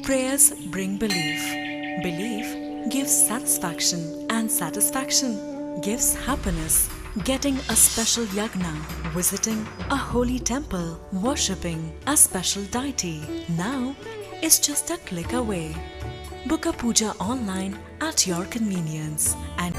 Prayers bring belief. Belief gives satisfaction, and satisfaction gives happiness. Getting a special yagna, visiting a holy temple, worshipping a special deity now is just a click away. Book a puja online at your convenience and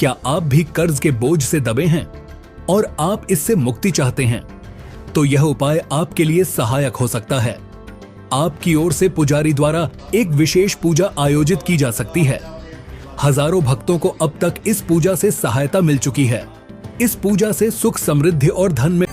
क्या आप भी कर्ज के बोझ से दबे हैं और आप इससे मुक्ति चाहते हैं? तो यह उपाय आपके लिए सहायक हो सकता है। आपकी ओर से पुजारी द्वारा एक विशेष पूजा आयोजित की जा सकती है। हजारों भक्तों को अब तक इस पूजा से सहायता मिल चुकी है। इस पूजा से सुख, समृद्धि और धन में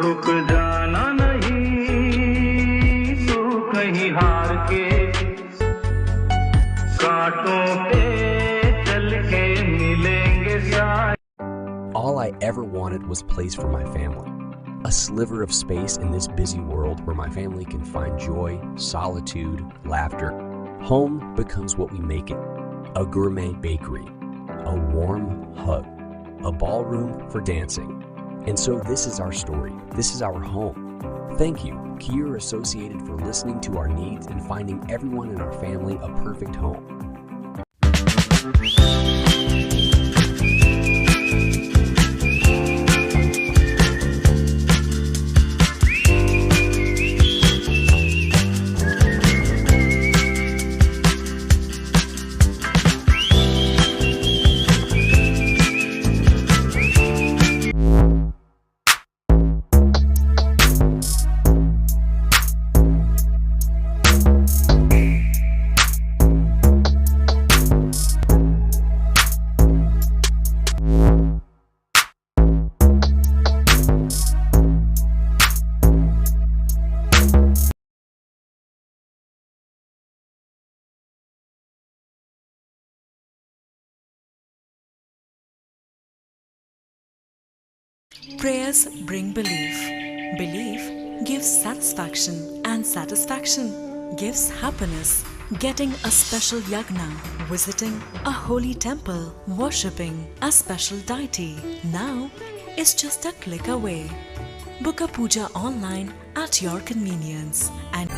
रुक जाना नहीं तू कहीं हार के, कांटों पे चल के मिलेंगे साए। All I ever wanted was place for my family. A sliver of space in this busy world where my family can find joy, solitude, laughter. Home becomes what we make it. A gourmet bakery, a warm hug, a ballroom for dancing. And so this is our story. This is our home. Thank you, Kier Associated, for listening to our needs and finding everyone in our family a perfect home. Prayers bring belief. Belief gives satisfaction, and satisfaction gives happiness. Getting a special yagna, visiting a holy temple, worshipping a special deity now is just a click away. Book a puja online at your convenience and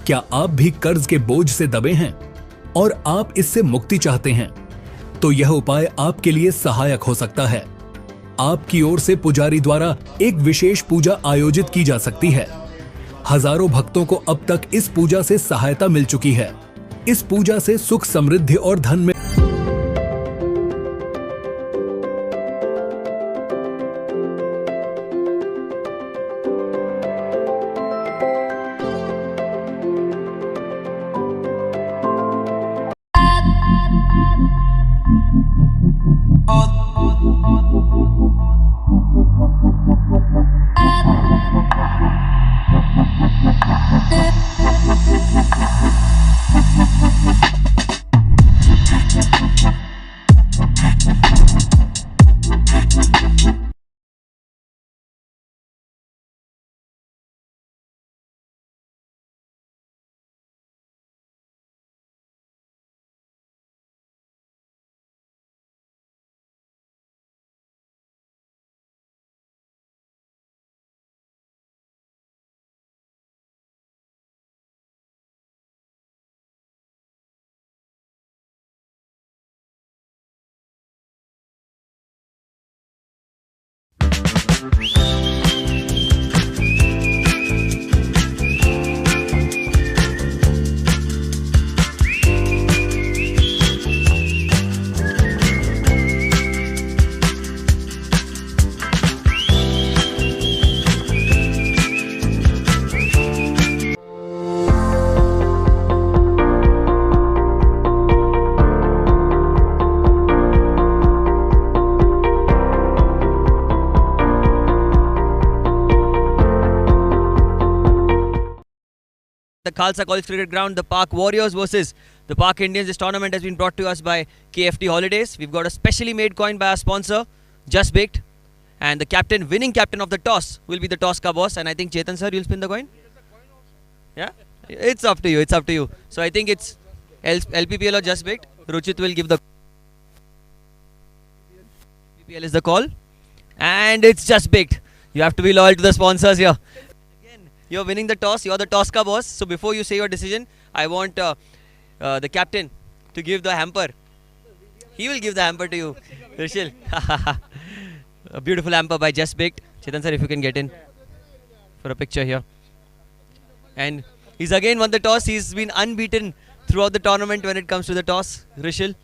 क्या आप भी कर्ज के बोझ से दबे हैं और आप इससे मुक्ति चाहते हैं? तो यह उपाय आपके लिए सहायक हो सकता है। आपकी ओर से पुजारी द्वारा एक विशेष पूजा आयोजित की जा सकती है। हजारों भक्तों को अब तक इस पूजा से सहायता मिल चुकी है। इस पूजा से सुख, समृद्धि और धन में the Khalsa College Cricket Ground, the Park Warriors versus the Park Indians. This tournament has been brought to us by KFT Holidays. We've got a specially made coin by our sponsor, Just Baked. And the winning captain of the toss will be the toss ka boss. And I think Chetan sir, you'll spin the coin? Yeah? It's up to you, it's up to you. So I think it's LPPL or Just Baked. Ruchit will give the LPPL is the call. And it's Just Baked. You have to be loyal to the sponsors here. You're winning the toss. You're the toss ka boss. So before you say your decision, I want the captain to give the hamper. He will give the hamper to you, Rishil. A beautiful hamper by Just Baked. Chetan sir, if you can get in for a picture here. And he's again won the toss. He's been unbeaten throughout the tournament when it comes to the toss. Rishil.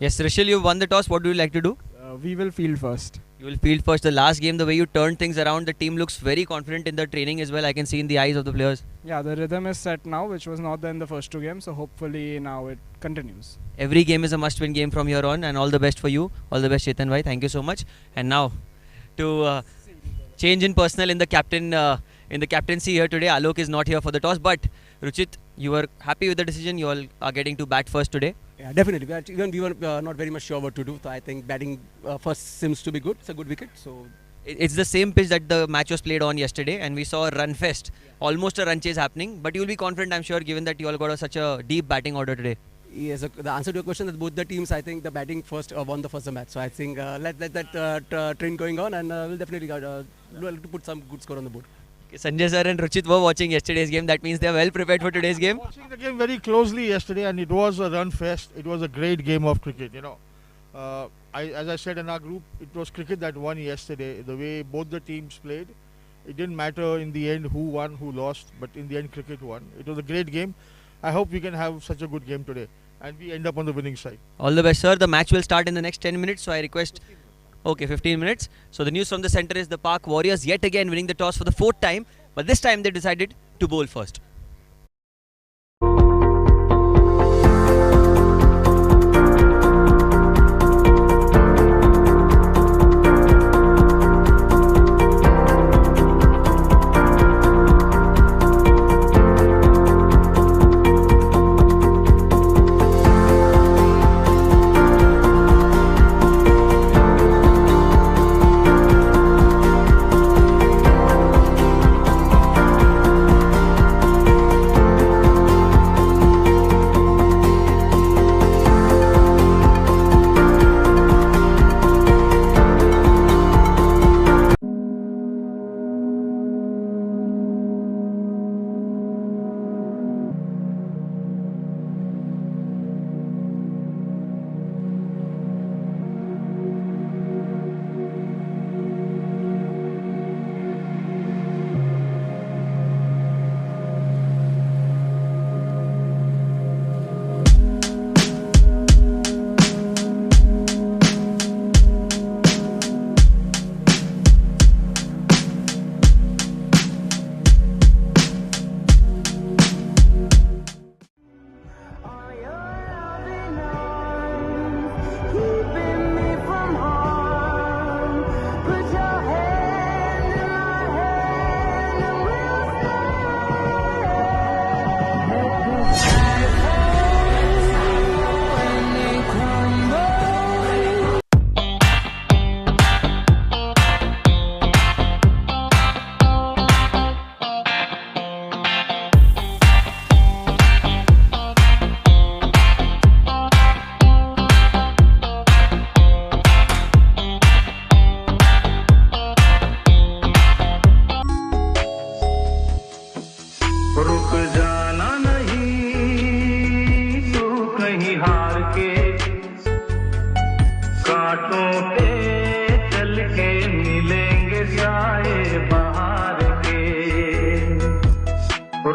Yes, Rishil, you won the toss. What do you like to do? We will field first. You will field first. The last game, the way you turned things around, the team looks very confident in the training as well. I can see in the eyes of the players. Yeah, the rhythm is set now, which was not there in the first two games. So hopefully now it continues. Every game is a must-win game from here on, and all the best for you. All the best, Chetan bhai. Thank you so much. And now, to change in personnel in the captaincy here today. Alok is not here for the toss, but Ruchit, you were happy with the decision. You all are getting to bat first today. Yeah, definitely. Even we were not very much sure what to do. So I think batting first seems to be good. It's a good wicket. So it's the same pitch that the match was played on yesterday, and we saw a run fest, almost a run chase happening. But you'll be confident, I'm sure, given that you all got such a deep batting order today. yes, the answer to your question is both the teams. I think the batting first won the first match. So I think let that trend going on, and we'll definitely to put some good score on the board. Sanjay sir and Ruchit were watching yesterday's game. That means they are well prepared for today's game. Watching the game very closely yesterday, and it was a run fest. It was a great game of cricket. As I said in our group, it was cricket that won yesterday. The way both the teams played, it didn't matter in the end who won, who lost, but in the end cricket won. It was a great game. I hope we can have such a good game today, and we end up on the winning side. All the best, sir. The match will start in the next 10 minutes, so I request. Okay, 15 minutes. So the news from the center is the Park Warriors yet again winning the toss for the 4th time, but this time they decided to bowl first.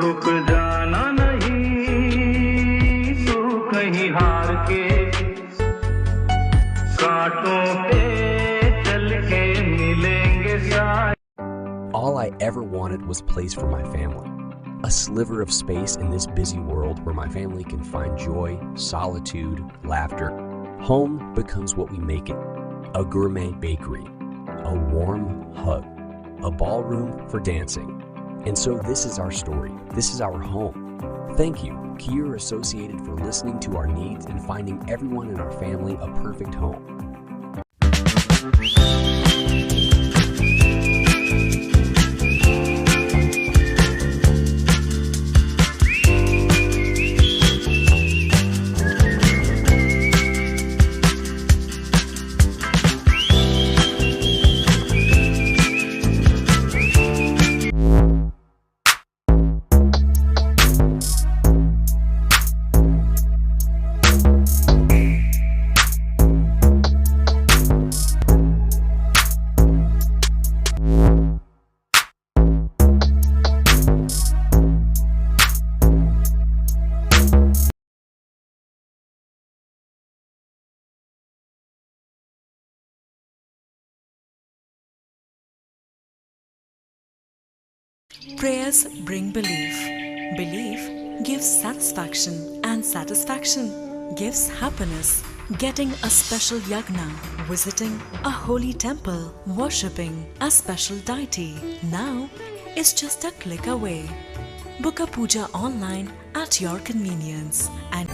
रुक जाना नहीं तू कहीं हार के, कांटों पे चल के मिलेंगे साए। All I ever wanted was place for my family. A sliver of space in this busy world where my family can find joy, solitude, laughter. Home becomes what we make it. A gourmet bakery, a warm hug, a ballroom for dancing. And so this is our story. This is our home. Thank you, Kier Associated, for listening to our needs and finding everyone in our family a perfect home. Prayers bring belief. Belief gives satisfaction, and satisfaction gives happiness. Getting a special yagna, visiting a holy temple, worshipping a special deity now is just a click away. Book a puja online at your convenience and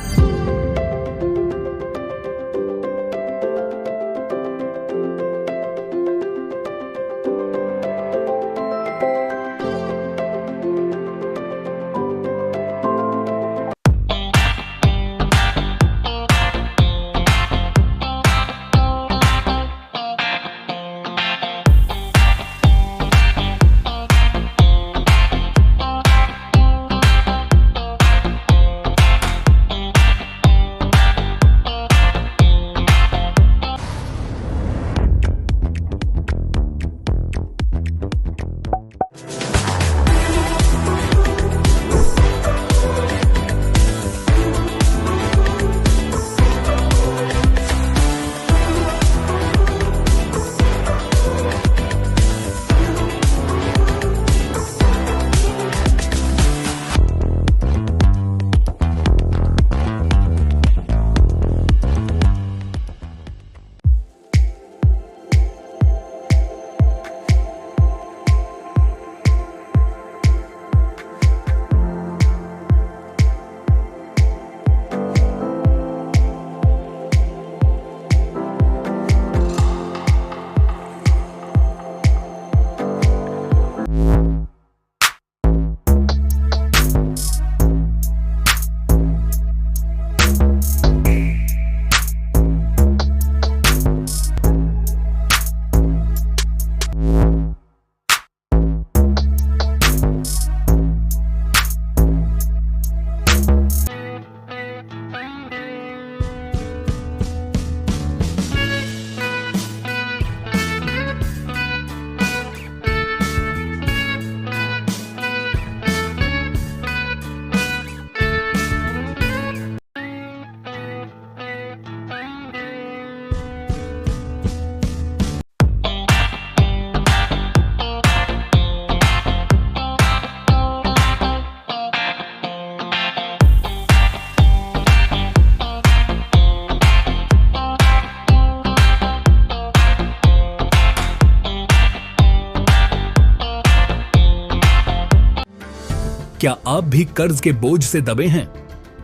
क्या आप भी कर्ज के बोझ से दबे हैं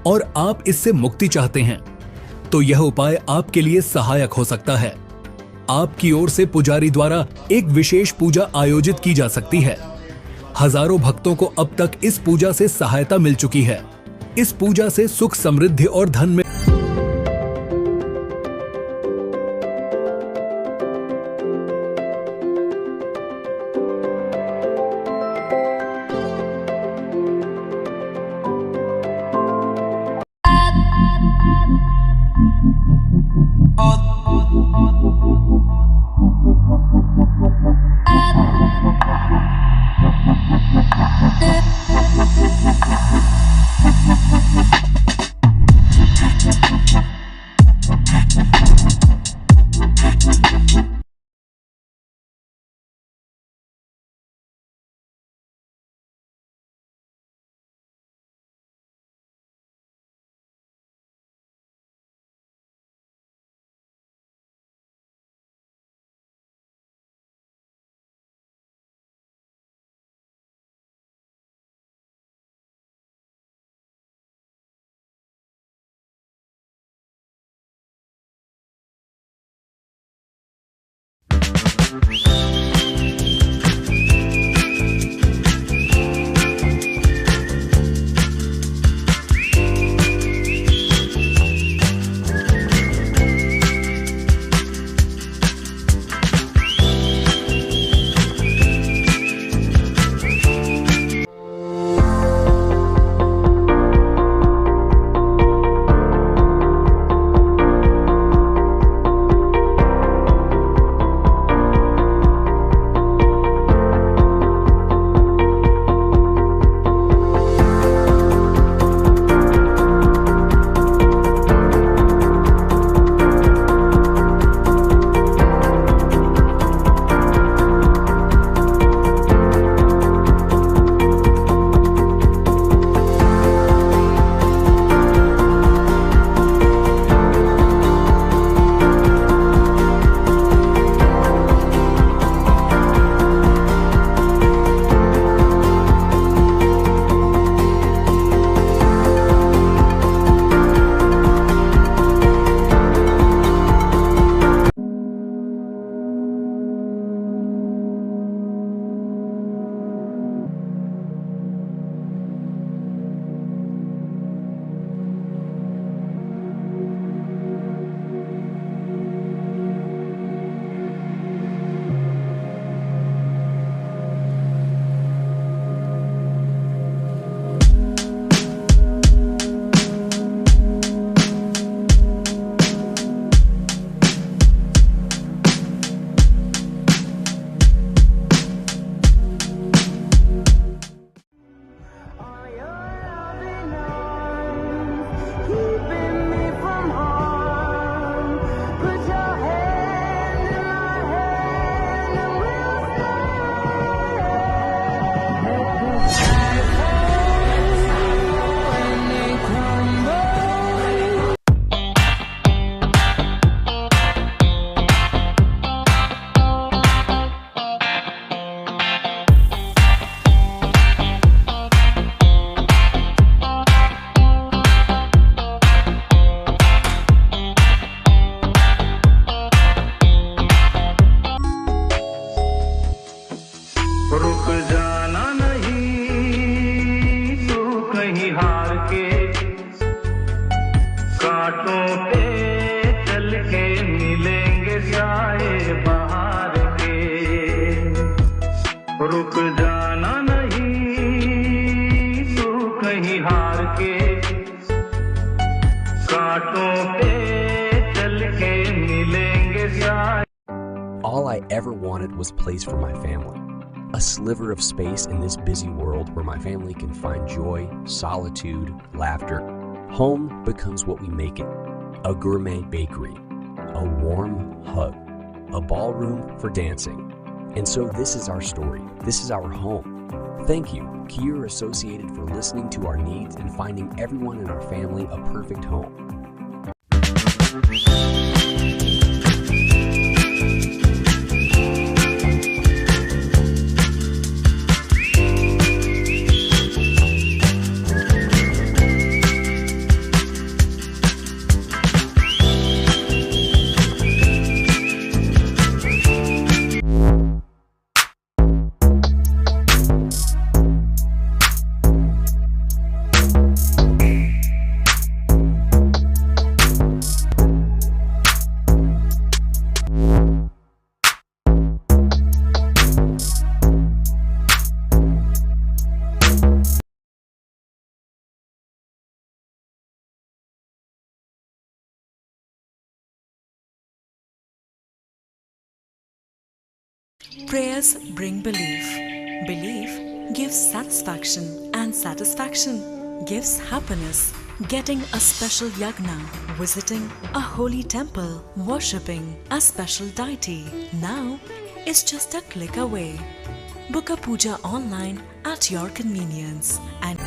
और आप इससे मुक्ति चाहते हैं? तो यह उपाय आपके लिए सहायक हो सकता है। आपकी ओर से पुजारी द्वारा एक विशेष पूजा आयोजित की जा सकती है। हजारों भक्तों को अब तक इस पूजा से सहायता मिल चुकी है। इस पूजा से सुख, समृद्धि और धन में रुक जाना नहीं तू कहीं हार के कांटों पे चल के मिलेंगे साए। All I ever wanted was place for my family. A sliver of space in this busy world where my family can find joy, solitude, laughter. Home becomes what we make it. A gourmet bakery, a warm hug, a ballroom for dancing. And so this is our story. This is our home. Thank you, Kier Associated, for listening to our needs and finding everyone in our family a perfect home. Prayers bring belief. Belief gives satisfaction, and satisfaction gives happiness. Getting a special yagna, visiting a holy temple, worshipping a special deity now is just a click away. Book a puja online at your convenience and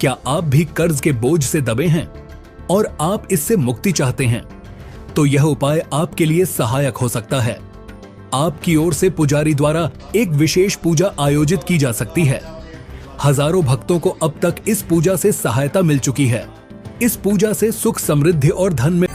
क्या आप भी कर्ज के बोझ से दबे हैं और आप इससे मुक्ति चाहते हैं? तो यह उपाय आपके लिए सहायक हो सकता है। आपकी ओर से पुजारी द्वारा एक विशेष पूजा आयोजित की जा सकती है। हजारों भक्तों को अब तक इस पूजा से सहायता मिल चुकी है। इस पूजा से सुख, समृद्धि और धन में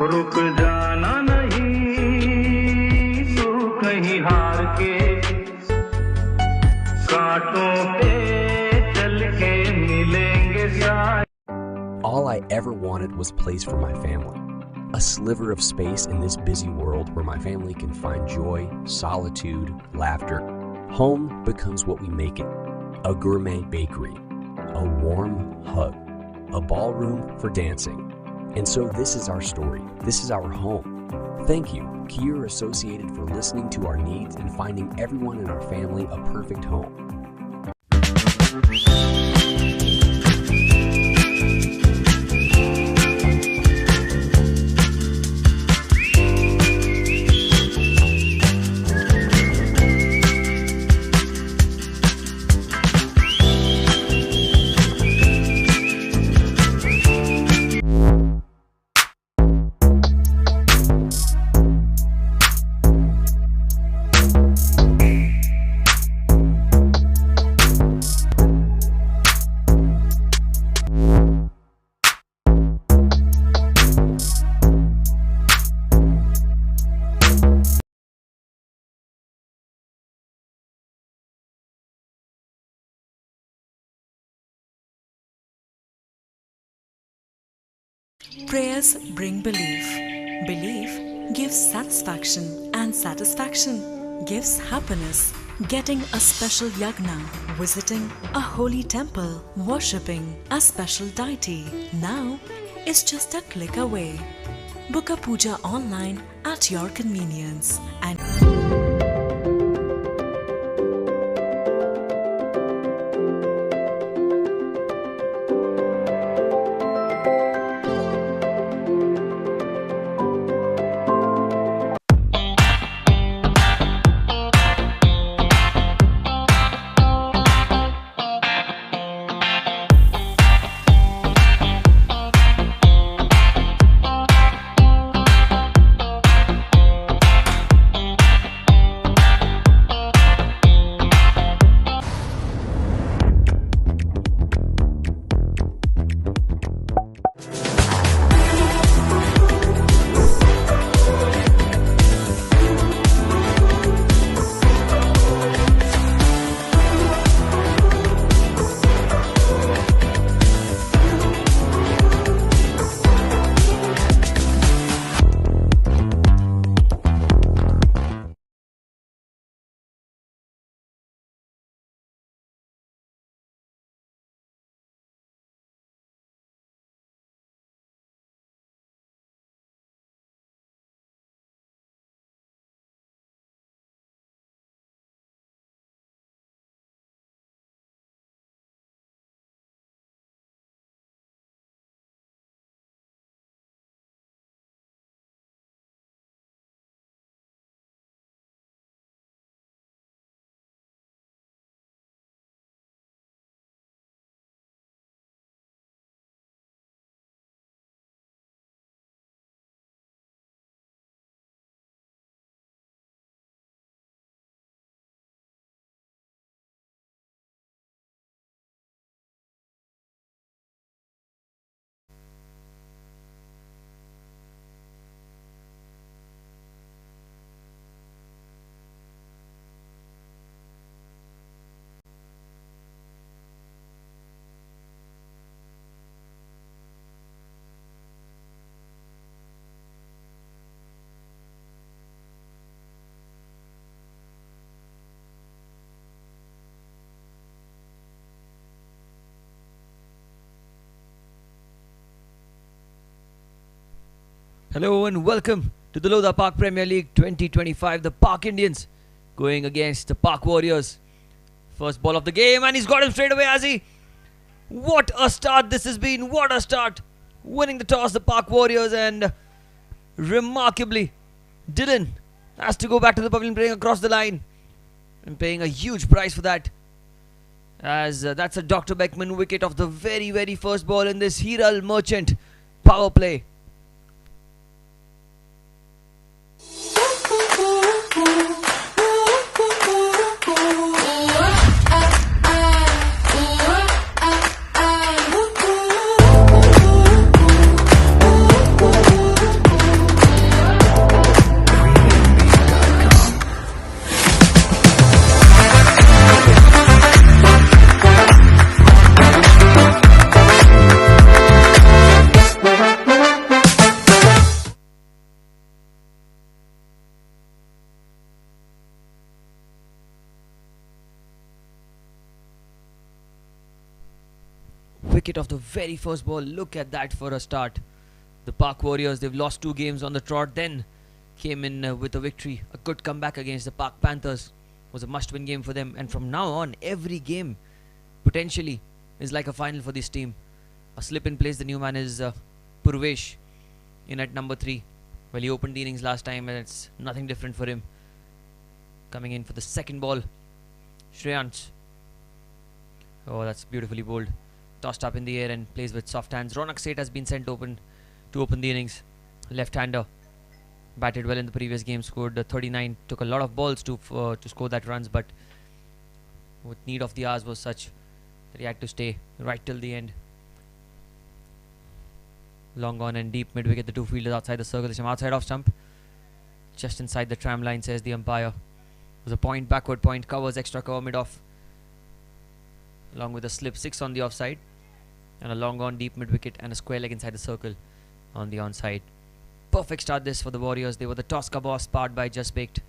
रुक जाना नहीं तू कहीं हार के, कांटों पे चल के मिलेंगे साए। All I ever wanted was place for my family. A sliver of space in this busy world where my family can find joy, solitude, laughter. Home becomes what we make it. A gourmet bakery, a warm hug, a ballroom for dancing. And so this is our story. This is our home. Thank you, Kier Associated, for listening to our needs and finding everyone in our family a perfect home. Prayers bring belief. Belief gives satisfaction, and satisfaction gives happiness. Getting a special yagna, visiting a holy temple, worshipping a special deity now is just a click away. Book a puja online at your convenience and Hello and welcome to the Lodha Park Premier League 2025. The Park Indians going against the Park Warriors. First ball of the game and he's got him straight away, has he? What a start this has been. What a start. Winning the toss, the Park Warriors, and remarkably, Dylan has to go back to the pavilion playing across the line and paying a huge price for that. As that's a Dr. Beckman wicket of the very first ball in this Hiral Merchant power play. Wicket of the very first ball. Look at that for a start. The Park Warriors, they've lost 2 games on the trot, then came in with a victory. A good comeback against the Park Panthers. Was a must-win game for them, and from now on, every game potentially is like a final for this team. A slip in place, the new man is Purvesh in at number 3. Well, he opened the innings last time and it's nothing different for him. Coming in for the second ball, Shreyans. Oh, that's beautifully bowled. Tossed up in the air and plays with soft hands. Ronak Seth has been sent open to open the innings. Left-hander. Batted well in the previous game. Scored 39. Took a lot of balls to score that runs, but with need of the hours was such that he had to stay right till the end. Long on and deep mid-wicket. The 2 fielders outside the circle. This time outside off stump. Just inside the tram line, says the umpire. It was a point, backward point. Covers, extra cover mid-off. Along with a slip 6 on the offside. And a long on deep mid-wicket and a square leg inside the circle. on the onside. Perfect start this for the Warriors. They were the toss boss, powered by Just Baked.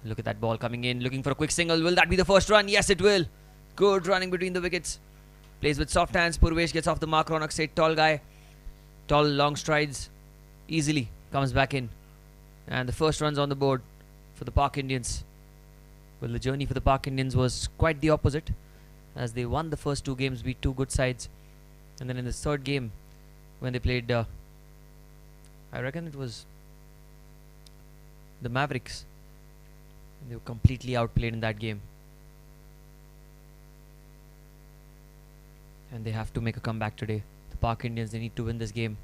Look at that ball coming in, looking for a quick single. Will that be the first run? Yes, it will. Good running between the wickets. Plays with soft hands. Purvesh gets off the mark. Ronak said, tall guy. Tall, long strides. Easily comes back in. And the first run's on the board for the Park Indians. Well, the journey for the Park Indians was quite the opposite, as they won the first 2 games, beat 2 good sides. And then in the third game, when they played, I reckon it was the Mavericks, they were completely outplayed in that game. And they have to make a comeback today. The Park Indians, they need to win this game.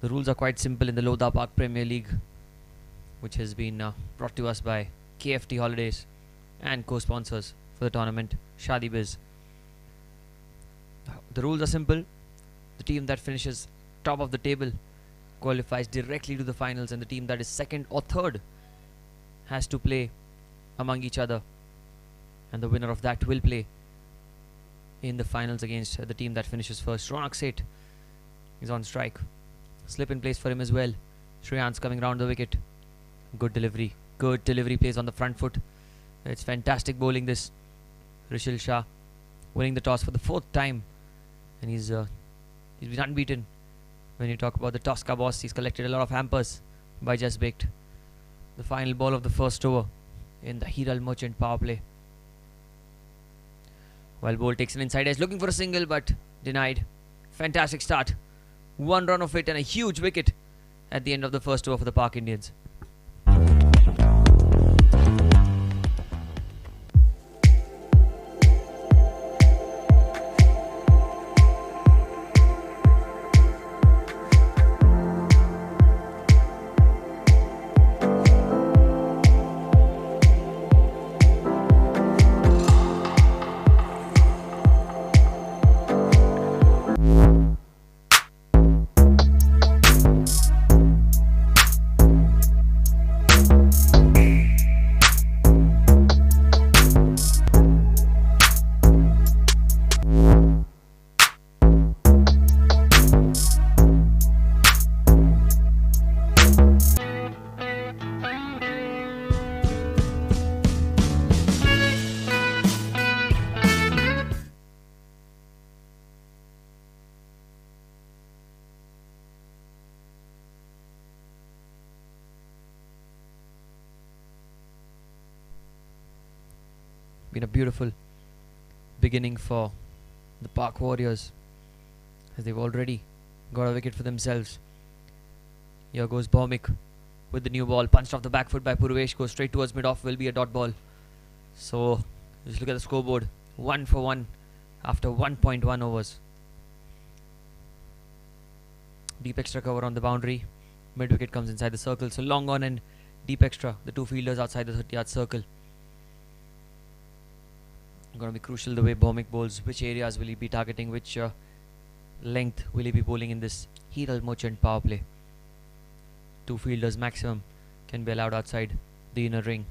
The rules are quite simple in the Lodha Park Premier League, which has been brought to us by KFT Holidays and co-sponsors for the tournament, Shadi Biz. The rules are simple. The team that finishes top of the table qualifies directly to the finals, and the team that is second or third has to play among each other, and the winner of that will play in the finals against the team that finishes first. Ronak Seth is on strike. Slip in place for him as well. Shreyans coming round the wicket. Good delivery. Good delivery, plays on the front foot. It's fantastic bowling this. Rishil Shah winning the toss for the 4th time, and he's been unbeaten. When you talk about the toss ka boss, he's collected a lot of hampers by Just Baked. The final ball of the first over in the Hiral Merchant power play. While Bowl takes an inside edge, looking for a single, but denied. Fantastic start. 1 run of it and a huge wicket at the end of the first over for the Park Indians. Been a beautiful beginning for the Park Warriors, as they've already got a wicket for themselves. Here goes Bhawmik with the new ball, punched off the back foot by Purvesh, goes straight towards mid-off, will be a dot ball. So just look at the scoreboard, 1 for 1 after 1.1 overs. Deep extra cover on the boundary, mid wicket comes inside the circle, so long on and deep extra, the 2 fielders outside the 30-yard circle. Going to be crucial the way Bhawmik bowls. Which areas will he be targeting? Which length will he be bowling in this Hiral Merchant power play? 2 fielders maximum can be allowed outside the inner ring.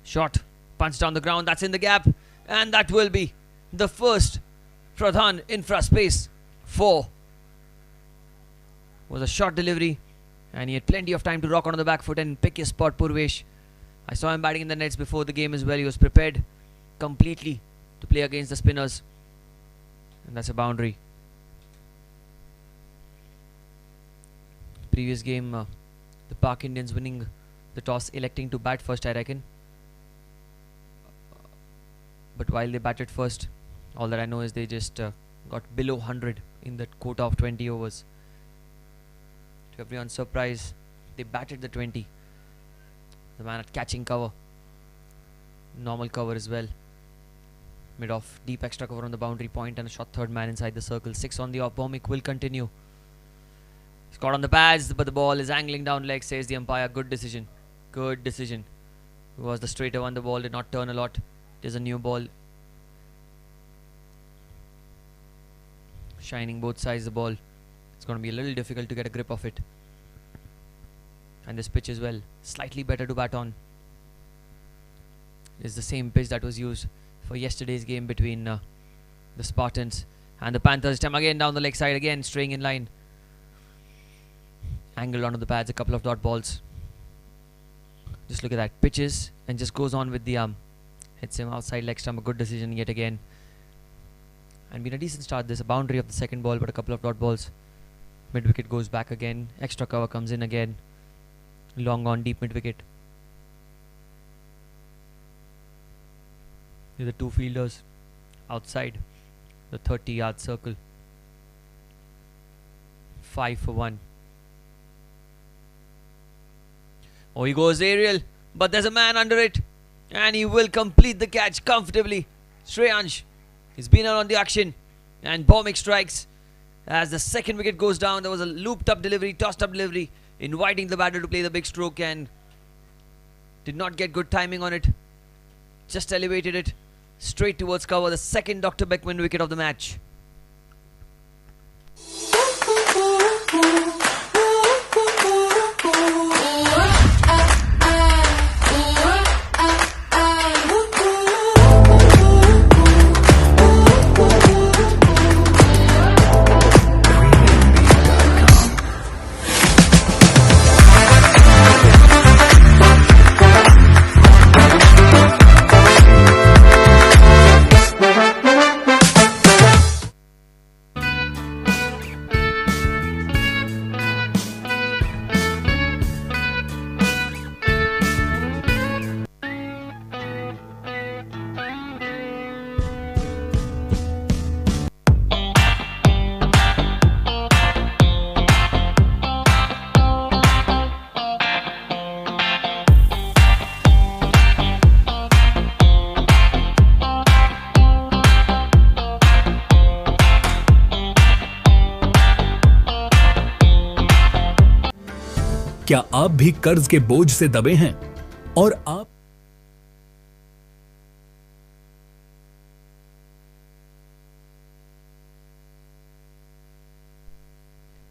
Shot, punch down the ground, that's in the gap, and that will be the first Pradhan infra space 4. Was a short delivery, and he had plenty of time to rock on the back foot and pick his spot. Purvesh, I saw him batting in the nets before the game as well. He was prepared completely to play against the spinners, and that's a boundary. Previous game, the Park Indians winning the toss, electing to bat first, I reckon. But while they batted first, all that I know is they just got below 100 in that quota of 20 overs. To everyone's surprise, they batted the 20. The man at catching cover, normal cover as well. Mid-off, deep extra cover on the boundary point, and a shot third man inside the circle. 6 on the off. Bhawmik will continue. He's caught on the pads, but the ball is angling down leg, says the umpire. Good decision. Good decision. It was the straighter one. The ball did not turn a lot. It is a new ball. Shining both sides of the ball. It's going to be a little difficult to get a grip of it. And this pitch as well, slightly better to bat on. It's the same pitch that was used for yesterday's game between the Spartans And the Panthers time again down the leg side, again straying in line. Angled onto the pads, a couple of dot balls. Just look at that, pitches and just goes on with the arm. Hits him outside leg stump, a good decision yet again. And been a decent start. There's a boundary of the second ball, but a couple of dot balls. Mid wicket goes back again. Extra cover comes in again. Long on, deep mid wicket. These are the two fielders outside the 30-yard circle. 5 for 1. Oh, he goes aerial, but there's a man under it, and he will complete the catch comfortably. Shreyansh, he's been out on the action, and Bhawmik strikes as the second wicket goes down. There was a looped up delivery, tossed up delivery, inviting the batter to play the big stroke, and did not get good timing on it. Just elevated it straight towards cover. The second Dr. Beckman wicket of the match. क्या आप भी कर्ज के बोझ से दबे हैं और आप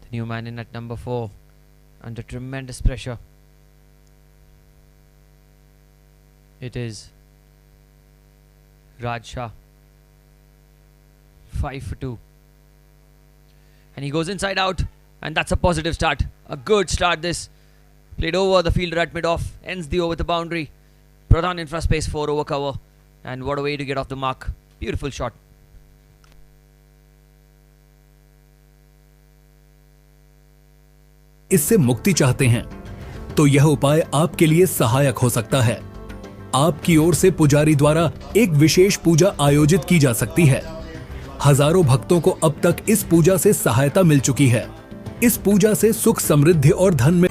The new man in at number 4 under tremendous pressure. It is Raj Shah. 5 for 2. And he goes inside out, and that's a positive start. A good start this. Played over the fielder at mid-off. Ends the over with a boundary. Pradhan infra space 4 over cover. And what a way to get off the mark. Beautiful shot. इससे मुक्ति चाहते हैं तो यह उपाय आपके लिए सहायक हो सकता है। आपकी ओर से पुजारी द्वारा एक विशेष पूजा आयोजित की जा सकती है। हजारों भक्तों को अब तक इस पूजा से सहायता मिल चुकी है। इस पूजा से सुख, समृद्धि और धन में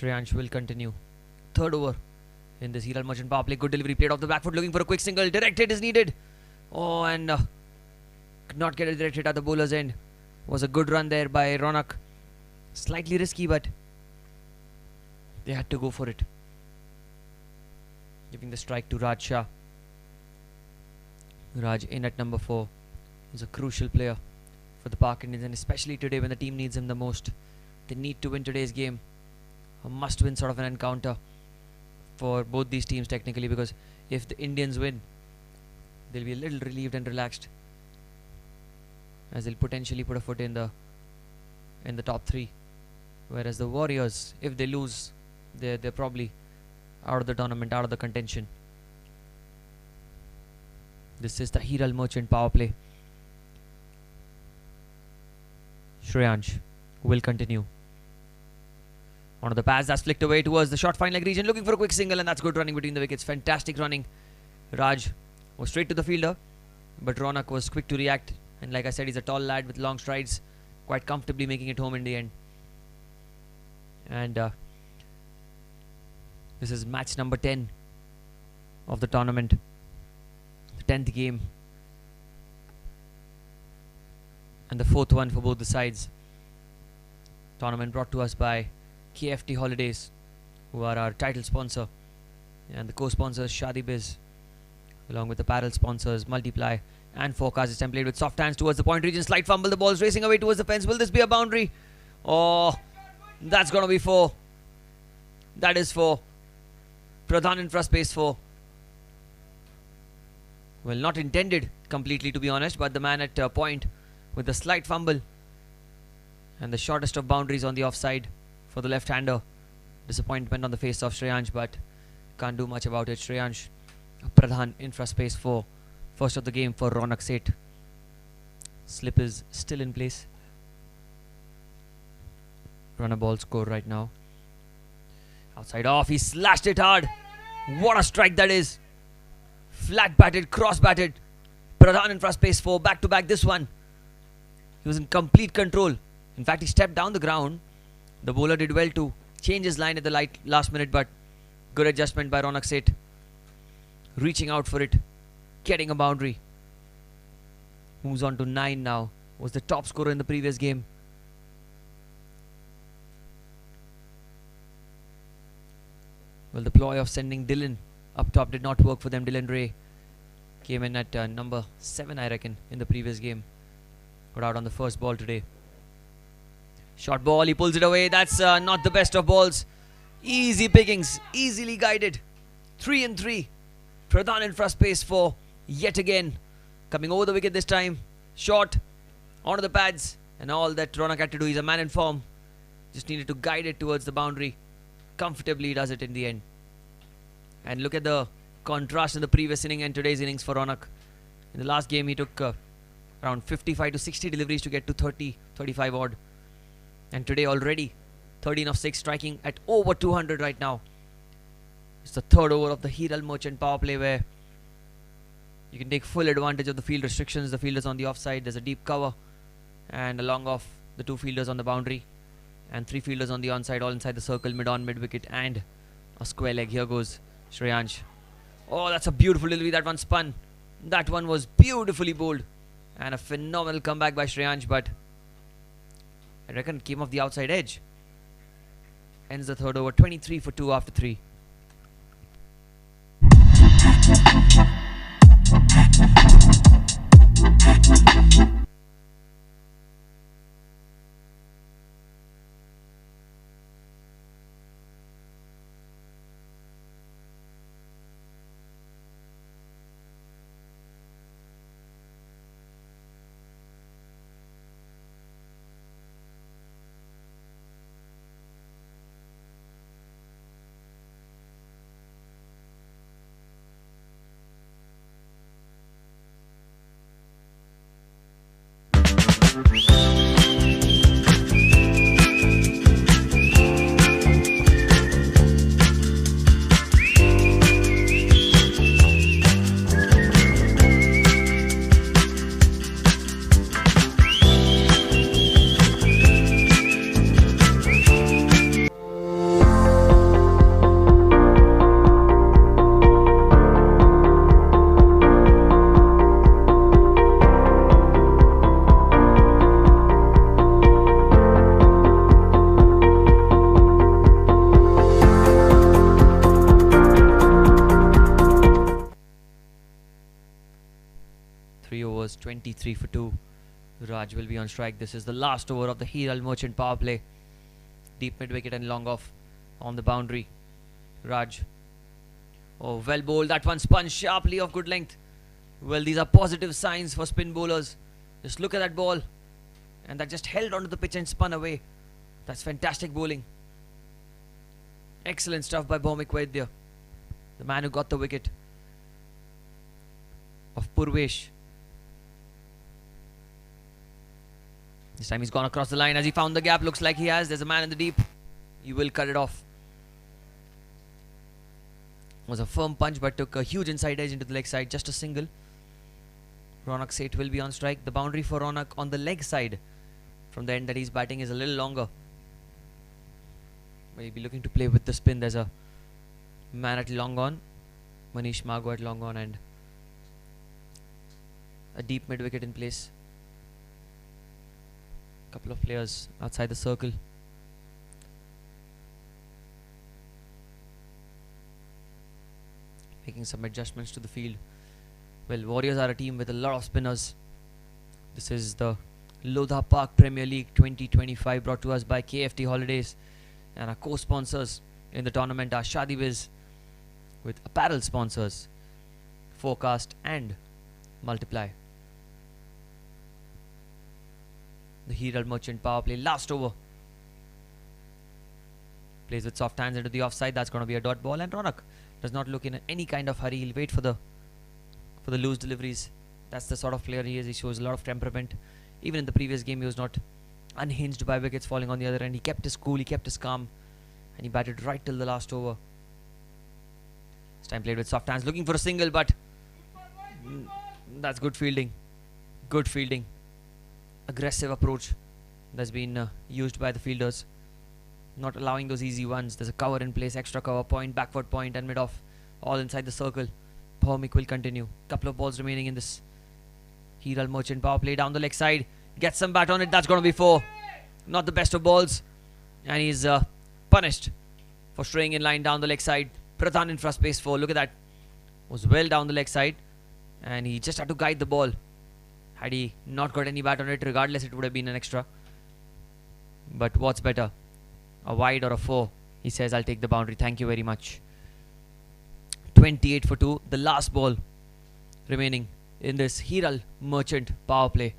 Shreyansh will continue. Third over in this Hiral Merchant power play. Good delivery, played off the back foot, looking for a quick single. Direct hit is needed. Oh, and could not get a direct hit at the bowler's end. Was a good run there by Ronak. Slightly risky, but they had to go for it. Giving the strike to Raj Shah. Raj in at number 4. He's a crucial player for the Park Indians, and especially today when the team needs him the most. They need to win today's game. A must-win sort of an encounter for both these teams technically, because if the Indians win, they'll be a little relieved and relaxed, as they'll potentially put a foot in the top 3. Whereas the Warriors, if they lose, they're probably out of the tournament, out of the contention. This is the Hiral Merchant power play. Shreyansh will continue. One of the pads that's flicked away towards the short fine leg region, looking for a quick single, and that's good running between the wickets. Fantastic running. Raj was straight to the fielder, but Ronak was quick to react, and like I said, he's a tall lad with long strides, quite comfortably making it home in the end. And This is match number 10 of the tournament. The 10th game. And the 4th one for both the sides. Tournament brought to us by KFT Holidays, who are our title sponsor, and the co-sponsors Shadi Biz, along with apparel sponsors Multiply and Forecast. It's played with soft hands towards the point region. Slight fumble. The ball's racing away towards the fence. Will this be a boundary? Oh, that's going to be 4. That is 4. Pradhan Infra Space 4. Well, not intended completely, to be honest, but the man at point with the slight fumble and the shortest of boundaries on the offside for the left-hander. Disappointment on the face of Shreyansh, but can't do much about it. Shreyansh, Pradhan Infra Space 4. First of the game for Ronak Seth. Slip is still in place. Run a ball score right now. Outside off, he slashed it hard. What a strike that is. Flat batted, cross batted. Pradhan Infra Space 4, back to back this one. He was in complete control. In fact, he stepped down the ground. The bowler did well to change his line at the last minute, but good adjustment by Ronak Seth. Reaching out for it, getting a boundary. Moves on to 9 now. Was the top scorer in the previous game. Well, the ploy of sending Dylan up top did not work for them. Dylan Ray came in at number 7, I reckon, in the previous game. Got out on the first ball today. Short ball, he pulls it away. That's not the best of balls. Easy pickings, easily guided. 3 and 3. Pradhan Infra Space 4, yet again. Coming over the wicket this time. Short, onto the pads. And all that Ronak had to do, he's a man in form. Just needed to guide it towards the boundary. Comfortably he does it in the end. And look at the contrast in the previous inning and today's innings for Ronak. In the last game he took around 55 to 60 deliveries to get to 30, 35 odd. And today already 13 of 6, striking at over 200 right now. It's the 3rd over of the Hiral Merchant power play, where you can take full advantage of the field restrictions. The fielders on the offside, there's a deep cover, and along off the 2 fielders on the boundary and 3 fielders on the onside, all inside the circle, mid-on, mid-wicket, and a square leg. Here goes Shreyansh. Oh, that's a beautiful delivery. That one spun. That one was beautifully bowled, and a phenomenal comeback by Shreyansh, but I reckon it came off the outside edge. Ends the 3rd over, 23 for 2 after 3. overs, 23 for 2. Raj will be on strike. This is the last over of the Hiral Merchant power play. Deep mid wicket and long off on the boundary. Raj. Oh, well bowled. That one spun sharply off good length. Well, these are positive signs for spin bowlers. Just look at that ball. And that just held onto the pitch and spun away. That's fantastic bowling. Excellent stuff by Bhaumik Vaidya, the man who got the wicket of Purvesh. This time he's gone across the line as he found the gap. Looks like he has. There's a man in the deep. He will cut it off. Was a firm punch but took a huge inside edge into the leg side. Just a single. Ronak Seth will be on strike. The boundary for Ronak on the leg side from the end that he's batting is a little longer. Maybe looking to play with the spin. There's a man at long on, Manish Mago at long on, and a deep mid wicket in place. Couple of players outside the circle. Making some adjustments to the field. Well, Warriors are a team with a lot of spinners. This is the Lodha Park Premier League 2025, brought to us by KFT Holidays, and our co-sponsors in the tournament are ShadiBiz, with apparel sponsors Forecast and Multiply. The Herald Merchant power play, last over. Plays with soft hands into the offside. That's going to be a dot ball, and Ronak does not look in any kind of hurry. He'll wait for the loose deliveries. That's the sort of player he is. He shows a lot of temperament. Even in the previous game, he was not unhinged by wickets falling on the other end. He kept his cool, he kept his calm, and he batted right till the last over. This time played with soft hands, looking for a single, but that's good fielding. Good fielding. Aggressive approach that's been used by the fielders. Not allowing those easy ones. There's a cover in place, extra cover point, backward point, and mid-off, all inside the circle. Bhawmik will continue. Couple of balls remaining in this Herald Merchant power play down the leg side. Gets some bat on it. That's going to be 4. Not the best of balls. And he's punished for straying in line down the leg side. Pradhan in front space 4. Look at that. Was well down the leg side. And he just had to guide the ball. Had he not got any bat on it, regardless, it would have been an extra. But what's better? A wide or a 4? He says, I'll take the boundary. Thank you very much. 28 for 2. The last ball remaining in this Herald Merchant power play.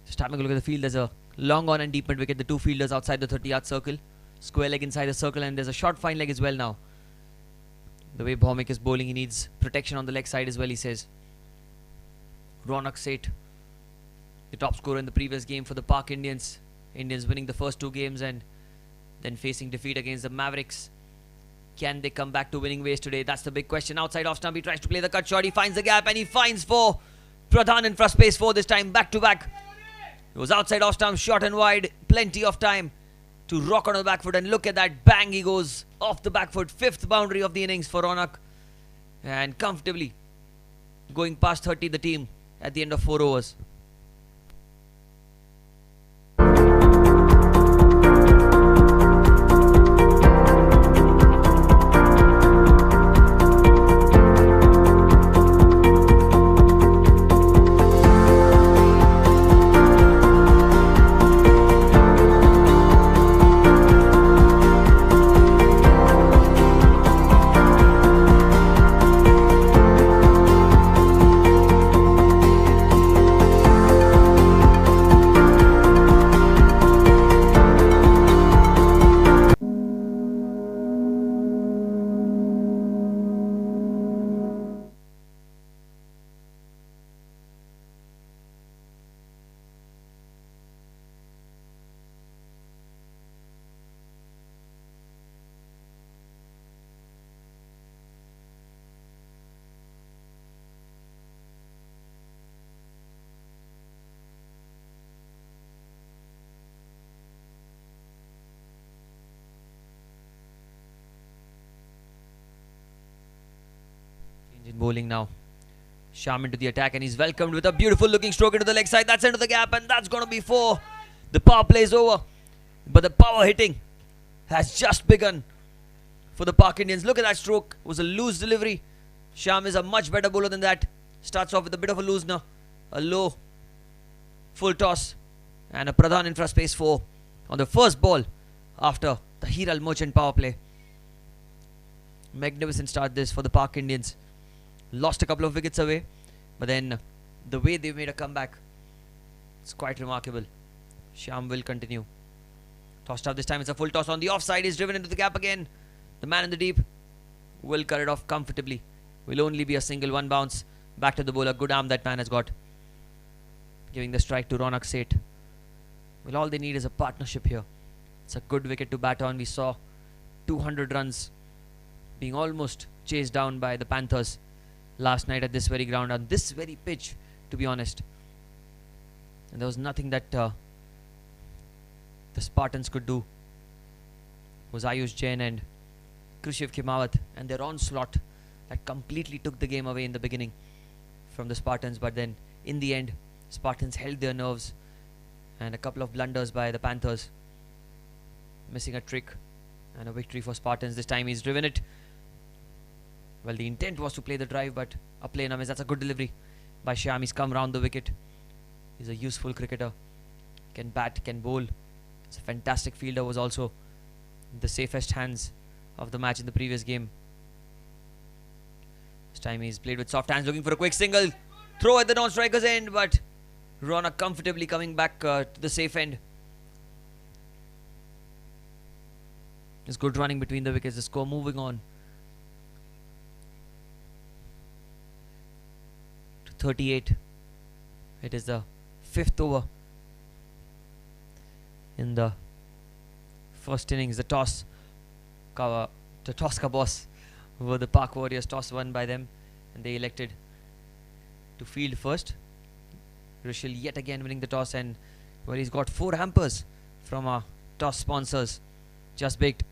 Just having a look at the field. There's a long on and deep mid wicket. The two fielders outside the 30-yard circle. Square leg inside the circle, and there's a short fine leg as well now. The way Bhawmik is bowling, he needs protection on the leg side as well, he says. Ronak Seth, the top scorer in the previous game for the Park Indians. Indians winning the first 2 games and then facing defeat against the Mavericks. Can they come back to winning ways today? That's the big question. Outside off stump, he tries to play the cut shot. He finds the gap and he finds 4. Pradhan in front space 4 this time, back to back. It was outside off stump, short and wide. Plenty of time to rock on the back foot, and look at that. Bang, he goes off the back foot. 5th boundary of the innings for Ronak. And comfortably going past 30 the team at the end of 4 overs. In bowling now. Sham into the attack, and he's welcomed with a beautiful looking stroke into the leg side. That's into the gap, and that's going to be 4. The power play is over, but the power hitting has just begun for the Park Indians. Look at that stroke. It was a loose delivery. Sham is a much better bowler than that. Starts off with a bit of a loosener, a low full toss, and a Pradhan in front space 4 on the first ball after the Herald Merchant power play. Magnificent start this for the Park Indians. Lost a couple of wickets away, but then the way they made a comeback, it's quite remarkable. Sham will continue. Tossed up this time. It's a full toss on the offside. He's driven into the gap again. The man in the deep will cut it off comfortably. Will only be a single, 1 bounce. Back to the bowler. Good arm that man has got. Giving the strike to Ronak Seth. Well, all they need is a partnership here. It's a good wicket to bat on. We saw 200 runs being almost chased down by the Panthers last night at this very ground, on this very pitch, to be honest. And there was nothing that the Spartans could do. It was Ayush Jain and Khrushchev Khimawat and their onslaught that completely took the game away in the beginning from the Spartans, but then in the end Spartans held their nerves, and a couple of blunders by the Panthers, missing a trick, and a victory for Spartans. This time he's driven it. Well, the intent was to play the drive, but a play miss. That's a good delivery by Shyam. He's come round the wicket. He's a useful cricketer. Can bat, can bowl. He's a fantastic fielder. Was also the safest hands of the match in the previous game. This time he's played with soft hands, looking for a quick single. Throw at the non-striker's end, but Ronak comfortably coming back to the safe end. It's good running between the wickets. The score moving on to 38. It is the 5th over in the first innings. The toss ka boss were the Park Warriors. Toss won by them, and they elected to field first. Rishil yet again winning the toss, and well, he's got 4 hampers from our toss sponsors. Just baked.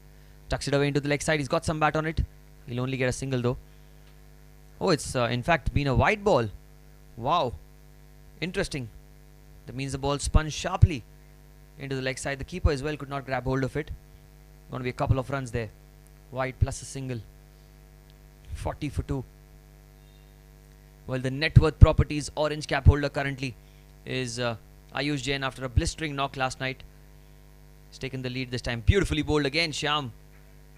Tucks it away into the leg side. He's got some bat on it. He'll only get a single though. Oh, it's in fact been a wide ball. Wow. Interesting. That means the ball spun sharply into the leg side. The keeper as well could not grab hold of it. Going to be a couple of runs there. Wide plus a single. 40 for 2. Well, the net worth properties orange cap holder currently is Ayush Jain after a blistering knock last night. He's taken the lead this time. Beautifully bowled again, Shyam.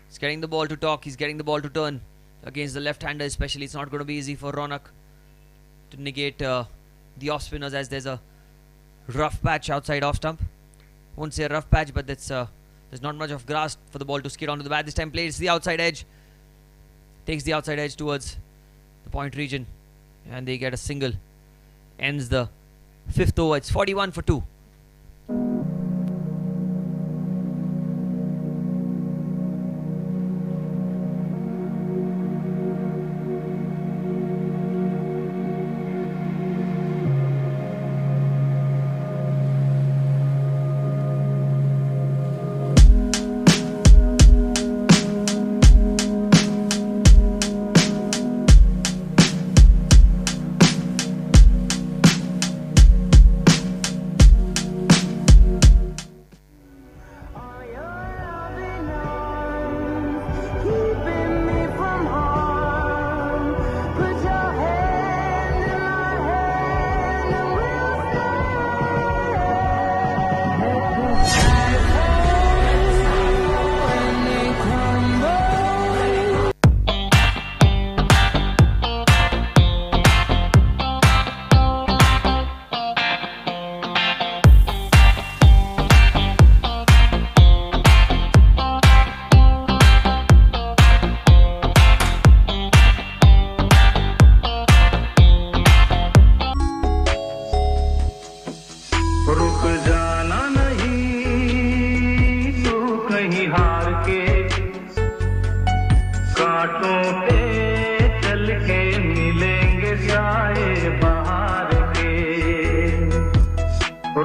He's getting the ball to talk. He's getting the ball to turn. Against the left-hander especially, it's not going to be easy for Ronak to negate the off-spinners, as there's a rough patch outside off-stump. Won't say a rough patch, but there's not much of grass for the ball to skid onto the bat. This time plays the outside edge. Takes the outside edge towards the point region, and they get a single. Ends the 5th over. It's 41 for 2. रुक जाना नहीं तू कहीं हार के, कांटों पे चल के मिलेंगे साए बहार के।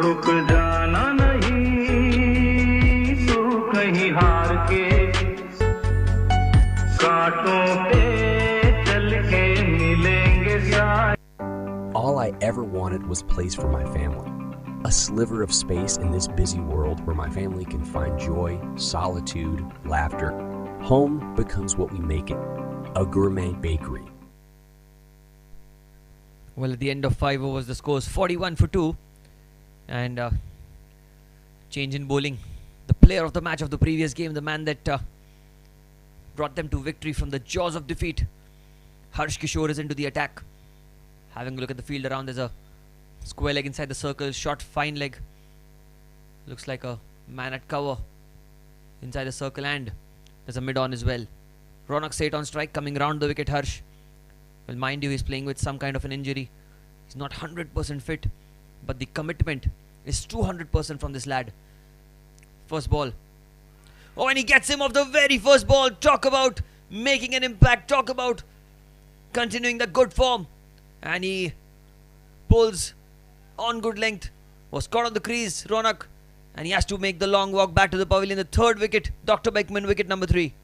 रुक जाना नहीं तू कहीं हार के, कांटों पे चल के मिलेंगे साए। All I ever wanted was place for my family. A sliver of space in this busy world where my family can find joy, solitude, laughter. Home becomes what we make it. A gourmet bakery. Well, at the end of 5 overs, the score is 41 for 2. And change in bowling. The player of the match of the previous game, the man that brought them to victory from the jaws of defeat. Harsh Kishore is into the attack. Having a look at the field around, there's a square leg inside the circle, short fine leg. Looks like a man at cover inside the circle, and there's a mid-on as well. Ronak Seth on strike, coming round the wicket. Harsh, well, mind you, he's playing with some kind of an injury. He's not 100% fit, but the commitment is 200% from this lad. First ball. Oh, and he gets him off the very first ball. Talk about making an impact. Talk about continuing the good form. And he pulls on good length. Was caught on the crease, Ronak. And he has to make the long walk back to the pavilion. The third wicket, Dr. Beckman, wicket number 3.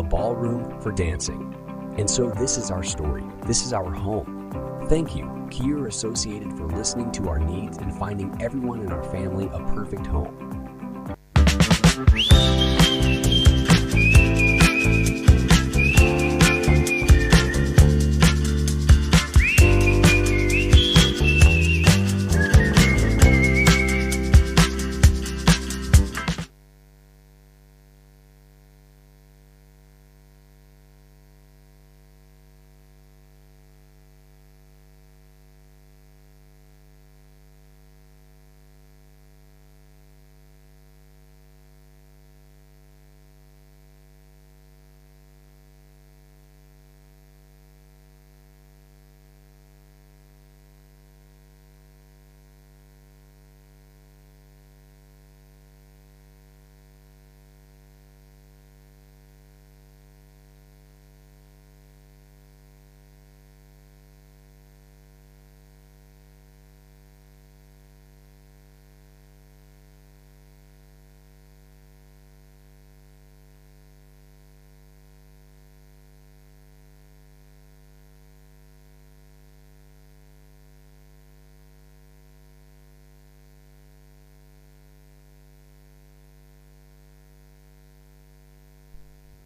ballroom for dancing. And so this is our story. This is our home. Thank you, Kier Associated, for listening to our needs and finding everyone in our family a perfect home.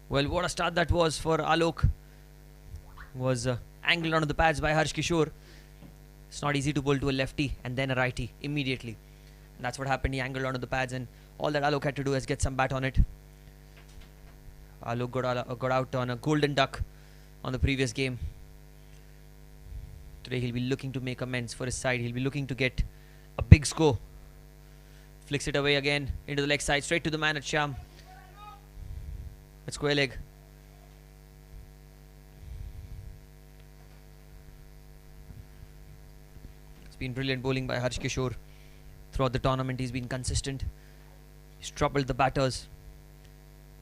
Well, what a start that was for Alok. Was angled onto the pads by Harsh Kishore. It's not easy to bowl to a lefty and then a righty immediately. And that's what happened. He angled onto the pads, and all that Alok had to do is get some bat on it. Alok got out on a golden duck on the previous game. Today he'll be looking to make amends for his side. He'll be looking to get a big score. Flicks it away again into the leg side, straight to the man at Sham. It's square leg. It's been brilliant bowling by Harsh Kishore. Throughout the tournament, he's been consistent. He's troubled the batters.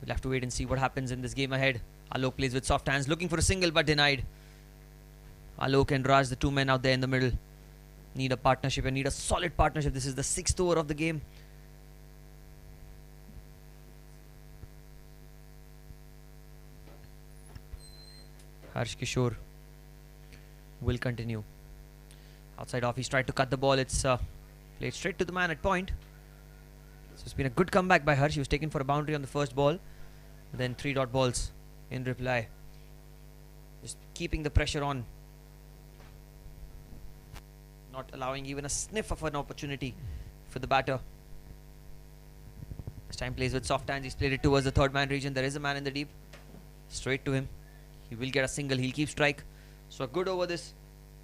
We'll have to wait and see what happens in this game ahead. Alok plays with soft hands, looking for a single but denied. Alok and Raj, the two men out there in the middle, need a partnership and need a solid partnership. This is the 6th over of the game. Harsh Kishore will continue. Outside off, he's tried to cut the ball. It's played straight to the man at point. So it's been a good comeback by Harsh. He was taken for a boundary on the first ball. Then 3 dot balls in reply. Just keeping the pressure on. Not allowing even a sniff of an opportunity for the batter. This time plays with soft hands. He's played it towards the third man region. There is a man in the deep. Straight to him. He will get a single. He'll keep strike. So a good over this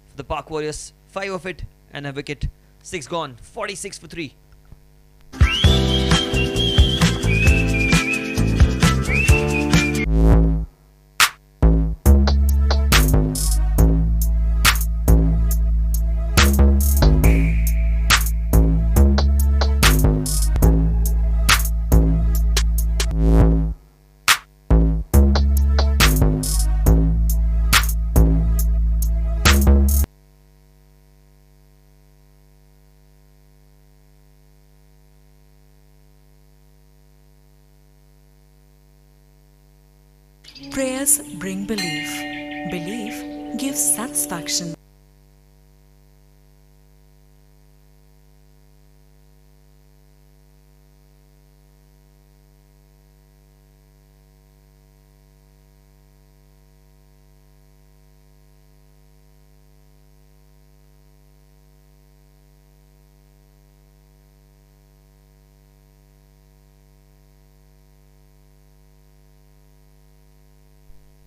for the Park Warriors. 5 of it and a wicket. 6 gone. 46 for 3. Prayers bring belief. Belief gives satisfaction.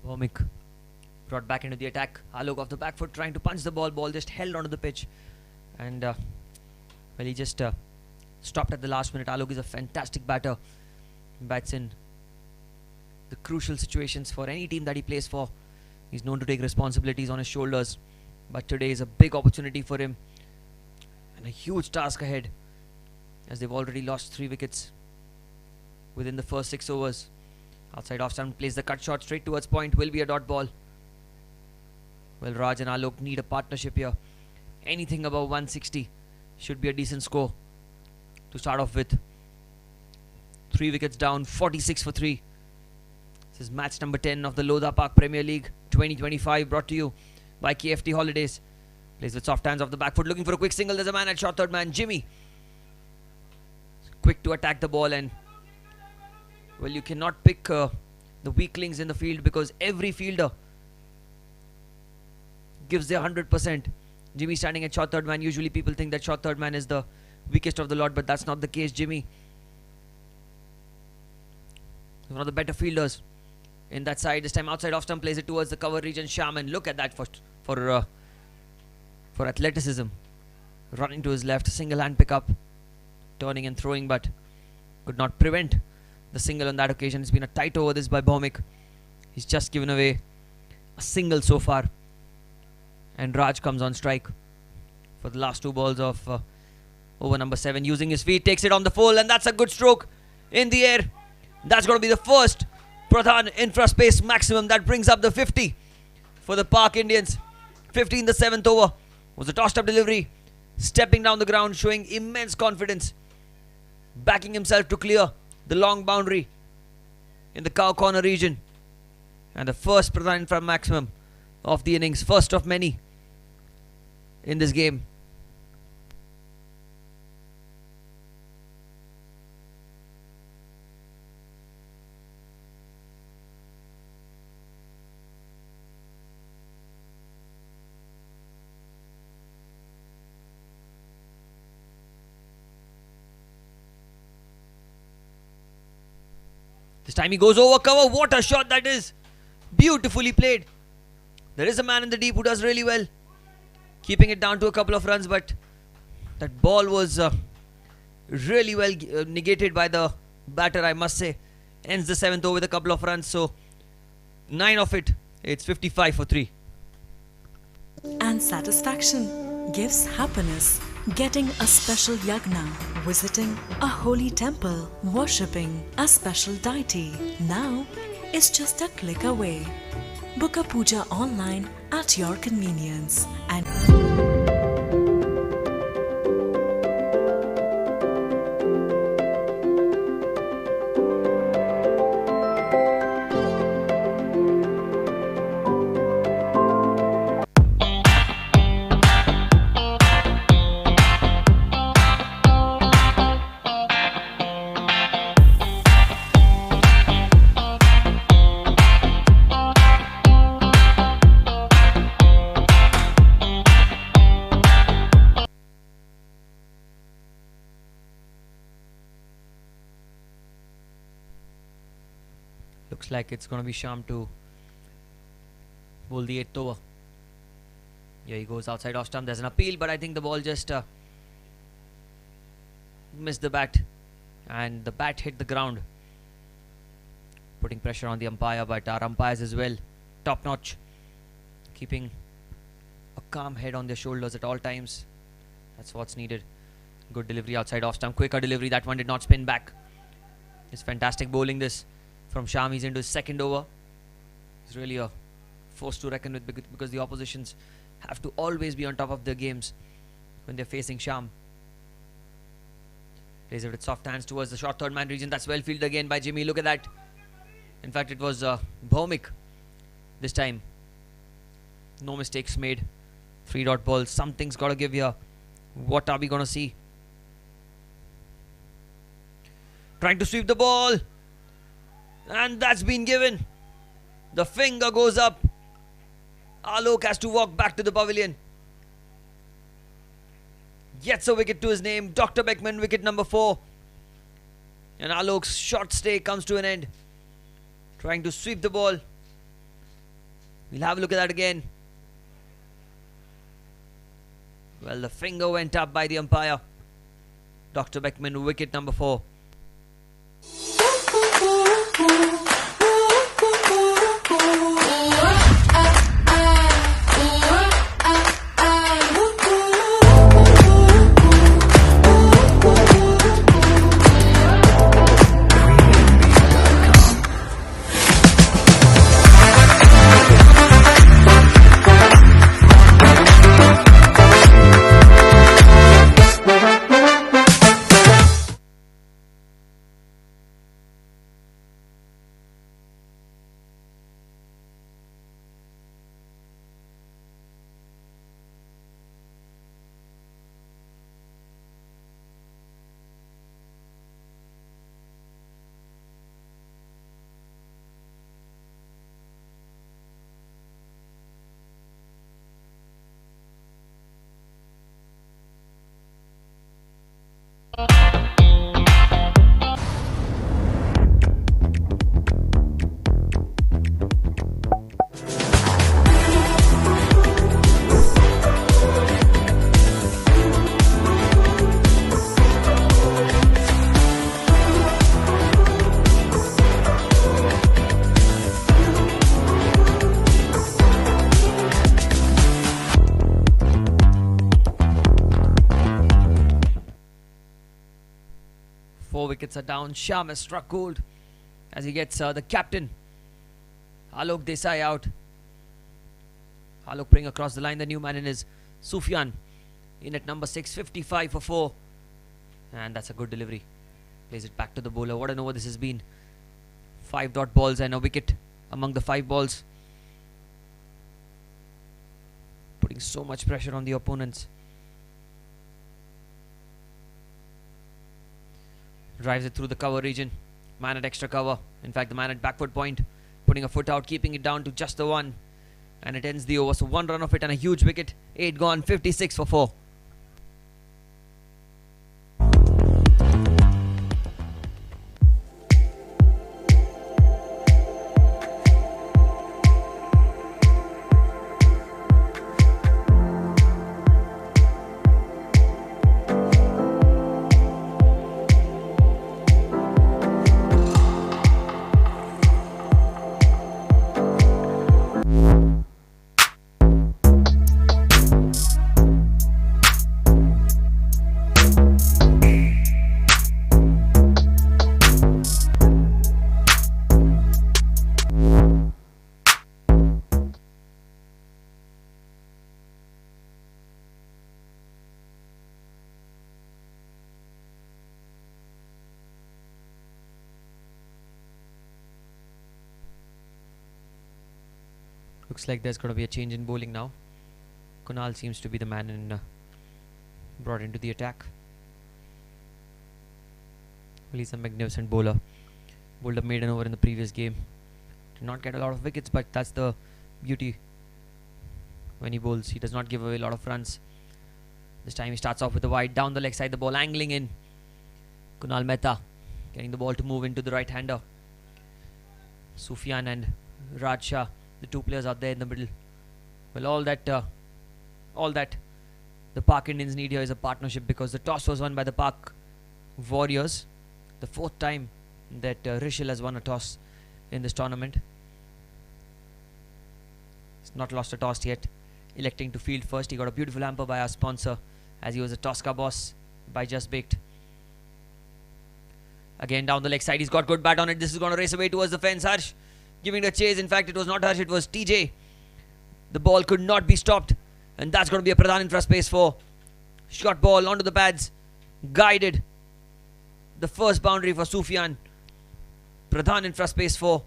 Bhomik brought back into the attack. Alok off the back foot trying to punch the ball. Ball just held onto the pitch. And well, he just stopped at the last minute. Alok is a fantastic batter. He bats in the crucial situations for any team that he plays for. He's known to take responsibilities on his shoulders. But today is a big opportunity for him. And a huge task ahead, as they've already lost 3 wickets within the first 6 overs. Outside off stump, plays the cut shot straight towards point. Will be a dot ball. Well, Raj and Alok need a partnership here. Anything above 160 should be a decent score to start off with. 3 wickets down, 46 for 3. It's This is match number 10 of the Lodha Park Premier League 2025, brought to you by KFT Holidays. Plays with soft hands off the back foot, looking for a quick single. There's a man at short third man, Jimmy. Quick to attack the ball, and well, you cannot pick the weaklings in the field because every fielder gives their 100%. Jimmy standing at short third man. Usually people think that short third man is the weakest of the lot, but that's not the case. Jimmy, one of the better fielders in that side. This time outside off stump, plays it towards the cover region. Shaman, look at that for athleticism. Running to his left, single hand pickup, turning and throwing, but could not prevent the single on that occasion. It's been a tight over this by Bhaumik. He's just given away a single so far, and Raj comes on strike for the last two balls of over number 7. Using his feet, takes it on the full, and that's a good stroke in the air. That's going to be the first Pradhan infra space maximum. That brings up the 50 for the Park Indians. 50 in the 7th over. Was a tossed up delivery, stepping down the ground, showing immense confidence, backing himself to clear the long boundary in the cow corner region. And the first Pradhan infra maximum of the innings, first of many in this game. This time he goes over cover. What a shot that is. Beautifully played. There is a man in the deep who does really well, keeping it down to a couple of runs, but that ball was really well negated by the batter, I must say. Ends the 7th over with a couple of runs, so 9 of it. It's 55 for 3. And satisfaction gives happiness. Getting a special yagna, visiting a holy temple, worshipping a special deity now is just a click away. Book a puja online at your convenience and looks like it's going to be Sham to bowl the 8th over. Yeah, he goes outside off stump. There's an appeal, but I think the ball just missed the bat, and the bat hit the ground, putting pressure on the umpire. But our umpires as well, top notch, keeping a calm head on their shoulders at all times. That's what's needed. Good delivery outside off stump, quicker delivery. That one did not spin back. It's fantastic bowling this from Sham. He's into his 2nd over. It's really a force to reckon with because the oppositions have to always be on top of their games when they're facing Sham. Plays it with soft hands towards the short third man region. That's well fielded again by Jimmy. Look at that. In fact, it was Bhaumik this time. No mistakes made. 3-dot ball. Something's got to give here. What are we going to see? Trying to sweep the ball. And that's been given. The finger goes up. Alok has to walk back to the pavilion. Gets a wicket to his name. Dr. Beckman, wicket number 4. And Alok's short stay comes to an end. Trying to sweep the ball. We'll have a look at that again. Well, the finger went up by the umpire. Dr. Beckman, wicket number 4. Four wickets are down. Sham has struck gold as he gets the captain Alok Desai out. Alok bring across the line. The new man in is Sufyan in at number 6, 55 for 4. And that's a good delivery. Plays it back to the bowler. What an over this has been. 5 dot balls and a wicket among the 5 balls. Putting so much pressure on the opponents. Drives it through the cover region. Man at extra cover. In fact, the man at backward point. Putting a foot out, keeping it down to just the 1. And it ends the over. So 1 run of it and a huge wicket. 8 gone, 56 for 4. Looks like there's going to be a change in bowling now. Kunal seems to be the man brought into the attack. Well, he's a magnificent bowler. Bowled a maiden over in the previous game. Did not get a lot of wickets, but that's the beauty. When he bowls, he does not give away a lot of runs. This time he starts off with a wide down the leg side, the ball angling in. Kunal Mehta getting the ball to move into the right-hander. Sufyan and Raj Shah, the 2 players out there in the middle. Well, all that the Park Indians need here is a partnership, because the toss was won by the Park Warriors. The 4th time that Rishil has won a toss in this tournament. He's not lost a toss yet. Electing to field first. He got a beautiful hamper by our sponsor, as he was a toss ka boss by Just Baked. Again down the leg side. He's got good bat on it. This is going to race away towards the fence. Harsh giving the chase. In fact, it was not Harsh, it was TJ. The ball could not be stopped. And that's going to be a Pradhan infra space 4. Shot ball onto the pads. Guided. The first boundary for Sufyan. Pradhan infra space 4.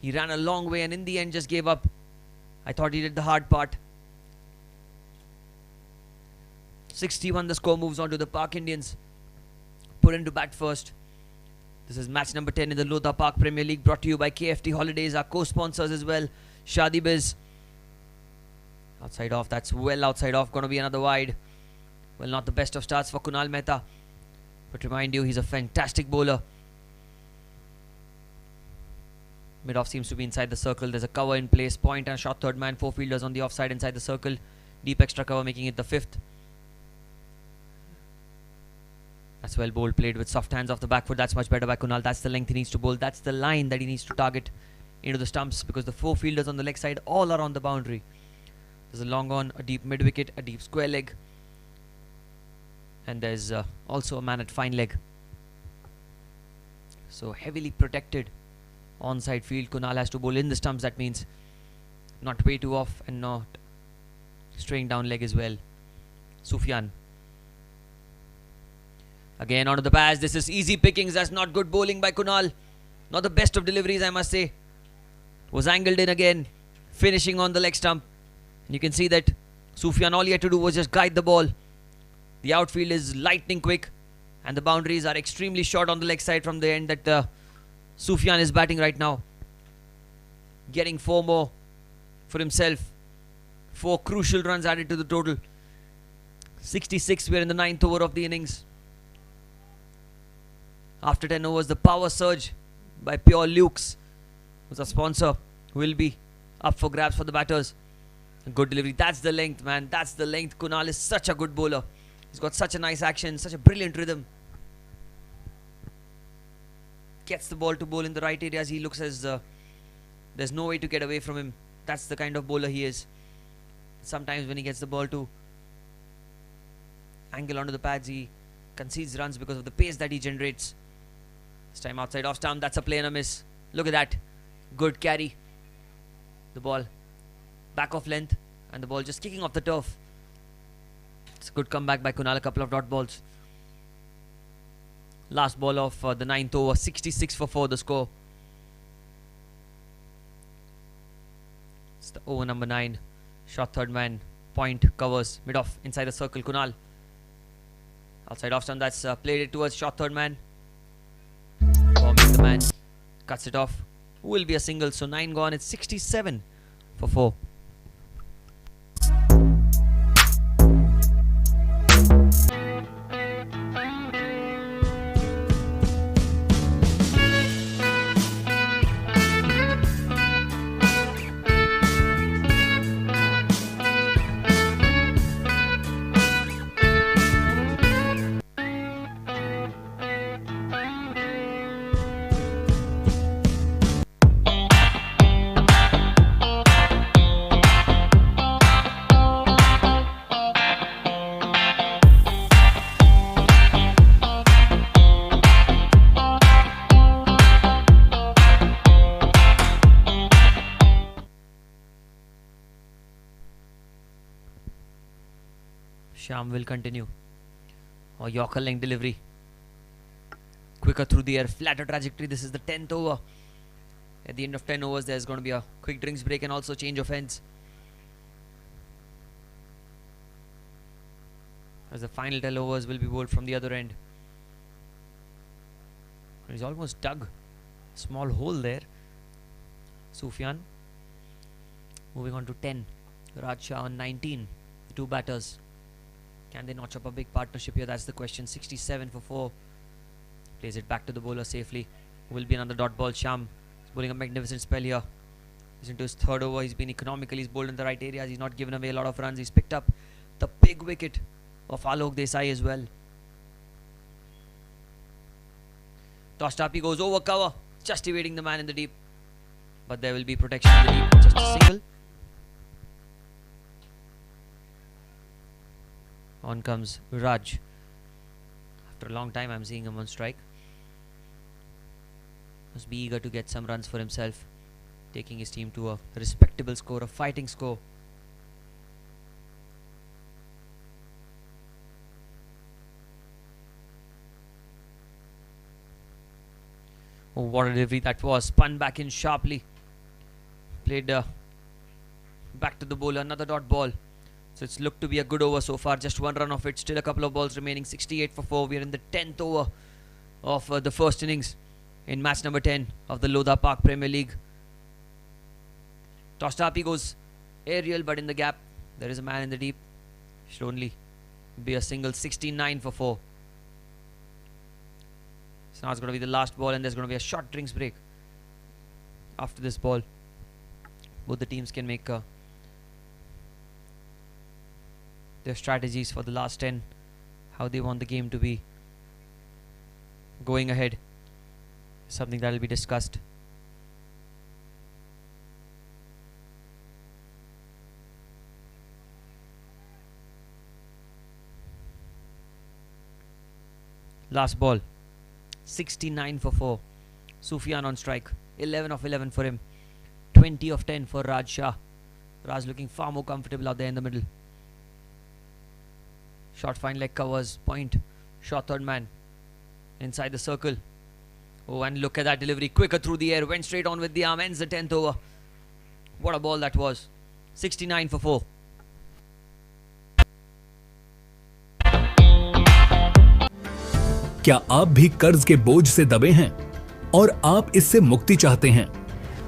He ran a long way and in the end just gave up. I thought he did the hard part. 61 the score, moves on to the Park Indians. Put into bat first. This is match number 10 in the Lodha Park Premier League, brought to you by KFT Holidays, our co-sponsors as well. Shadi Biz. Outside off, that's well outside off. Going to be another wide. Well, not the best of starts for Kunal Mehta. But remind you, he's a fantastic bowler. Mid-off seems to be inside the circle. There's a cover in place. Point and shot third man. 4 fielders on the offside inside the circle. Deep extra cover making it the 5th. That's well bowled, played with soft hands off the back foot. That's much better by Kunal. That's the length he needs to bowl. That's the line that he needs to target into the stumps, because the 4 fielders on the leg side all are on the boundary. There's a long on, a deep mid wicket, a deep square leg. And there's also a man at fine leg. So heavily protected onside field. Kunal has to bowl in the stumps. That means not way too off and not straying down leg as well. Sufyan. Again onto the pass. This is easy pickings. That's not good bowling by Kunal. Not the best of deliveries, I must say. Was angled in again. Finishing on the leg stump. And you can see that Sufyan, all he had to do was just guide the ball. The outfield is lightning quick. And the boundaries are extremely short on the leg side from the end that Sufyan is batting right now. Getting 4 more for himself. 4 crucial runs added to the total. 66, we are in the 9th over of the innings. After 10 overs, the power surge by Pure Lukes, who's a sponsor, will be up for grabs for the batters. A good delivery. That's the length, man. That's the length. Kunal is such a good bowler. He's got such a nice action, such a brilliant rhythm. Gets the ball to bowl in the right areas. He looks as there's no way to get away from him. That's the kind of bowler he is. Sometimes when he gets the ball to angle onto the pads, he concedes runs because of the pace that he generates. This time outside off stump. That's a play and a miss. Look at that. Good carry. The ball back off length and the ball just kicking off the turf. It's a good comeback by Kunal. A couple of dot balls. Last ball of the 9th over. 66 for 4 the score. It's the over number 9. Shot third man. Point covers mid off inside the circle. Kunal outside off stump. That's played it towards shot third man. Bombing the man. Cuts it off. Will be a single. So 9 gone. It's 67 for 4. Shyam will continue. Or Yorker length delivery. Quicker through the air, flatter trajectory. This is the 10th over. At the end of 10 overs, there's going to be a quick drinks break and also change of ends. As the final 10 overs will be bowled from the other end. He's almost dug a small hole there. Sufyan. Moving on to 10. Raj Shah on 19. The two batters. Can they notch up a big partnership here? That's the question. 67 for 4. Plays it back to the bowler safely. Will be another dot ball. Shyam is bowling a magnificent spell here. He's into his third over. He's been economical. He's bowled in the right areas. He's not given away a lot of runs. He's picked up the big wicket of Alok Desai as well. Tossed up. He goes over cover. Just evading the man in the deep. But there will be protection in the deep. Just a single. On comes Raj. After a long time, I'm seeing him on strike. Must be eager to get some runs for himself. Taking his team to a respectable score, a fighting score. Oh, what a delivery that was. Spun back in sharply. Played back to the bowler. Another dot ball. So it's looked to be a good over so far. Just one run of it. Still a couple of balls remaining. 68 for 4. We are in the 10th over of the first innings in match number 10 of the Lodha Park Premier League. Tossed up. He goes aerial, but in the gap there is a man in the deep. Should only be a single. 69 for 4. So now it's going to be the last ball and there's going to be a short drinks break. After this ball, both the teams can make their strategies for the last 10, how they want the game to be going ahead. Something that will be discussed. Last ball. 69 for 4. Sufyan on strike. 11 of 11 for him. 20 of 10 for Raj Shah. Raj looking far more comfortable out there in the middle. Short fine leg covers. Point. Shot third man. Inside the circle. Oh, and look at that delivery. Quicker through the air. Went straight on with the arm. Ends the 10th over. What a ball that was. 69 for 4. क्या आप भी कर्ज के बोझ से दबे हैं और आप इससे मुक्ति चाहते हैं?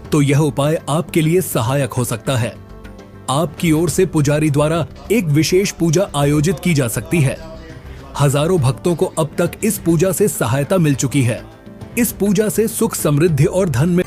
तो यह उपाय आपके लिए सहायक हो सकता है। आपकी ओर से पुजारी द्वारा एक विशेष पूजा आयोजित की जा सकती है। हजारों भक्तों को अब तक इस पूजा से सहायता मिल चुकी है। इस पूजा से सुख, समृद्धि और धन में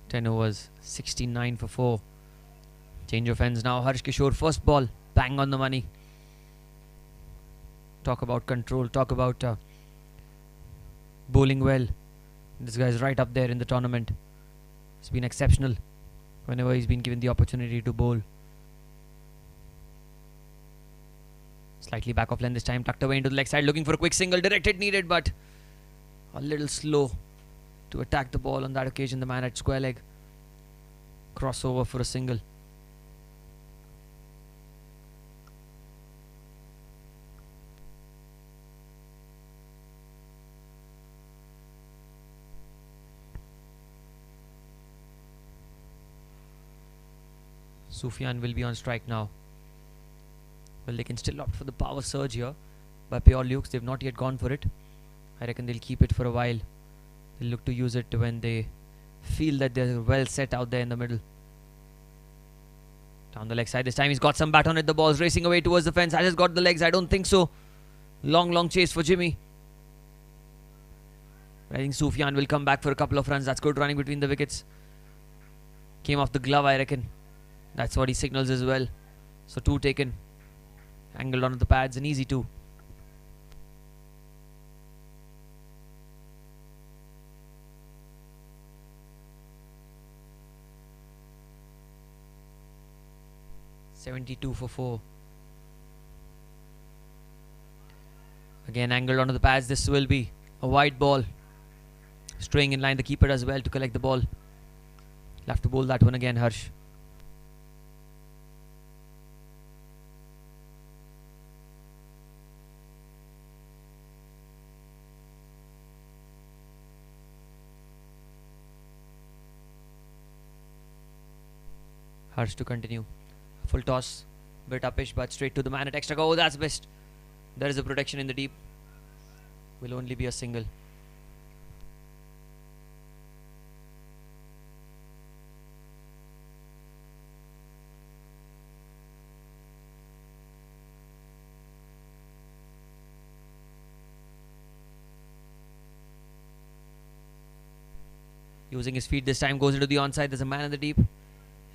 Ten overs, 69 for 4. Change of ends now. Harsh Kishore, first ball, bang on the money. Talk about control, talk about bowling well. This guy's right up there in the tournament. He's been exceptional whenever he's been given the opportunity to bowl. Slightly back of length this time, tucked away into the leg side, looking for a quick single, directed needed, but a little slow to attack the ball on that occasion. The man at square leg, crossover for a single. Sufyan will be on strike now. Well, they can still opt for the power surge here by Pure Lukes. They've not yet gone for it. I reckon they'll keep it for a while. They'll look to use it when they feel that they're well set out there in the middle. Down the leg side this time, he's got some bat on it. The ball's racing away towards the fence. I just got the legs. I don't think so. Long chase for Jimmy. I think Sufyan will come back for a couple of runs. That's good running between the wickets. Came off the glove, I reckon. That's what he signals as well. So 2 taken. Angled onto the pads, an easy 2. .72 for 4. Again angled onto the pads. This will be a wide ball. Straying in line, the keeper as well to collect the ball. He'll have to bowl that one again, Harsh. Harsh to continue. Full toss. Bit uppish, but straight to the man at extra. Oh, that's best. There is a protection in the deep. Will only be a single. Using his feet this time, goes into the onside. There's a man in the deep.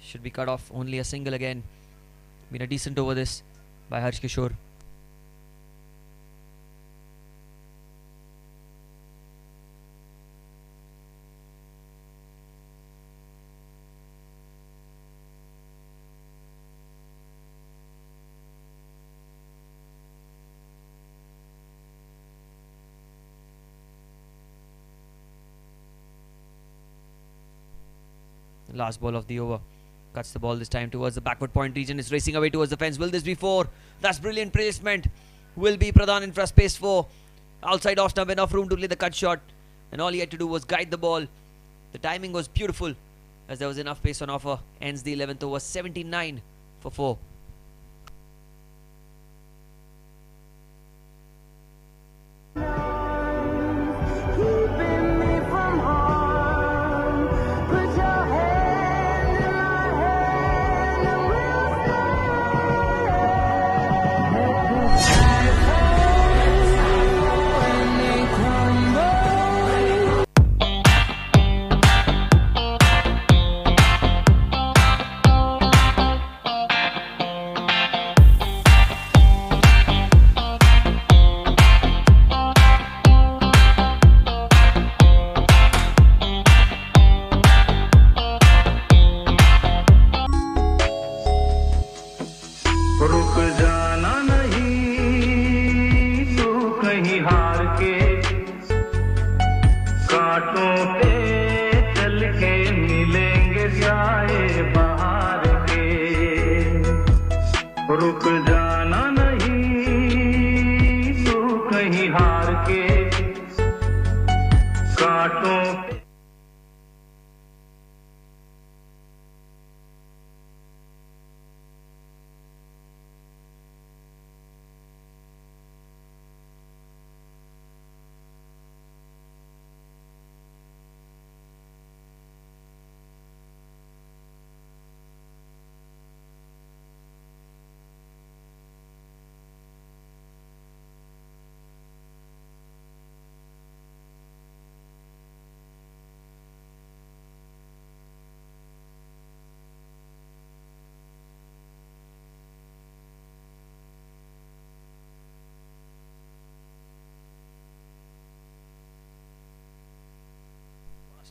Should be cut off. Only a single again. Been a decent over this by Harsh Kishore. Last ball of the over. Cuts the ball this time towards the backward point region. Is racing away towards the fence. Will this be 4? That's brilliant placement. Will be Pradhan in for space 4. Outside off stump, enough room to play the cut shot. And all he had to do was guide the ball. The timing was beautiful as there was enough pace on offer. Ends the 11th over 79 for 4. रुक जाना नहीं तू कहीं हार के कांटों पे चल के मिलेंगे जाए बाहर के रुक जाना नहीं तू कहीं हार के कांटों पे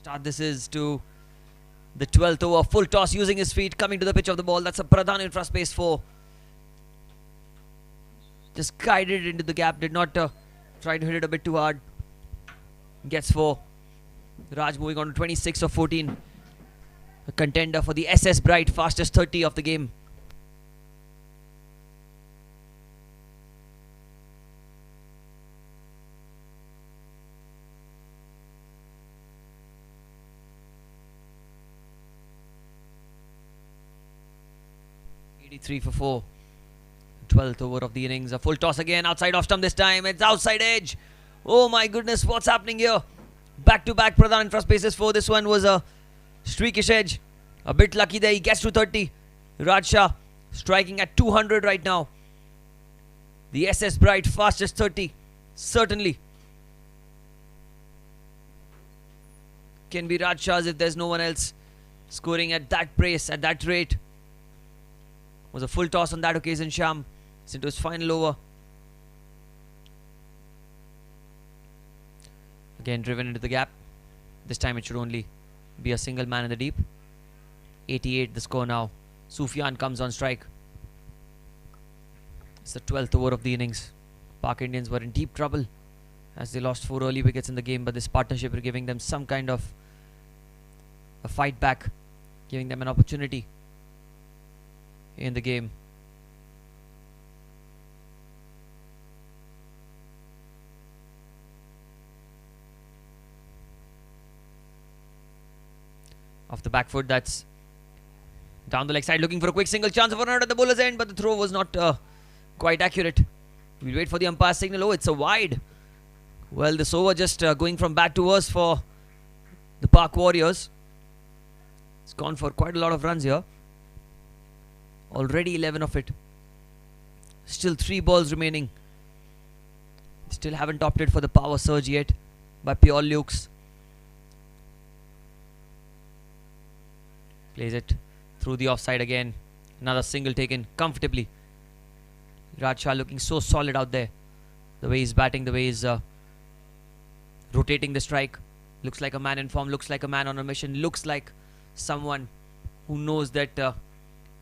Start this is to the 12th over. Full toss using his feet. Coming to the pitch of the ball. That's a Pradhan in front space 4. Just guided into the gap. Did not try to hit it a bit too hard. Gets 4. Raj moving on to 26 of 14. A contender for the SS Bright fastest 30 of the game. 83 for 4. 12th over of the innings. A full toss again. Outside off stump this time. It's outside edge. Oh my goodness, what's happening here? Back to back Pradhan infra spaces 4. This one was a streakish edge. A bit lucky there. He gets to 30. Raj Shah striking at 200 right now. The SS Bright fastest 30. Certainly can be Raj Shah's if there's no one else scoring at that pace, at that rate. Was a full toss on that occasion. Sham. It's into his final over. Again driven into the gap. This time it should only be a single man in the deep. 88 the score now. Sufyan comes on strike. It's the 12th over of the innings. Pak Indians were in deep trouble as they lost 4 early wickets in the game, but this partnership is giving them some kind of a fight back, giving them an opportunity in the game. Off the back foot, that's down the leg side, looking for a quick single chance of a run out at the bowler's end, but the throw was not quite accurate. We'll wait for the umpire signal. Oh, it's a wide. Well, this over just going from bad to worse for the Park Warriors. It's gone for quite a lot of runs here. Already 11 of it. Still 3 balls remaining. Still haven't opted for the power surge yet by Pure Lukes. Plays it through the offside again. Another single taken comfortably. Raj Shah looking so solid out there. The way he's batting, the way he's rotating the strike. Looks like a man in form, looks like a man on a mission, looks like someone who knows that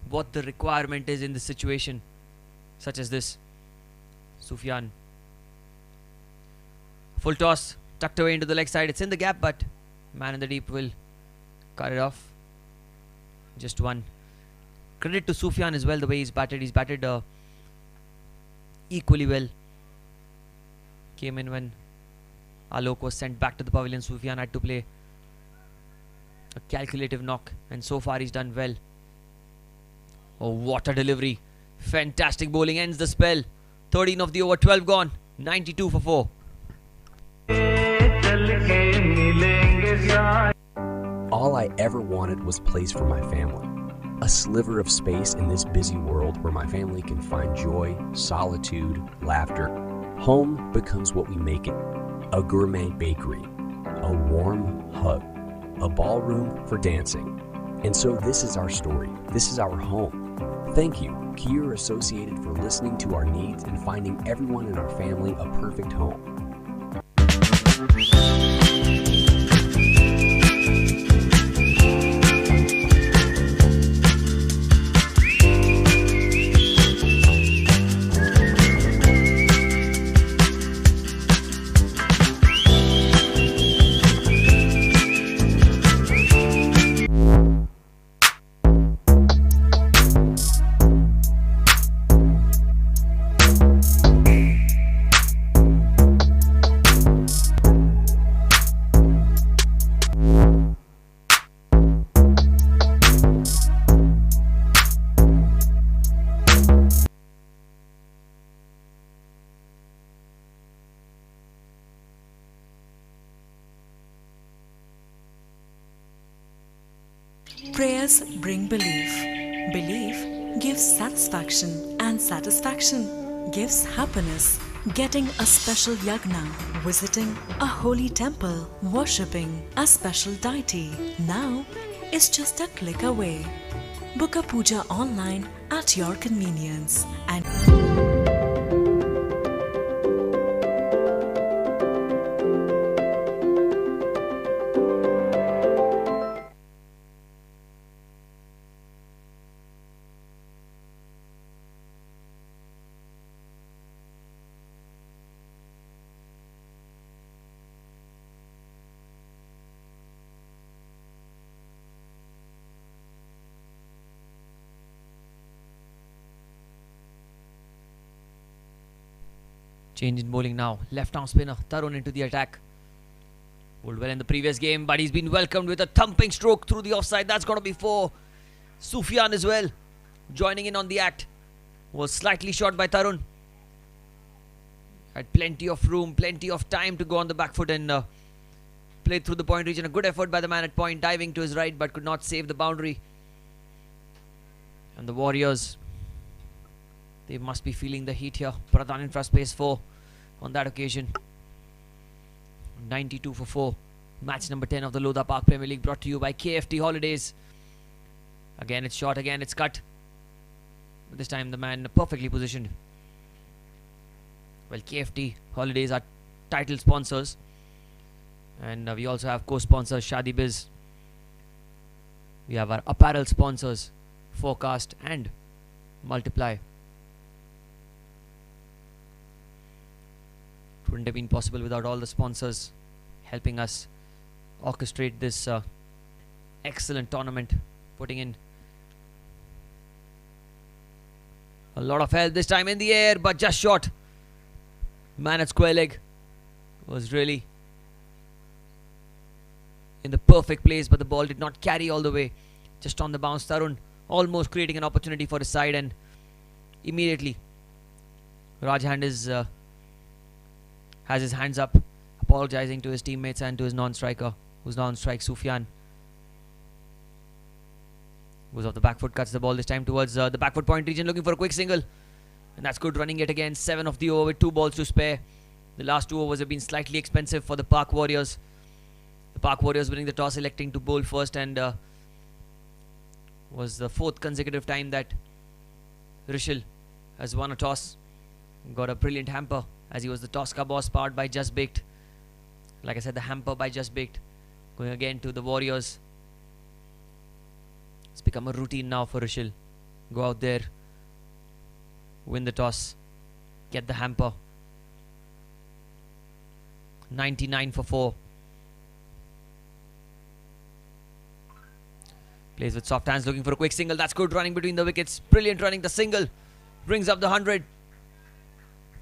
what the requirement is in this situation such as this. Sufyan. Full toss, tucked away into the leg side. It's in the gap, but man in the deep will cut it off. Just one. Credit to Sufyan as well, the way he's batted. He's batted equally well. Came in when Alok was sent back to the pavilion. Sufyan had to play a calculative knock, and so far he's done well. Oh, what a delivery. Fantastic bowling, ends the spell. 13 of the over, 12 gone. 92 for 4. All I ever wanted was a place for my family. A sliver of space in this busy world where my family can find joy, solitude, laughter. Home becomes what we make it. A gourmet bakery, a warm hug, a ballroom for dancing. And so this is our story. This is our home. Thank you, Kier Associated, for listening to our needs and finding everyone in our family a perfect home. Prayers bring belief. Belief gives satisfaction, and satisfaction gives happiness. Getting a special yagna, visiting a holy temple, worshipping a special deity now is just a click away. Book a puja online at your convenience and change in bowling now. Left arm spinner Tarun into the attack. Bowled well in the previous game, but he's been welcomed with a thumping stroke through the offside. That's going to be for Sufyan as well. joining in on the act. Was slightly short by Tarun. Had plenty of room, plenty of time to go on the back foot and play through the point region. A good effort by the man at point, diving to his right but could not save the boundary. And the Warriors, they must be feeling the heat here. Pradhan Infra space 4 on that occasion. 92 for 4. Match number 10 of the Lodha Park Premier League, brought to you by KFT Holidays. Again it's short, again it's cut. But this time the man perfectly positioned. Well, KFT Holidays are title sponsors. And we also have co-sponsors Shadi Biz. We have our apparel sponsors Forecast and Multiply. It wouldn't have been possible without all the sponsors helping us orchestrate this excellent tournament, putting in a lot of help. This time in the air but just short. Man at square leg was really in the perfect place, but the ball did not carry all the way. Just on the bounce, Tarun almost creating an opportunity for his side, and immediately Rajhand has his hands up, apologizing to his teammates and to his non-striker, who's now on strike, Sufyan. Goes off the back foot, cuts the ball this time towards the back foot point region, looking for a quick single. And that's good running yet again. 7 of the over with 2 balls to spare. The last 2 overs have been slightly expensive for the Park Warriors. The Park Warriors winning the toss, electing to bowl first, and was the 4th consecutive time that Rishil has won a toss. Got a brilliant hamper as he was the toss ka boss, powered by Just Baked. Like I said, the hamper by Just Baked. Going again to the Warriors. It's become a routine now for Rishil. Go out there, win the toss, get the hamper. 99 for 4. Plays with soft hands, looking for a quick single. That's good running between the wickets. Brilliant running. The single brings up the 100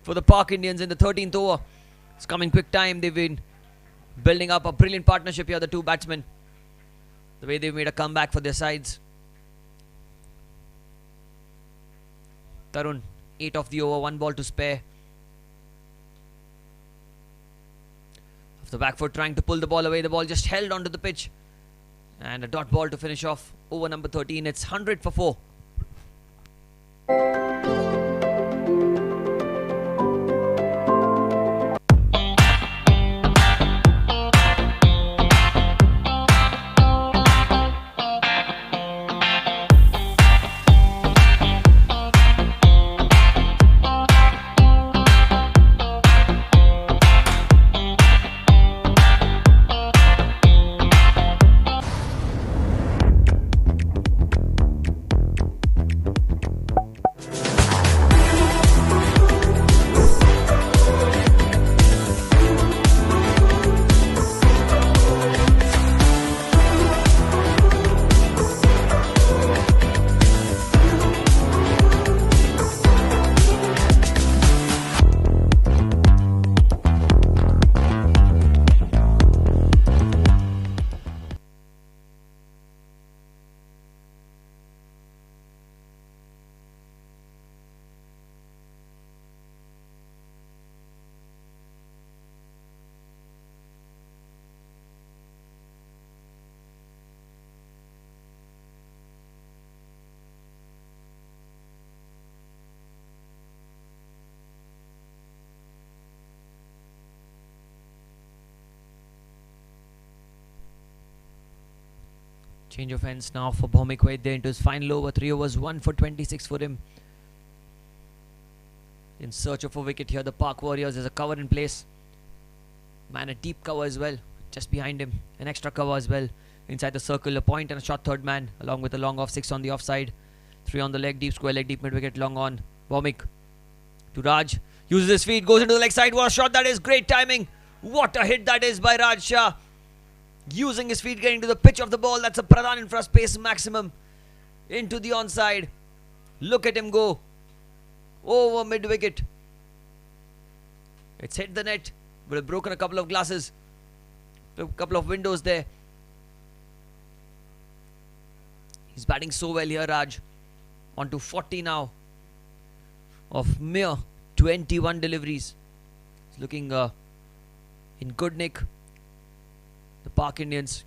for the Park Indians in the 13th over. It's come in quick time. They've been building up a brilliant partnership here, the two batsmen. The way they've made a comeback for their sides. Tarun, 8 of the over, 1 ball to spare. Off the back foot, trying to pull the ball away. The ball just held onto the pitch. And a dot ball to finish off over number 13. It's 100 for 4. Change of ends now for Bhomik Vaid there into his final over. 3 overs, 1 for 26 for him. In search of a wicket here, the Park Warriors. There's a cover in place. Man, a deep cover as well. Just behind him. An extra cover as well. Inside the circle, a point and a shot third man. Along with a long off 6 on the offside. 3 on the leg, deep square leg, deep mid wicket, long on. Bhomik to Raj. Uses his feet, goes into the leg side. What a shot that is. Great timing. What a hit that is by Raj Shah. Using his feet, getting to the pitch of the ball. That's a Pradhan Infra space maximum. Into the onside. Look at him go. Over mid wicket. It's hit the net. Would have broken a couple of glasses. A couple of windows there. He's batting so well here, Raj. On to 40 now of mere 21 deliveries. It's looking in good nick. The Park Indians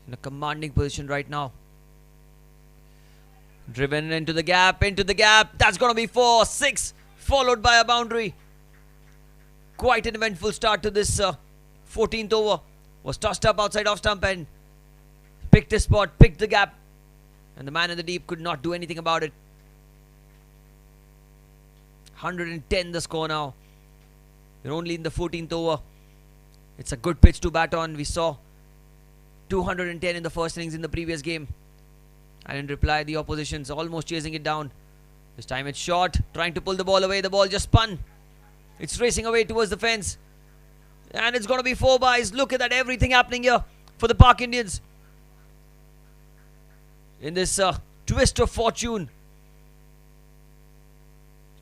in a commanding position right now. Driven into the gap, That's going to be 4, 6, followed by a boundary. Quite an eventful start to this 14th over. Was tossed up outside off stump and picked his spot, picked the gap. And the man in the deep could not do anything about it. 110 the score now. We're only in the 14th over. It's a good pitch to bat on. We saw 210 in the first innings in the previous game. And in reply, the opposition's almost chasing it down. This time it's short, trying to pull the ball away. The ball just spun. It's racing away towards the fence. And it's going to be 4 byes. Look at that, everything happening here for the Park Indians. In this twist of fortune.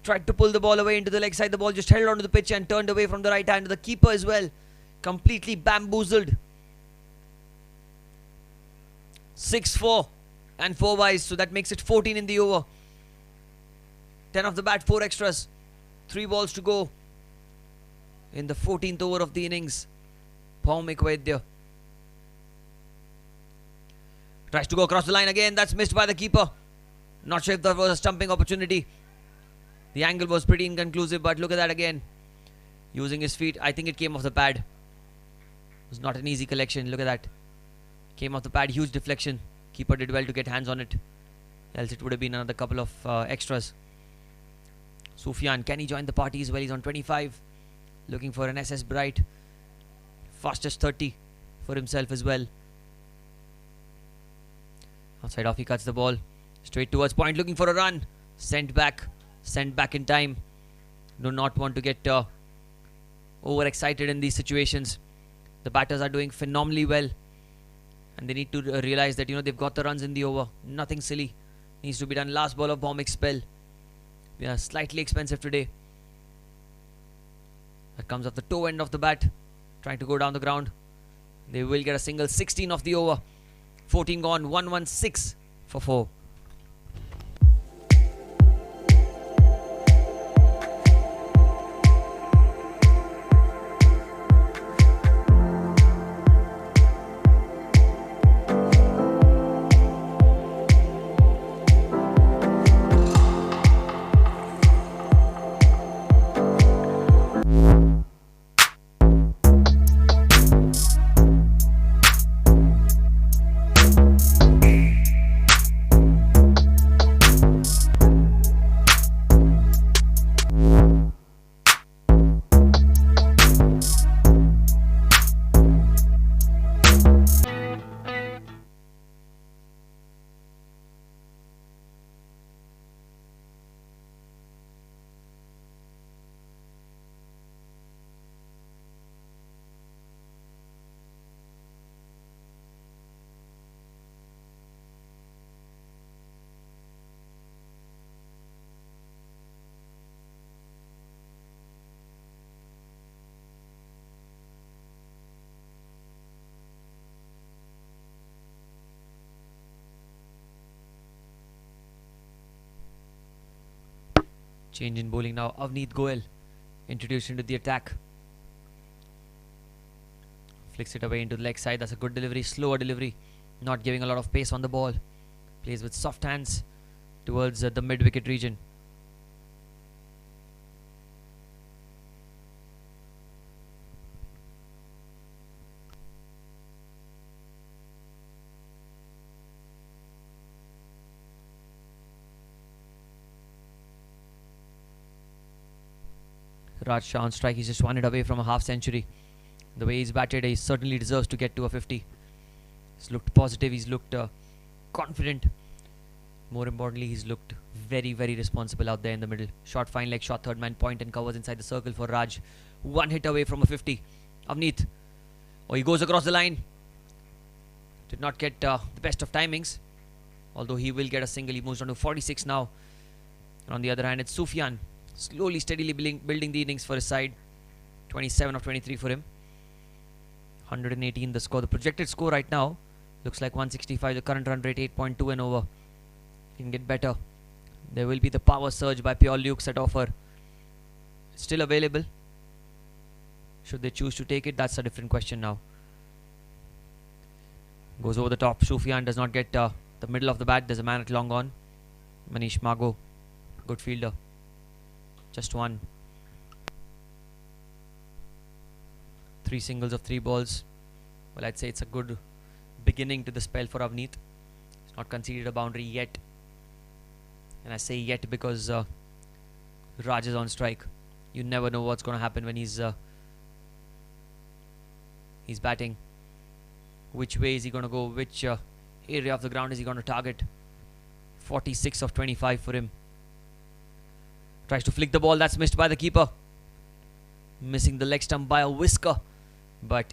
Tried to pull the ball away into the leg side. The ball just held onto the pitch and turned away from the right hand. The keeper as well. Completely bamboozled. 6-4 and 4 byes. So that makes it 14 in the over. 10 off the bat, 4 extras. 3 balls to go in the 14th over of the innings. Bhaumik Vaidya tries to go across the line again. That's missed by the keeper. Not sure if that was a stumping opportunity. The angle was pretty inconclusive, but look at that again. Using his feet. I think it came off the pad. It was not an easy collection. Look at that. Came off the pad. Huge deflection. Keeper did well to get hands on it. Else it would have been another couple of extras. Sufyan, can he join the party as well? He's on 25. Looking for an SS Bright. Fastest 30 for himself as well. Outside off, he cuts the ball. Straight towards point, looking for a run. Sent back in time. Do not want to get overexcited in these situations. The batters are doing phenomenally well. And they need to realize that, they've got the runs in the over. Nothing silly needs to be done. Last ball of Bhaumik's spell. We are slightly expensive today. That comes off the toe end of the bat. Trying to go down the ground. They will get a single. 16 of the over. 14 gone. 116 for 4. Change in bowling now. Avneet Goel introduced into the attack. Flicks it away into the leg side. That's a good delivery. Slower delivery. Not giving a lot of pace on the ball. Plays with soft hands towards the mid-wicket region. Raj Shah on strike. He's just 1 hit away from a half century. The way he's batted, he certainly deserves to get to a 50. He's looked positive. He's looked confident. More importantly, he's looked very, very responsible out there in the middle. Short fine leg, shot third man point and covers inside the circle for Raj. 1 hit away from a 50. Avneet. Oh, he goes across the line. Did not get the best of timings. Although he will get a single. He moves on to 46 now. And on the other hand, it's Sufyan. Slowly, steadily building the innings for his side. 27 of 23 for him. 118 the score. The projected score right now Looks like 165, the current run rate 8.2 and over. Can get better. There will be the power surge by Pure Lukes at offer. Still available. Should they choose to take it? That's a different question now. Goes over the top. Sufyan does not get the middle of the bat. There's a man at long on. Manish Mago. Good fielder. Just one. 3 singles of 3 balls. Well, I'd say it's a good beginning to the spell for Avneet. He's not conceded a boundary yet. And I say yet because Raj is on strike. You never know what's going to happen when he's batting. Which way is he going to go? Which area of the ground is he going to target? 46 of 25 for him. Tries to flick the ball. That's missed by the keeper. Missing the leg stump by a whisker. But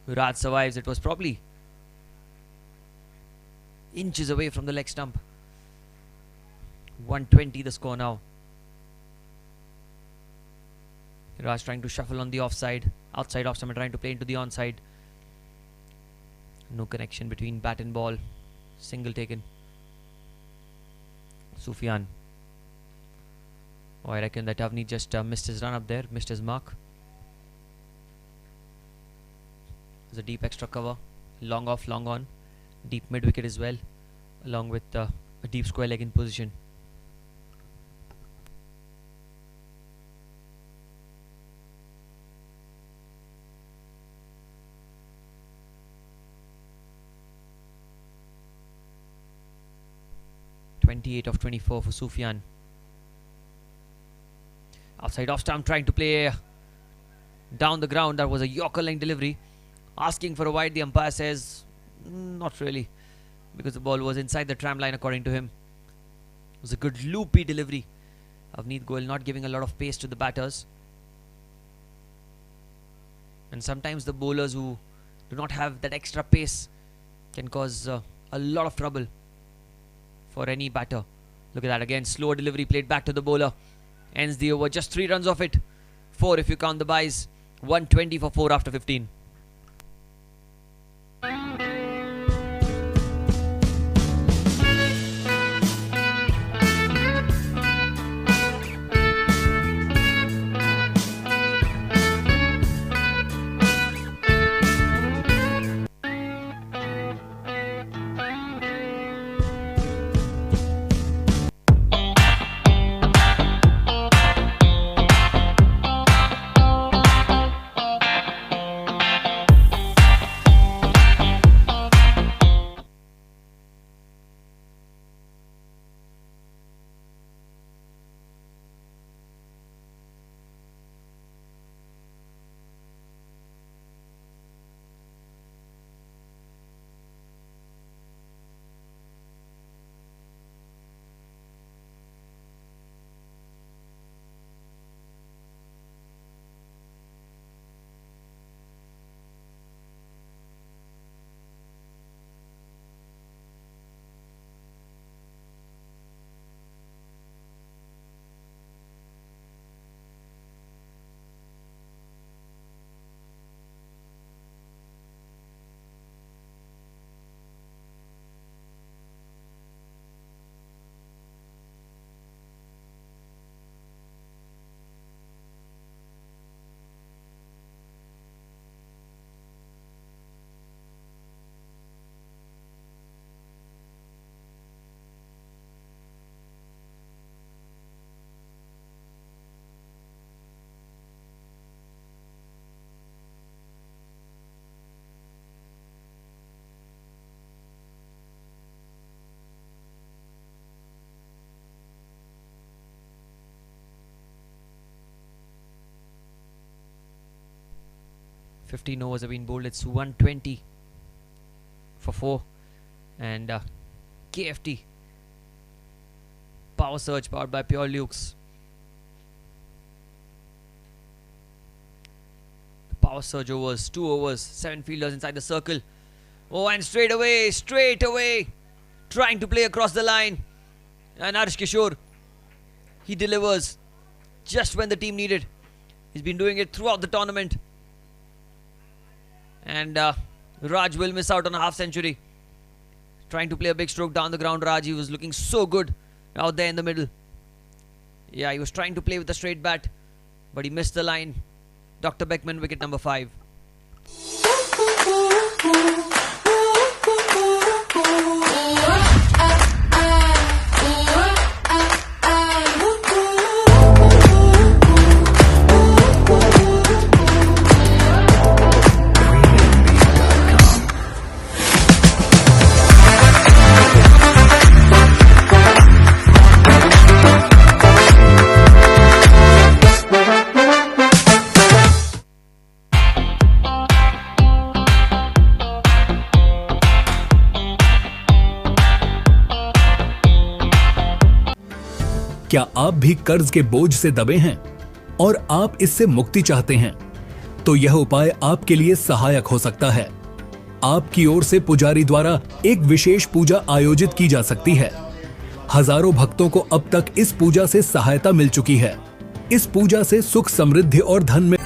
Raj survives. It was probably inches away from the leg stump. 120 the score now. Raj trying to shuffle on the offside. Outside off stump, trying to play into the onside. No connection between bat and ball. Single taken. Sufyan. Oh, I reckon that Avneet just missed his run up there. Missed his mark. There's a deep extra cover. Long off, long on. Deep mid wicket as well. Along with a deep square leg in position. .28 of 24 for Sufyan. Outside off stump, trying to play down the ground. That was a Yorker length delivery. Asking for a wide. The umpire says not really, because the ball was inside the tram line according to him. It was a good loopy delivery. Avneet Goel not giving a lot of pace to the batters. And sometimes the bowlers who do not have that extra pace can cause a lot of trouble for any batter. Look at that again. Slow delivery played back to the bowler. Ends the over. Just 3 runs off it. 4 if you count the byes. 120 for 4 after 15. .15 overs have been bowled. It's 120 for 4. And KFT. Power surge powered by Pure Lukes. The power surge overs. 2 overs. 7 fielders inside the circle. Oh, and straight away. Trying to play across the line. And Arish Kishore. He delivers just when the team needed. He's been doing it throughout the tournament. And Raj will miss out on a half century. Trying to play a big stroke down the ground, Raj. He was looking so good out there in the middle. Yeah, he was trying to play with a straight bat, but he missed the line. Dr. Beckman, wicket number 5. क्या आप भी कर्ज के बोझ से दबे हैं और आप इससे मुक्ति चाहते हैं? तो यह उपाय आपके लिए सहायक हो सकता है। आपकी ओर से पुजारी द्वारा एक विशेष पूजा आयोजित की जा सकती है। हजारों भक्तों को अब तक इस पूजा से सहायता मिल चुकी है। इस पूजा से सुख, समृद्धि और धन में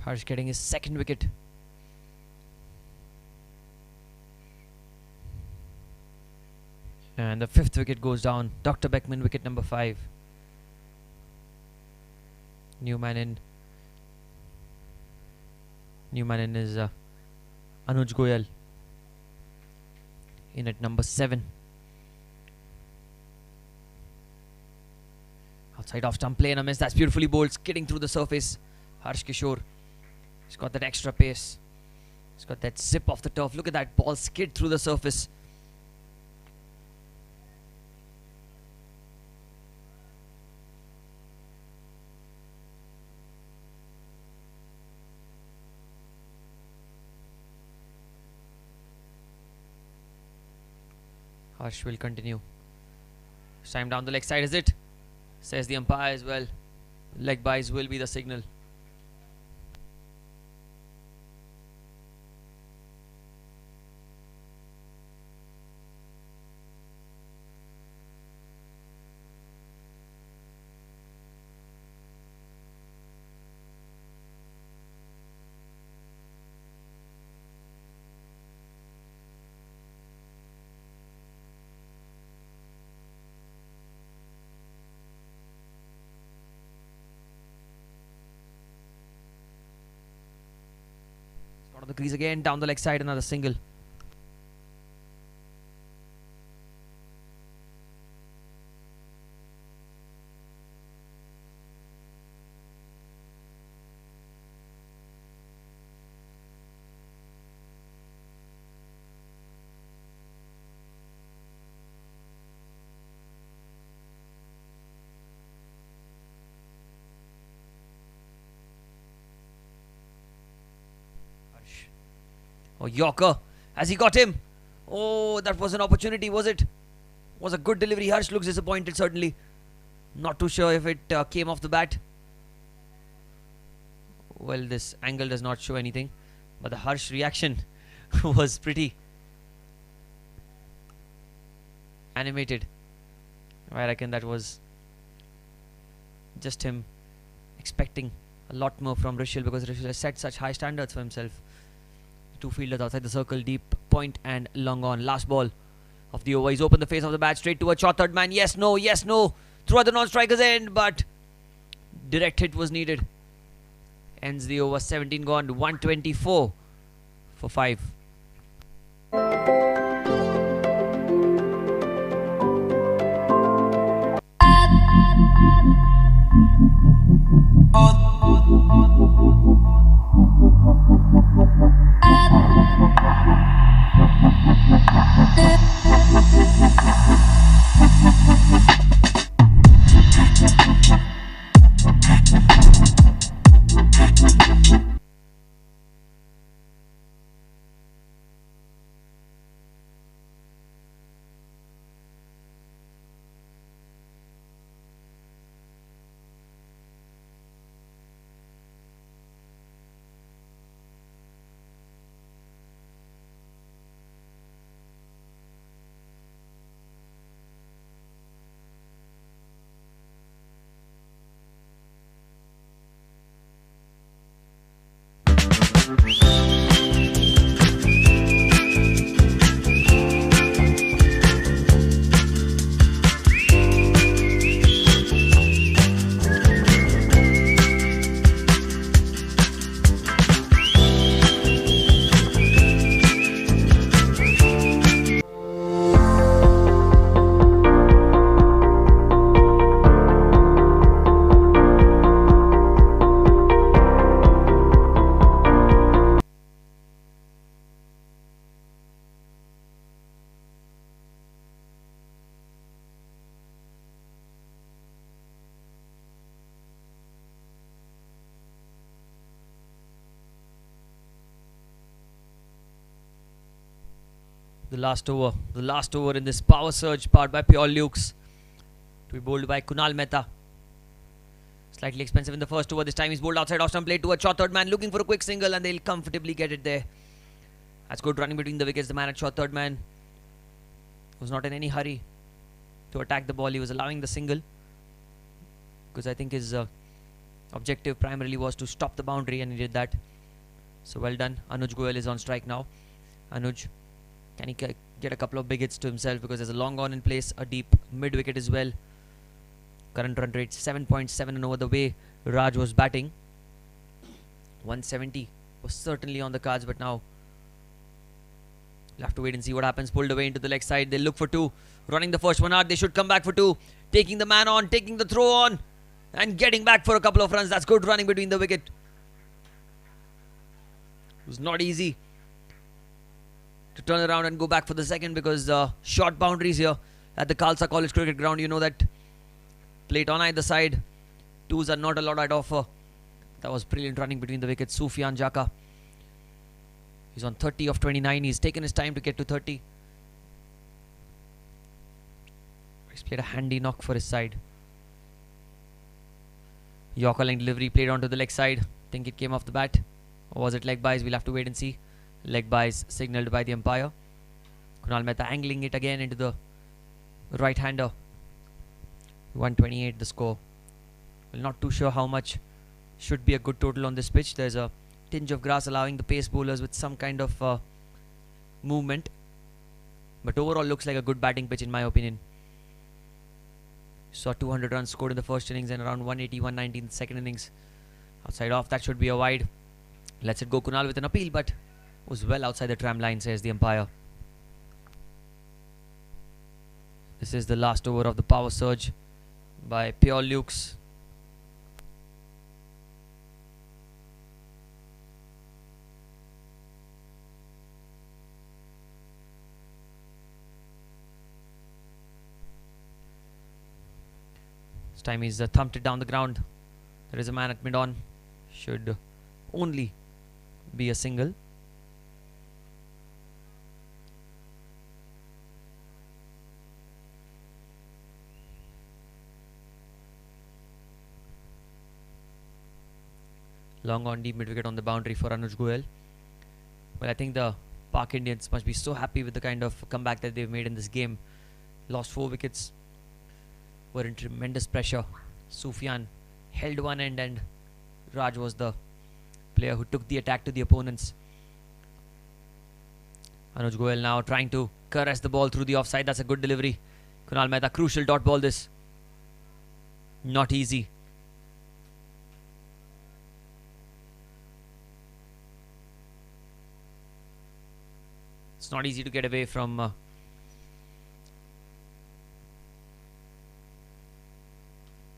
Harsh getting his second wicket. And the 5th wicket goes down. Dr. Beckman, wicket number 5. New man in is Anuj Goyal in at number 7. Outside off stump, play and a miss. That's beautifully bowled, skidding through the surface. Harsh Kishore. He's got that extra pace. He's got that zip off the turf. Look at that ball skid through the surface. Harsh will continue. This time down the leg side, is it? Says the umpire as well. Leg byes will be the signal. Out of the crease again, down the leg side, another single. Oh, Yorker. Has he got him? Oh, that was an opportunity, was it? Was a good delivery. Harsh looks disappointed, certainly. Not too sure if it came off the bat. Well, this angle does not show anything. But the Harsh reaction was pretty animated. I reckon that was just him expecting a lot more from Rishil, because Rishil has set such high standards for himself. Two fielders outside the circle, deep point and long on. Last ball of the over. He's opened the face of the bat straight towards short third man. Yes, no, yes, no. Throughout the non-striker's end, but direct hit was needed. Ends the over. 17 gone. 124 for 5. The last over in this power surge powered by Pure Lukes, to be bowled by Kunal Mehta. Slightly expensive in the first over. This time he's bowled outside off stump plate to a short third man, looking for a quick single, and they'll comfortably get it there. That's good running between the wickets. The man at short third man was not in any hurry to attack the ball. He was allowing the single because I think his objective primarily was to stop the boundary, and he did that. So well done. Anuj Goyal is on strike now. Anuj, can he get a couple of big hits to himself, because there's a long on in place, a deep mid wicket as well. Current run rate 7.7, and over the way Raj was batting, 170 was certainly on the cards, but now we'll have to wait and see what happens. Pulled away into the leg side. They'll look for two. Running the first one out. They should come back for two. Taking the man on, taking the throw on, and getting back for a couple of runs. That's good running between the wicket. It was not easy to turn around and go back for the second, because short boundaries here at the Khalsa College Cricket Ground. You know that plate on either side. Twos are not a lot I'd offer. That was brilliant running between the wickets. Sufyan Jaka. He's on 30 of 29. He's taken his time to get to 30. He's played a handy knock for his side. Yorker line delivery played onto the leg side. Think it came off the bat. Or was it leg byes? We'll have to wait and see. Leg byes signalled by the umpire. Kunal Mehta angling it again into the right-hander. 128 the score. Well, not too sure how much should be a good total on this pitch. There's a tinge of grass allowing the pace bowlers with some kind of movement. But overall looks like a good batting pitch in my opinion. Saw 200 runs scored in the first innings and around 180, 190 in the second innings. Outside off, that should be a wide. Lets it go Kunal with an appeal, but was well outside the tram line, says the umpire. This is the last over of the power surge by Pure Lukes. This time he's thumped it down the ground. There is a man at mid-on. Should only be a single. Long on deep mid wicket on the boundary for Anuj Goyal. Well, I think the Pak Indians must be so happy with the kind of comeback that they've made in this game. Lost 4 wickets. Were in tremendous pressure. Sufyan held one end and Raj was the player who took the attack to the opponents. Anuj Goyal now trying to caress the ball through the offside. That's a good delivery. Kunal Mehta, crucial dot ball this. Not easy. It's not easy to get away from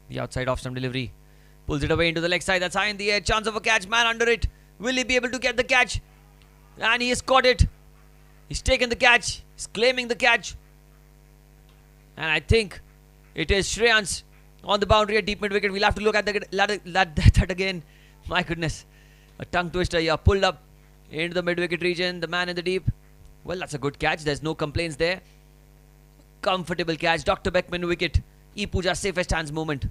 the outside off stump delivery. Pulls it away into the leg side. That's high in the air. Chance of a catch. Man under it. Will he be able to get the catch? And he has caught it. He's taken the catch. He's claiming the catch. And I think it is Shreyans on the boundary at deep mid wicket. We'll have to look at that again. My goodness. A tongue twister here. Pulled up into the mid wicket region. The man in the deep. Well, that's a good catch. There's no complaints there. Comfortable catch. Dr. Beckman wicket. E. Pooja's safest hands moment.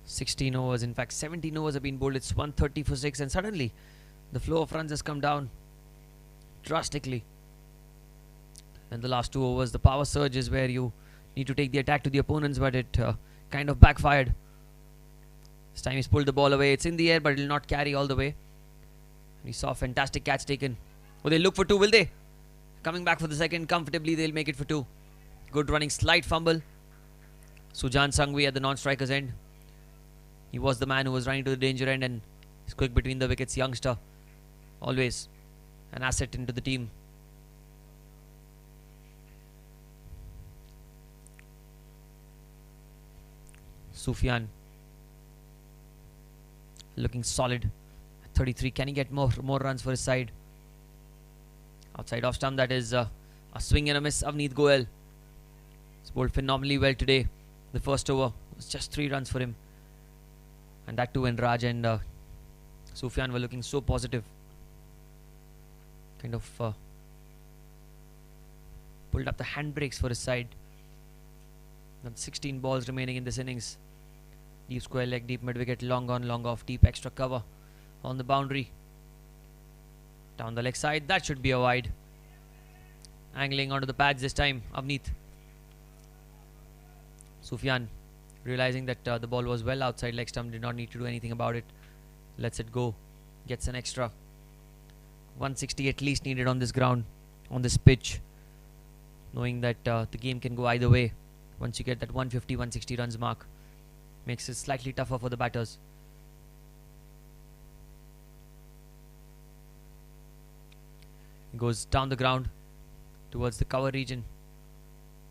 16 overs, in fact 17 overs have been bowled. It's 130 for 6, and suddenly the flow of runs has come down drastically. And the last 2 overs, the power surge is where you need to take the attack to the opponents, but it kind of backfired. This time he's pulled the ball away. It's in the air, but it will not carry all the way. We saw a fantastic catch taken. Will they look for 2? Will they? Coming back for the second comfortably, they'll make it for 2. Good running, slight fumble. Sujan Sangvi at the non-striker's end. He was the man who was running to the danger end, and he's quick between the wickets. Youngster, always an asset into the team. Sufyan looking solid. 33. Can he get more runs for his side? Outside off stump, that is a swing and a miss. Avneet Goel has bowled phenomenally well today. The first over was just 3 runs for him, and that too when Raj and Sufyan were looking so positive. Kind of pulled up the handbrakes for his side. Now 16 balls remaining in this innings. Deep square leg, deep mid wicket, long on, long off, deep extra cover on the boundary. Down the leg side, that should be a wide. Angling onto the pads this time, Avneet. Sufyan, realizing that the ball was well outside leg stump, did not need to do anything about it. Lets it go, gets an extra. 160 at least needed on this ground, on this pitch. Knowing that the game can go either way. Once you get that 150, 160 runs mark, makes it slightly tougher for the batters. Goes down the ground towards the cover region.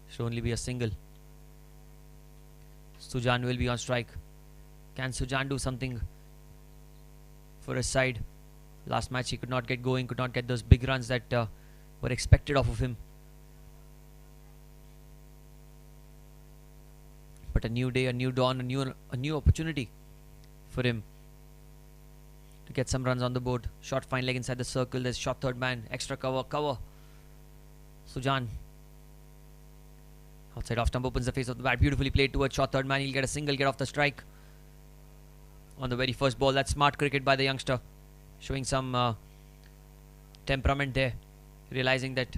Should only be a single. Sujan will be on strike. Can Sujan do something for his side? Last match he could not get going, could not get those big runs that were expected off of him. But a new day, a new dawn, a new opportunity for him to get some runs on the board. Short fine leg inside the circle. There's shot third man. Extra cover. Sujan. Outside off stump, opens the face of the bat. Beautifully played towards shot third man. He'll get a single, get off the strike on the very first ball. That's smart cricket by the youngster. Showing some temperament there. Realizing that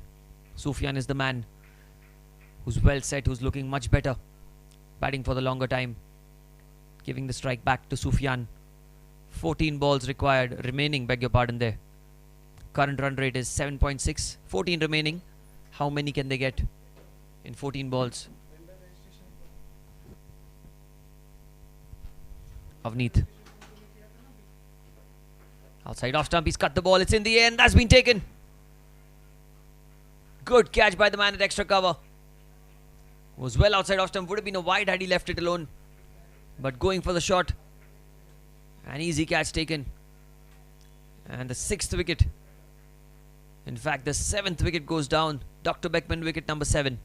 Sufyan is the man who's well set, who's looking much better. Batting for the longer time. Giving the strike back to Sufyan. 14 balls remaining, beg your pardon there. Current run rate is 7.6. 14 remaining. How many can they get in 14 balls? Avneet. Outside off stump, he's cut the ball. It's in the air and that's been taken. Good catch by the man at extra cover. Was well outside off stump. Would have been a wide had he left it alone. But going for the shot. An easy catch taken. And the 6th wicket. In fact, the 7th wicket goes down. Dr. Beckman wicket number 7.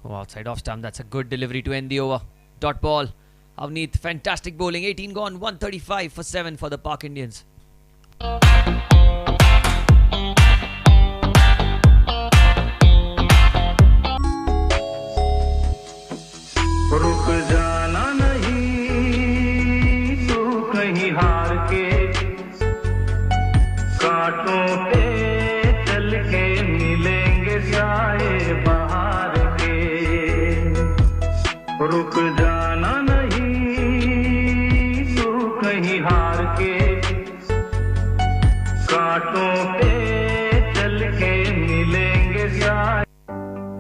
Oh, outside off stump. That's a good delivery to end the over. Dot ball. Avneet, fantastic bowling. 18 gone, 135 for 7 for the Park Indians. रुक जाना नहीं तू कहीं हार के कांटों पे चल के मिलेंगे जाए बाहर के रुक जाना नहीं तू कहीं हार के कांटों पे चल के मिलेंगे जाए.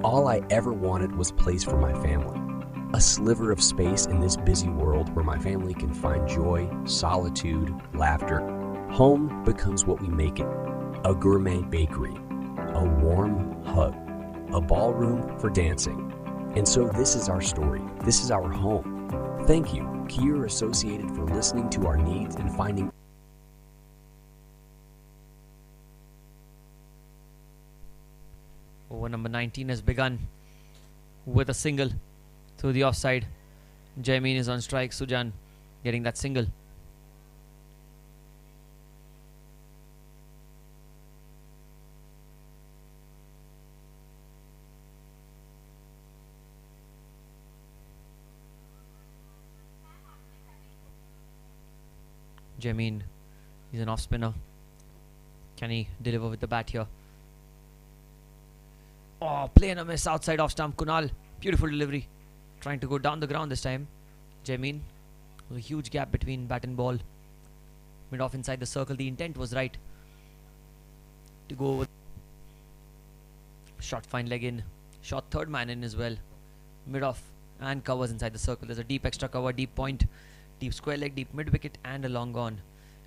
All I ever wanted was place for my family. A sliver of space in this busy world where my family can find joy, solitude, laughter. Home becomes what we make it. A gourmet bakery, a warm hug, a ballroom for dancing. And so this is our story. This is our home. Thank you, Kier Associated, for listening to our needs and finding. Over number 19 has begun with a single through the offside. Jaimeen is on strike. Sujan getting that single. Jaimeen is an off spinner. Can he deliver with the bat here? Oh, play and a miss outside off stump. Kunal, beautiful delivery. Trying to go down the ground this time. Jaimeen, a huge gap between bat and ball. Mid off inside the circle. The intent was right to go with shot, fine leg in. Shot third man in as well. Mid off and covers inside the circle. There's a deep extra cover, deep point, deep square leg, deep mid wicket, and a long on.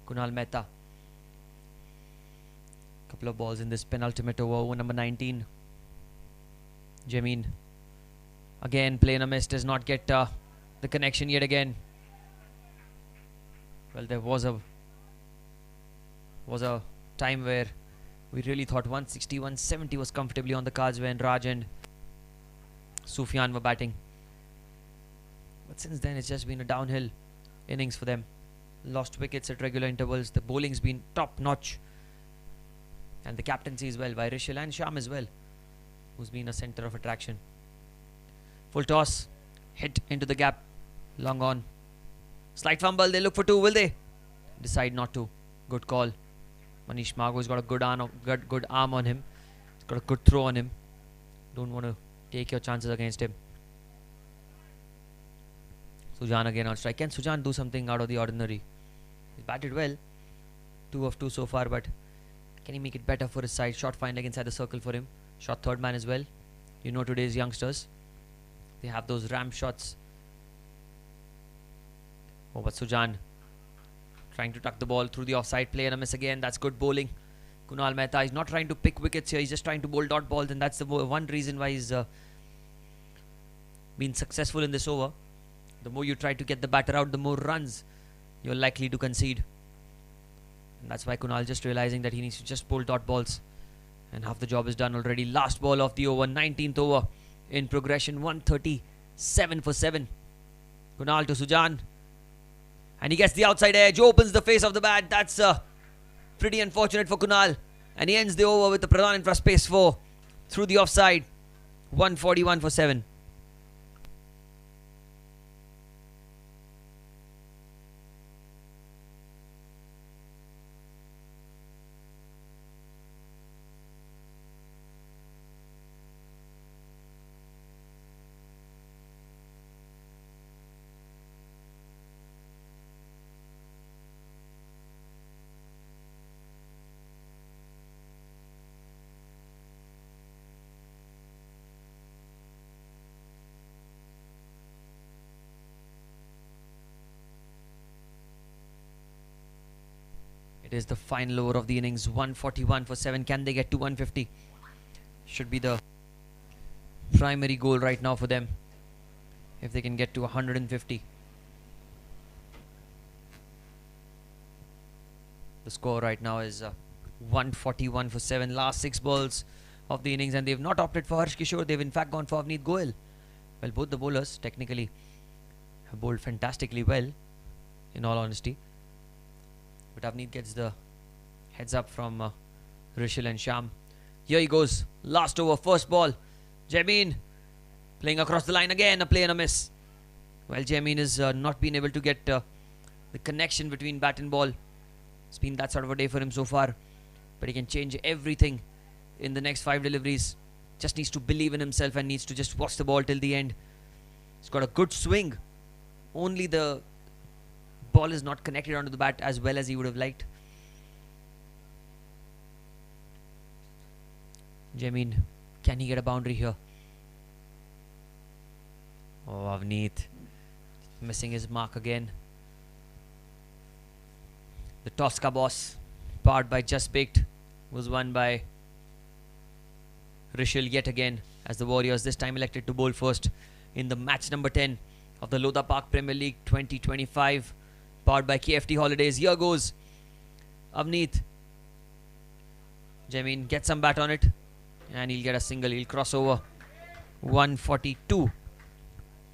Kunal Mehta. Couple of balls in this penultimate over number 19. Jaimeen again, play and a miss, does not get the connection yet again. Well, there was a time where we really thought 160, 170 was comfortably on the cards when Raj and Sufyan were batting. But since then, it's just been a downhill innings for them. Lost wickets at regular intervals. The bowling's been top notch, and the captaincy as well by Rishil and Sham as well, who's been a centre of attraction. Full toss, hit into the gap, long on. Slight fumble, they look for two, will they? Decide not to. Good call. Manish Margo's got a good arm on him. He's got a good throw on him. Don't want to take your chances against him. Sujan again on strike. Can Sujan do something out of the ordinary? He's batted well. 2 of 2 so far, but can he make it better for his side? Shot fine leg inside the circle for him. Shot third man as well. You know today's youngsters, they have those ram shots. Oh, but Sujan trying to tuck the ball through the offside, play and a miss again. That's good bowling. Kunal Mehta is not trying to pick wickets here. He's just trying to bowl dot balls, and that's the one reason why he's been successful in this over. The more you try to get the batter out, the more runs you're likely to concede. And that's why Kunal just realizing that he needs to just bowl dot balls, and half the job is done already. Last ball of the over, 19th over in progression, 137 for 7. Kunal to Sujan, and he gets the outside edge, opens the face of the bat. That's pretty unfortunate for Kunal, and he ends the over with the Pradhan Infra Space 4 through the offside. 141 for 7. It is the final over of the innings, 141 for 7. Can they get to 150? Should be the primary goal right now for them, if they can get to 150. The score right now is 141 for 7. Last 6 balls of the innings, and they've not opted for Harsh Kishore. They've in fact gone for Avneet Goel. Well, both the bowlers technically have bowled fantastically well, in all honesty. But Avneet gets the heads up from Rishil and Sham. Here he goes. Last over, first ball. Jameen playing across the line again. A play and a miss. Well, Jameen has not been able to get the connection between bat and ball. It's been that sort of a day for him so far. But he can change everything in the next 5 deliveries. Just needs to believe in himself and needs to just watch the ball till the end. He's got a good swing. Only the ball is not connected onto the bat as well as he would have liked. Jameen, can he get a boundary here? Oh, Avneet missing his mark again. The toss ka boss, powered by Just Baked, was won by Rishil yet again, as the Warriors this time elected to bowl first in the match number 10 of the Lodha Park Premier League 2025, powered by KFT Holidays. Here goes Avneet. Jameen gets some bat on it and he'll get a single. He'll cross over 142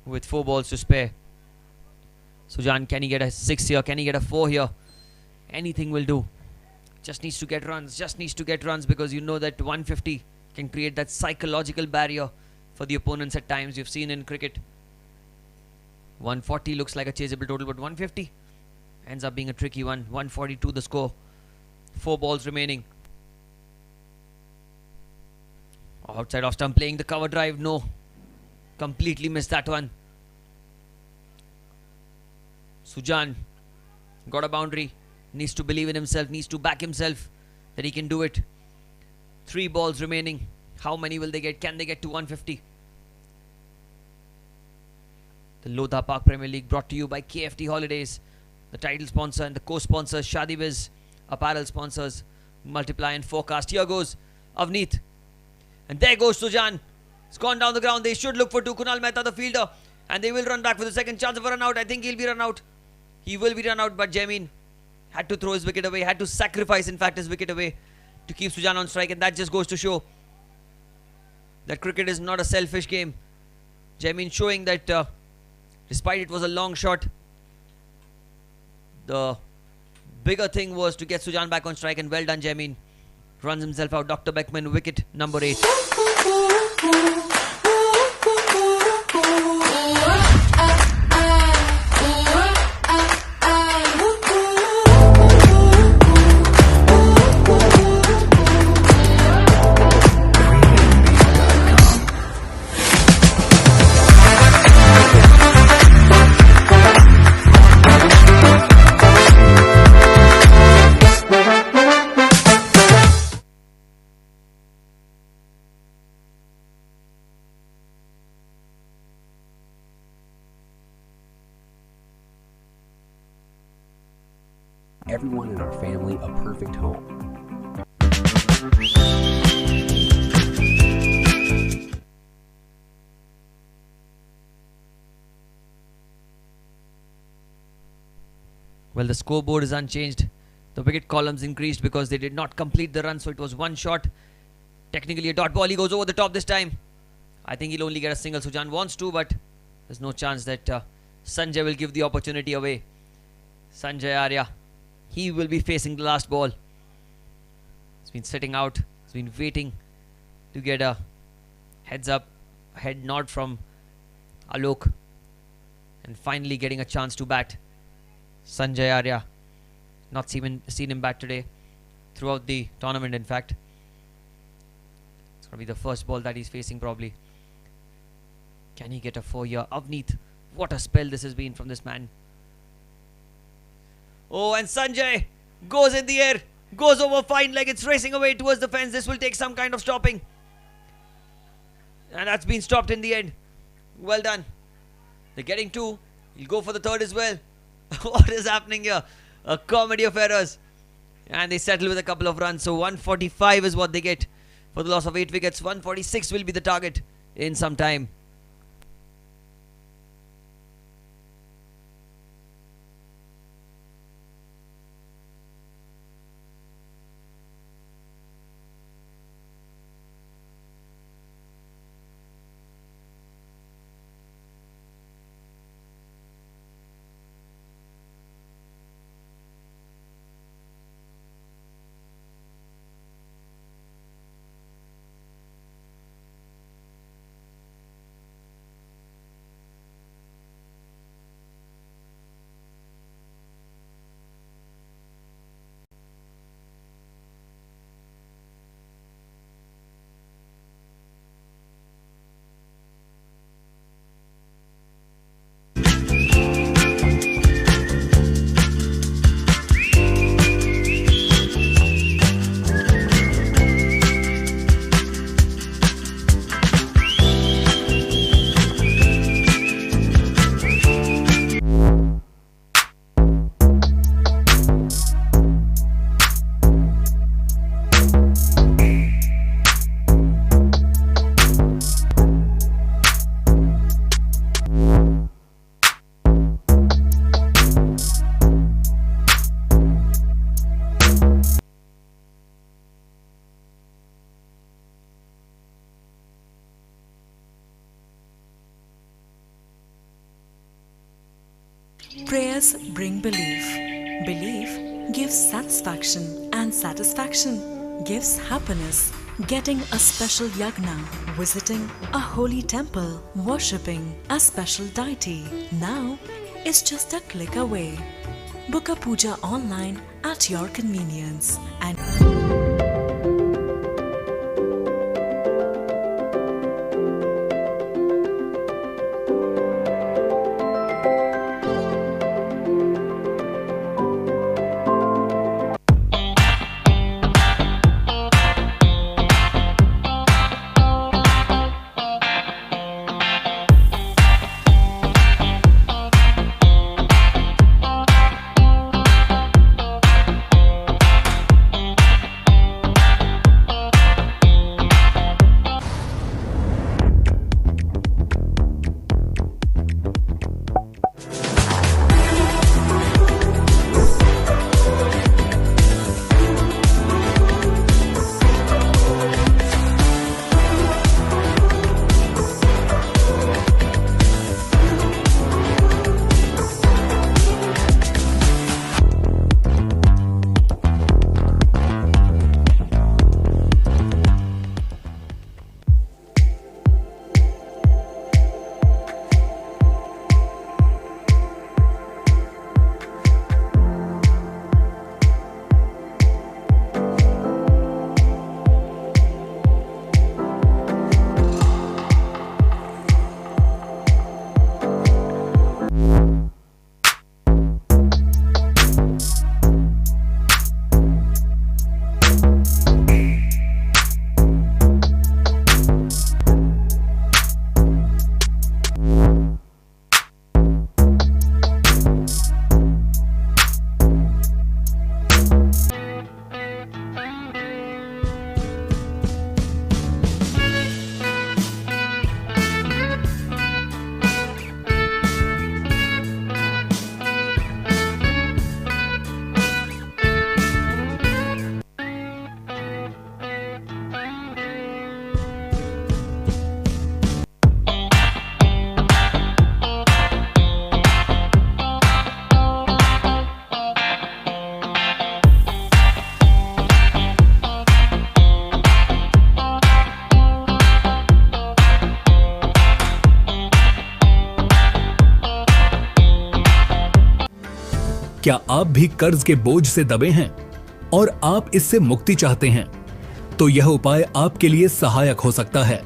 with 4 balls to spare. Sujan, can he get a 6 here? Can he get a 4 here? Anything will do. Just needs to get runs. Just needs to get runs, because you know that 150 can create that psychological barrier for the opponents at times. You've seen in cricket. 140 looks like a chaseable total, but 150 ends up being a tricky one. 142 the score. 4 balls remaining. Outside off stump, playing the cover drive. No. Completely missed that one. Sujan got a boundary. Needs to believe in himself. Needs to back himself that he can do it. 3 balls remaining. How many will they get? Can they get to 150? The Lodha Park Premier League brought to you by KFT Holidays, the title sponsor and the co-sponsor ShadiBiz, apparel sponsors, Multiply and Forecast. Here goes Avneet. And there goes Sujan. It's gone down the ground. They should look for 2. Kunal Mehta, the fielder. And they will run back for the second chance of a run out. I think he'll be run out. He will be run out, but Jameen had to throw his wicket away. Had to sacrifice, in fact, his wicket away to keep Sujan on strike. And that just goes to show that cricket is not a selfish game. Jameen showing that despite it was a long shot, the bigger thing was to get Sujan back on strike. And well done, Jameen. Runs himself out. Dr. Beckman, wicket number 8. Everyone in our family a perfect home. Well, the scoreboard is unchanged. The wicket columns increased because they did not complete the run, so it was 1 shot. Technically a dot ball. He goes over the top this time. I think he'll only get a single. Sujan wants to, but there's no chance that Sanjay will give the opportunity away. Sanjay Arya, he will be facing the last ball. He's been sitting out. He's been waiting to get a heads up, a head nod from Alok, and finally getting a chance to bat. Sanjay Arya, not seen him bat today, throughout the tournament in fact. It's going to be the first ball that he's facing probably. Can he get a 4 here? Avneet, what a spell this has been from this man. Oh, and Sanjay goes in the air, goes over fine leg. It's racing away towards the fence. This will take some kind of stopping. And that's been stopped in the end. Well done. They're getting 2. He'll go for the 3rd as well. What is happening here? A comedy of errors. And they settle with a couple of runs. So 145 is what they get for the loss of 8 wickets. 146 will be the target in some time. Prayers bring belief. Belief gives satisfaction, and satisfaction gives happiness. Getting a special yagna, visiting a holy temple, worshipping a special deity now is just a click away. Book a puja online at your convenience and क्या आप भी कर्ज के बोझ से दबे हैं और आप इससे मुक्ति चाहते हैं? तो यह उपाय आपके लिए सहायक हो सकता है।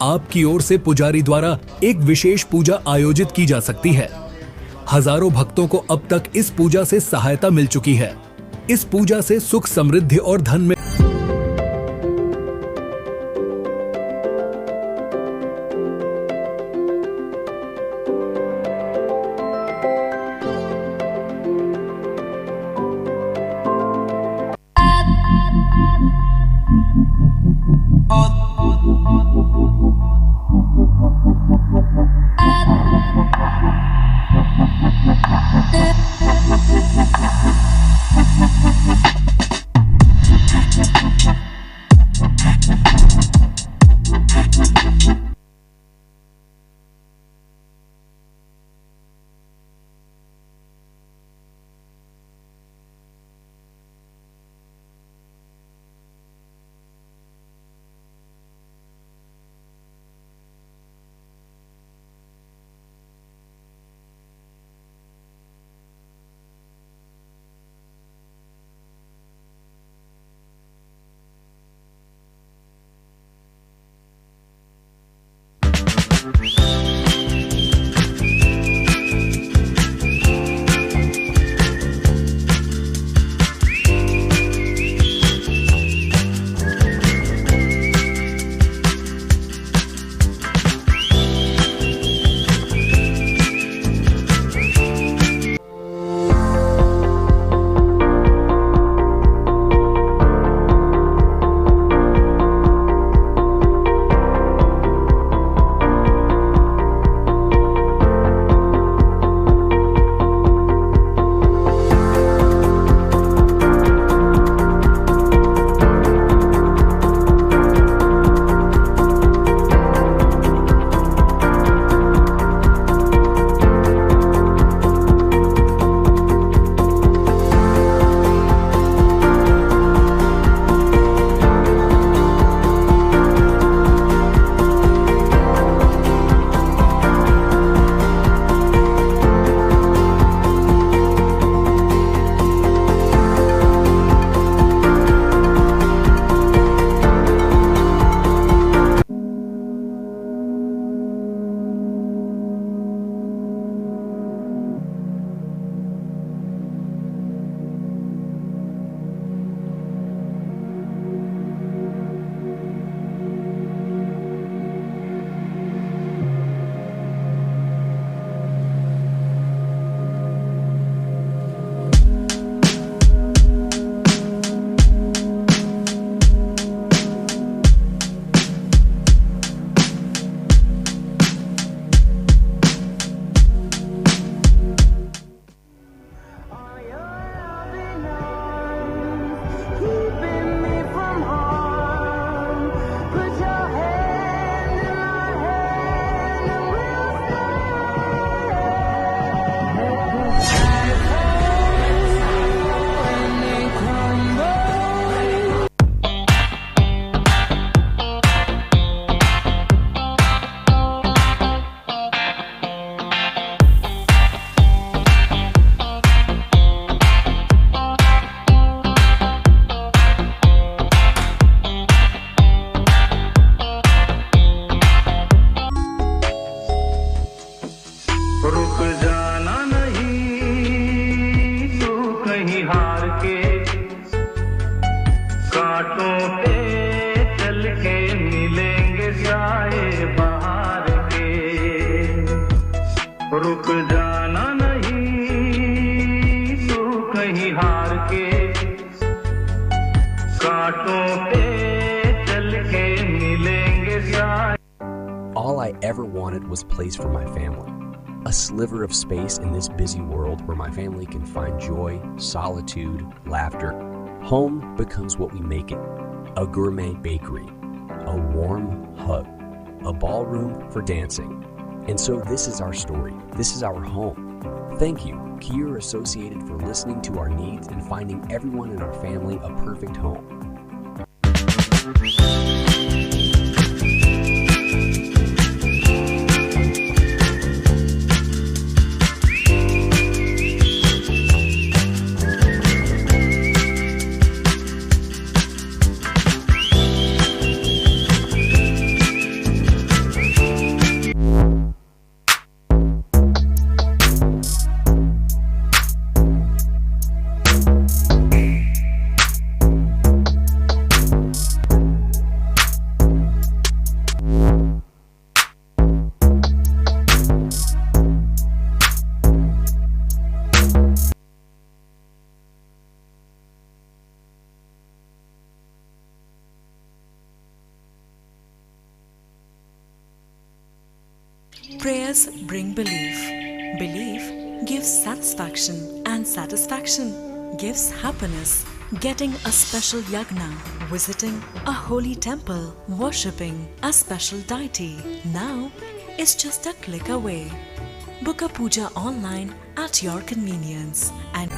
आपकी ओर से पुजारी द्वारा एक विशेष पूजा आयोजित की जा सकती है। हजारों भक्तों को अब तक इस पूजा से सहायता मिल चुकी है। इस पूजा से सुख, समृद्धि और धन में All I ever wanted was place for my family. A sliver of space in this busy world where my family can find joy, solitude, laughter. Home becomes what we make it. A gourmet bakery, a warm hug, a ballroom for dancing. And so this is our story. This is our home. Thank you, Kier Associated, for listening to our needs and finding everyone in our family a perfect home. Prayers bring belief. Belief gives satisfaction, and satisfaction gives happiness. Getting a special yagna, visiting a holy temple, worshipping a special deity now is just a click away. Book a puja online at your convenience and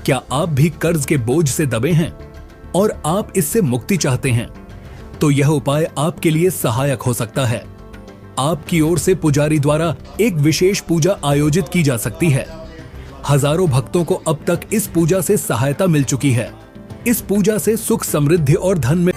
क्या आप भी कर्ज के बोझ से दबे हैं और आप इससे मुक्ति चाहते हैं? तो यह उपाय आपके लिए सहायक हो सकता है। आपकी ओर से पुजारी द्वारा एक विशेष पूजा आयोजित की जा सकती है। हजारों भक्तों को अब तक इस पूजा से सहायता मिल चुकी है। इस पूजा से सुख, समृद्धि और धन में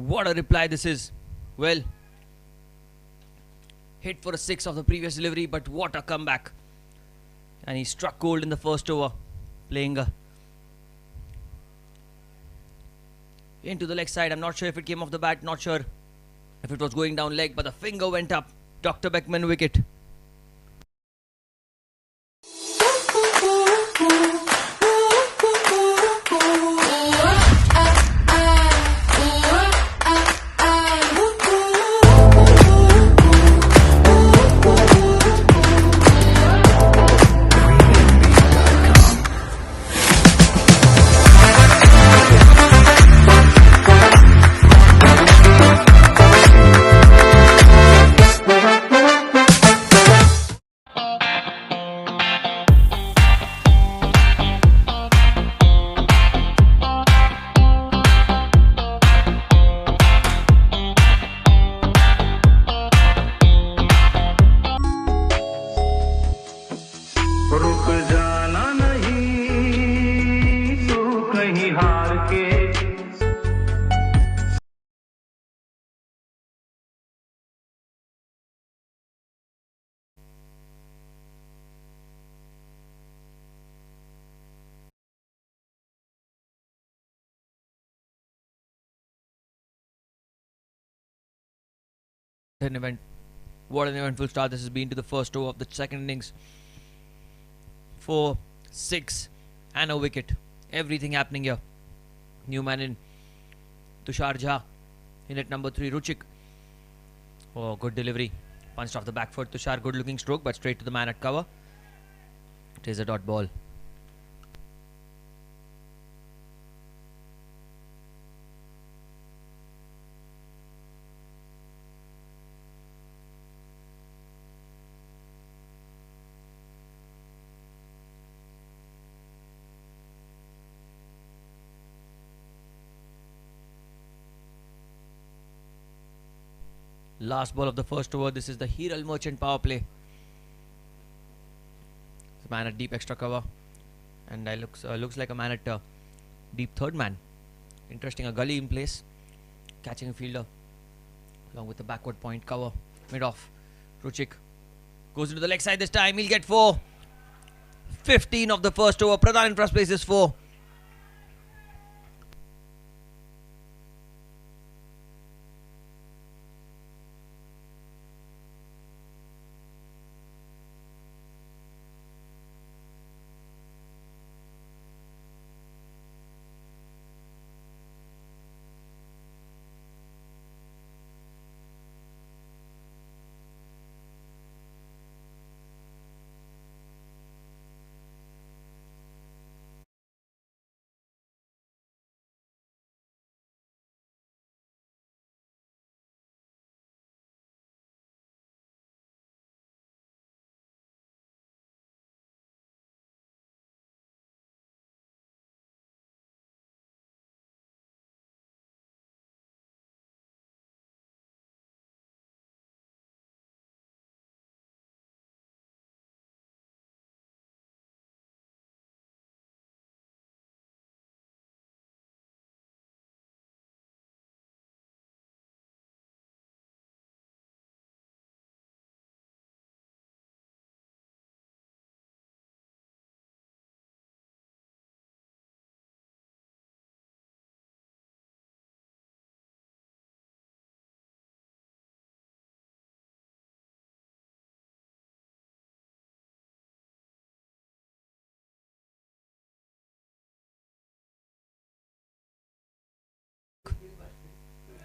What a reply this is. Well, hit for a 6 of the previous delivery, but what a comeback. And he struck gold in the first over, playing into the leg side. I'm not sure if it came off the bat, not sure if it was going down leg, but the finger went up. Dr. Beckman wicket. रुक जाना नहीं तू कहीं हार के An event. What an eventful start this has been to the first over of the second innings. 4, 6 and a wicket. Everything happening here. New man in. Tushar Jha in at number 3. Ruchik. Oh, good delivery. Punched off the back foot. Tushar, good looking stroke, but straight to the man at cover. It is a dot ball. Last ball of the first over. This is the Hiral Merchant power play. The man at deep extra cover, and I looks like a man at deep third man. Interesting, a gully in place, catching a fielder along with the backward point cover mid off. Ruchik goes into the leg side this time. He'll get 4. 15 of the first over. Pradhan in first place is 4.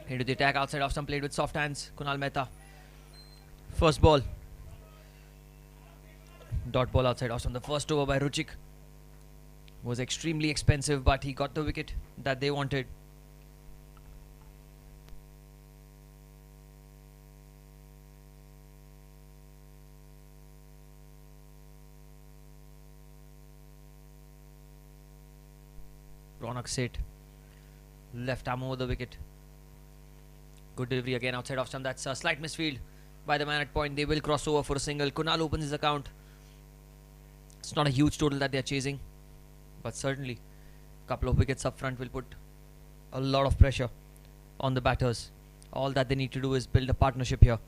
Into the attack outside off stump, played with soft hands. Kunal Mehta. First ball. Dot ball outside off stump. The first over by Ruchik was extremely expensive, but he got the wicket that they wanted. Ronak Seth left arm over the wicket. Good delivery again outside off stump. That's a slight misfield by the man at point. They will cross over for a single. Kunal opens his account. It's not a huge total that they're chasing, but certainly a couple of wickets up front will put a lot of pressure on the batters. All that they need to do is build a partnership here.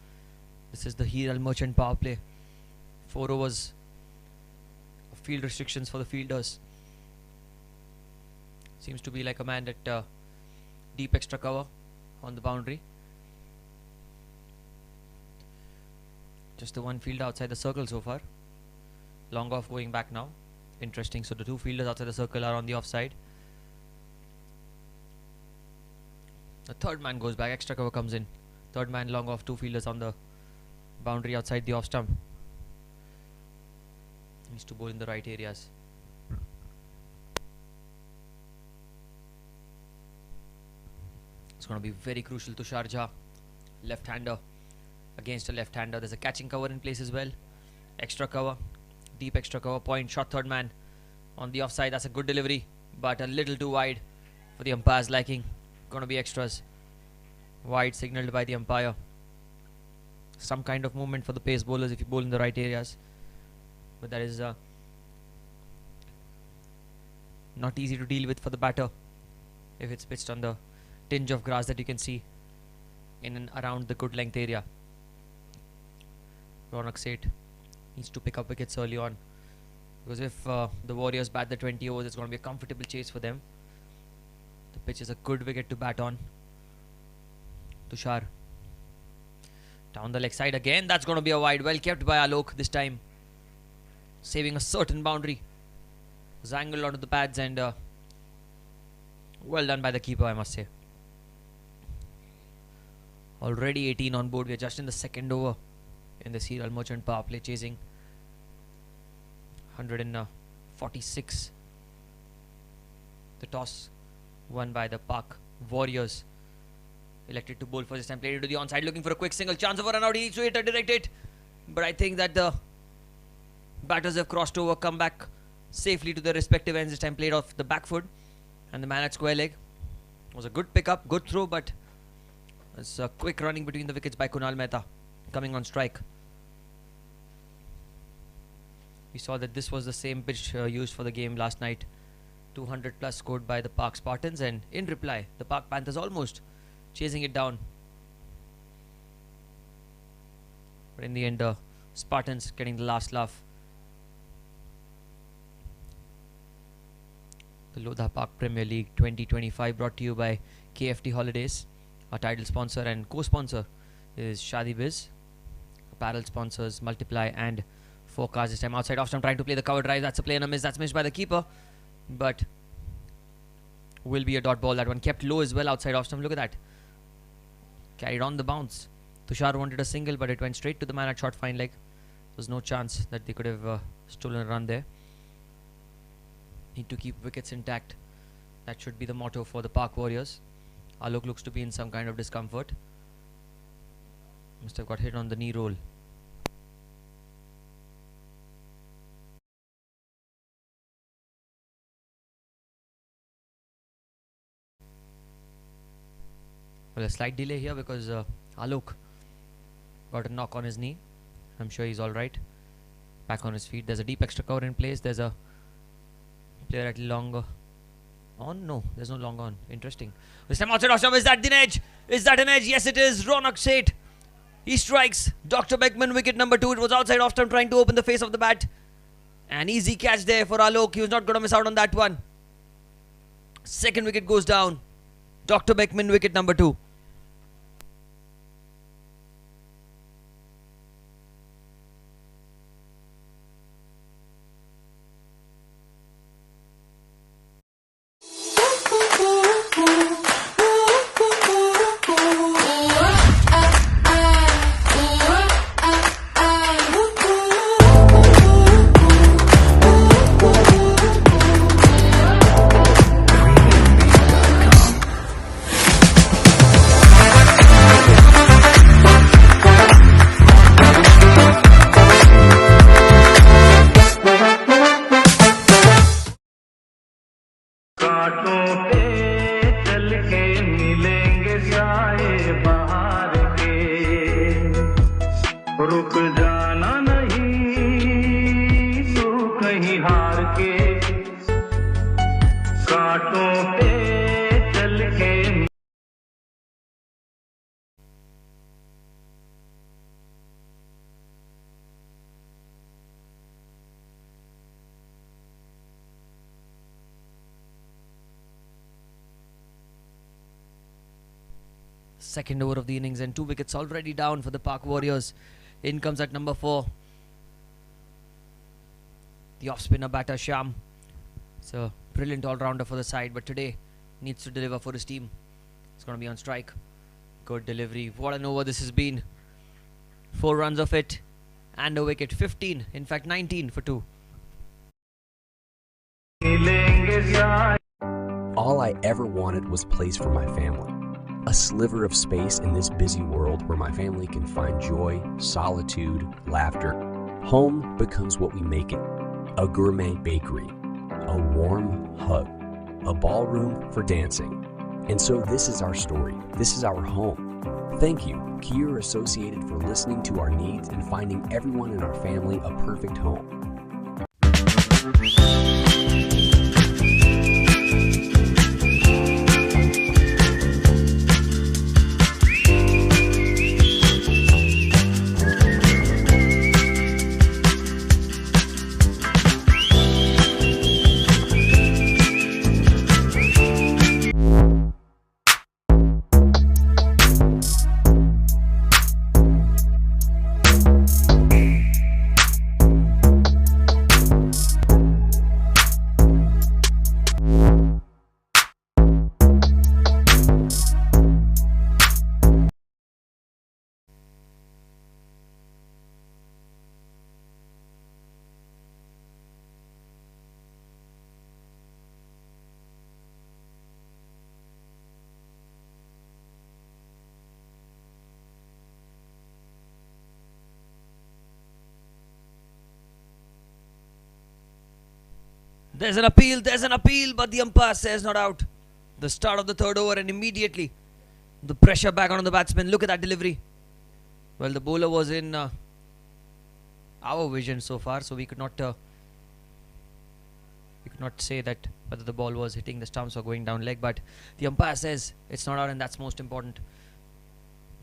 This is the Hiral Merchant power play. 4 overs of field restrictions for the fielders. Seems to be like a man at deep extra cover on the boundary. Just the one fielder outside the circle so far. Long off going back now. Interesting. So the 2 fielders outside the circle are on the offside. The 3rd man goes back. Extra cover comes in. 3rd man long off. 2 fielders on the boundary outside the off stump. Needs to bowl in the right areas. It's going to be very crucial to Sharjah. Left-hander against a left-hander. There's a catching cover in place as well. Extra cover. Deep extra cover. Point shot 3rd man on the offside. That's a good delivery, but a little too wide for the umpire's liking. Going to be extras. Wide signalled by the umpire. Some kind of movement for the pace bowlers if you bowl in the right areas. But that is not easy to deal with for the batter if it's pitched on the tinge of grass that you can see in and around the good length area. Ronak Seth needs to pick up wickets early on, because if the Warriors bat the 20 overs, it's going to be a comfortable chase for them. The pitch is a good wicket to bat on. Tushar down the leg side again. That's going to be a wide. Well kept by Alok this time, saving a certain boundary. Zangled onto the pads, and well done by the keeper, I must say. Already 18 on board. We are just in the 2nd over in the Hiral Merchant power play, chasing 146. The toss won by the Pak Warriors. Elected to bowl for this time. Played into the onside, looking for a quick single. Chance of a run out. He needs to hit a direct hit, but I think that the batters have crossed over, come back safely to their respective ends. This time played off the back foot, and the man at square leg. It was a good pickup, good throw, but it's a quick running between the wickets by Kunal Mehta coming on strike. We saw that this was the same pitch used for the game last night. 200 plus scored by the Park Spartans, and in reply the Park Panthers almost chasing it down, but in the end Spartans getting the last laugh. The Lodha Park Premier League 2025 brought to you by KFT Holidays. Our title sponsor and co-sponsor is Shadi Biz. Apparel sponsors Multiply and Forecast. This time outside off stump, trying to play the cover drive. That's a play and a miss. That's missed by the keeper, but will be a dot ball. That one kept low as well outside off stump. Look at that. Carried on the bounce. Tushar wanted a single, but it went straight to the man at short fine leg. There was no chance that they could have stolen a run there. Need to keep wickets intact. That should be the motto for the Park Warriors. Alok looks to be in some kind of discomfort. Must have got hit on the knee roll. Well, a slight delay here because Alok got a knock on his knee. I'm sure he's alright. Back on his feet. There's a deep extra cover in place. There's a player at long on. No, there's no long on. Interesting. This time outside off stump. Is that an edge? Is that an edge? Yes, it is. Ronak Seth. He strikes. Dr. Beckman, wicket number 2. It was outside off stump, trying to open the face of the bat. An easy catch there for Alok. He was not going to miss out on that one. 2nd wicket goes down. Dr. Beckman, wicket number 2. कांटों पे चल के मिलेंगे साए बाहर के, रुक जाना नहीं तू कहीं हार के, कांटों पे Second over of the innings and 2 wickets already down for the Park Warriors. In comes at number 4 the off-spinner batter Shyam. It's a brilliant all-rounder for the side, but today needs to deliver for his team. It's going to be on strike. Good delivery. What an over this has been. 4 runs of it and a wicket. 15, in fact 19 for 2. All I ever wanted was place for my family. A sliver of space in this busy world where my family can find joy, solitude, laughter. Home becomes what we make it. A gourmet bakery, a warm hug, a ballroom for dancing. And so this is our story. This is our home. Thank you, Kier Associated, for listening to our needs and finding everyone in our family a perfect home. There's an appeal, but the umpire says not out. The start of the third over and immediately the pressure back on the batsman. Look at that delivery. Well, the bowler was in our vision so far, so we could not say that whether the ball was hitting the stumps or going down leg, but the umpire says it's not out, and that's most important.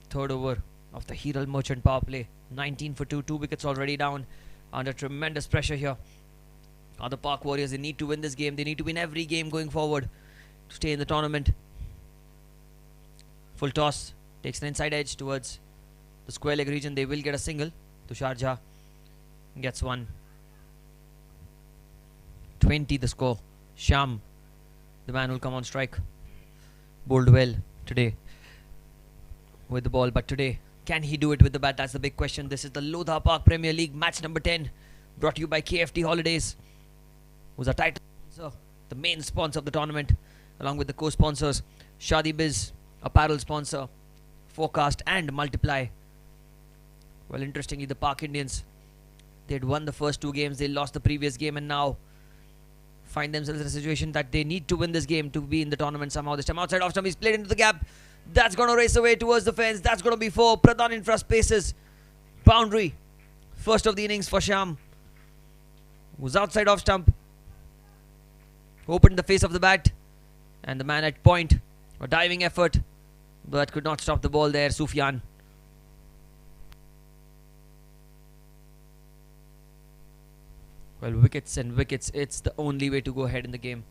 Third over of the Hiral Merchant power play. 19 for 2, 2 wickets already down, under tremendous pressure here. The Park Warriors, they need to win this game. They need to win every game going forward to stay in the tournament. Full toss, takes an inside edge towards the square leg region. They will get a single. Tushar Jha gets one. 20 the score. Shyam, the man will come on strike. Bowled well today with the ball, but today, can he do it with the bat? That's the big question. This is the Lodha Park Premier League match number 10, brought to you by KFT Holidays, who's a title sponsor, the main sponsor of the tournament, along with the co-sponsors Shadi Biz, apparel sponsor, Forecast and Multiply. Well, interestingly, the Park Indians, they had won the first 2 games, they lost the previous game, and now find themselves in a situation that they need to win this game to be in the tournament somehow. This time outside off stump, he's played into the gap. That's going to race away towards the fence. That's going to be for Pradhan Infra Spaces. Boundary. First of the innings for Shyam, who's outside off stump. Opened the face of the bat, and the man at point. A diving effort, but could not stop the ball there, Sufyan. Well, wickets and wickets. It's the only way to go ahead in the game.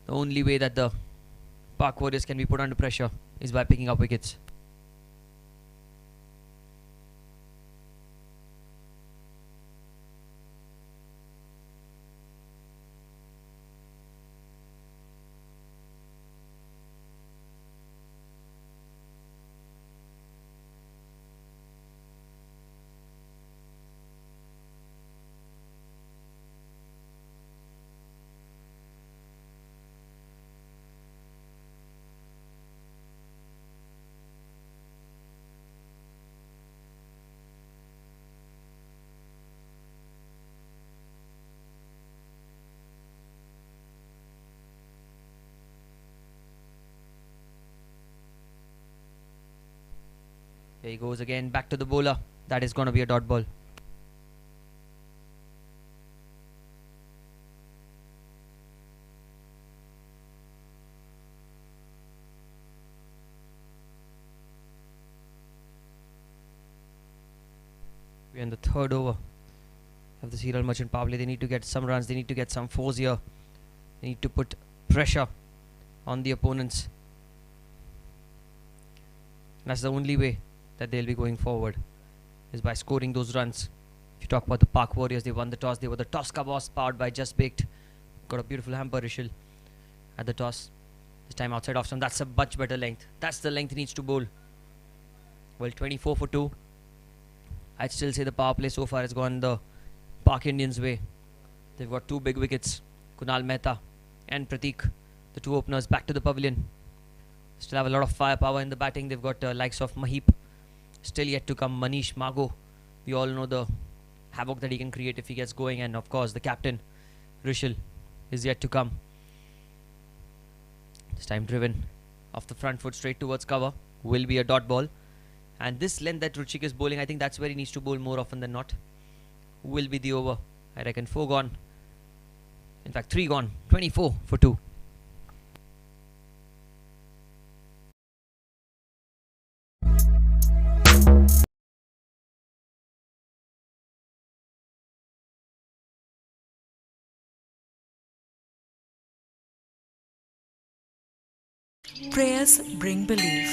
The only way that the Park Warriors can be put under pressure is by picking up wickets. Here he goes again, back to the bowler. That is going to be a dot ball. We're in the third over of the Hiral Merchant power play. They need to get some runs. They need to get some fours here. They need to put pressure on the opponents. That's the only way that they'll be going forward, is by scoring those runs. If you talk about the Park Warriors, they won the toss. They were the toss boss, powered by Just Baked. Got a beautiful hamper, Rishil, at the toss. This time outside off stump. That's a much better length. That's the length he needs to bowl. Well, 24 for 2. I'd still say the power play so far has gone the Park Indians' way. They've got 2 big wickets. Kunal Mehta and Prateek, the 2 openers, back to the pavilion. Still have a lot of firepower in the batting. They've got likes of Mahip. Still yet to come, Manish Mago. We all know the havoc that he can create if he gets going. And of course, the captain, Rishil, is yet to come. This time driven off the front foot straight towards cover. Will be a dot ball. And this length that Ruchik is bowling, I think that's where he needs to bowl more often than not. Will be the over. I reckon 4 gone. In fact, 3 gone. 24 for 2. Prayers bring belief.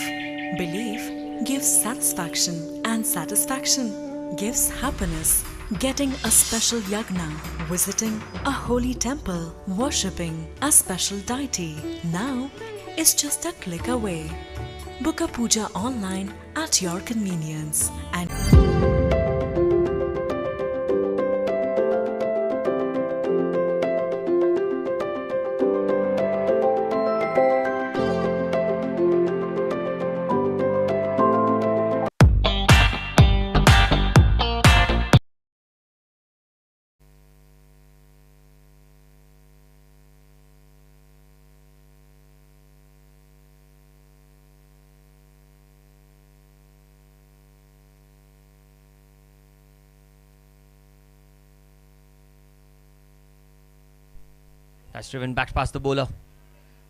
Belief gives satisfaction, and satisfaction gives happiness. Getting a special yagna, visiting a holy temple, worshipping a special deity now is just a click away. Book a puja online at your convenience and That's driven back past the bowler.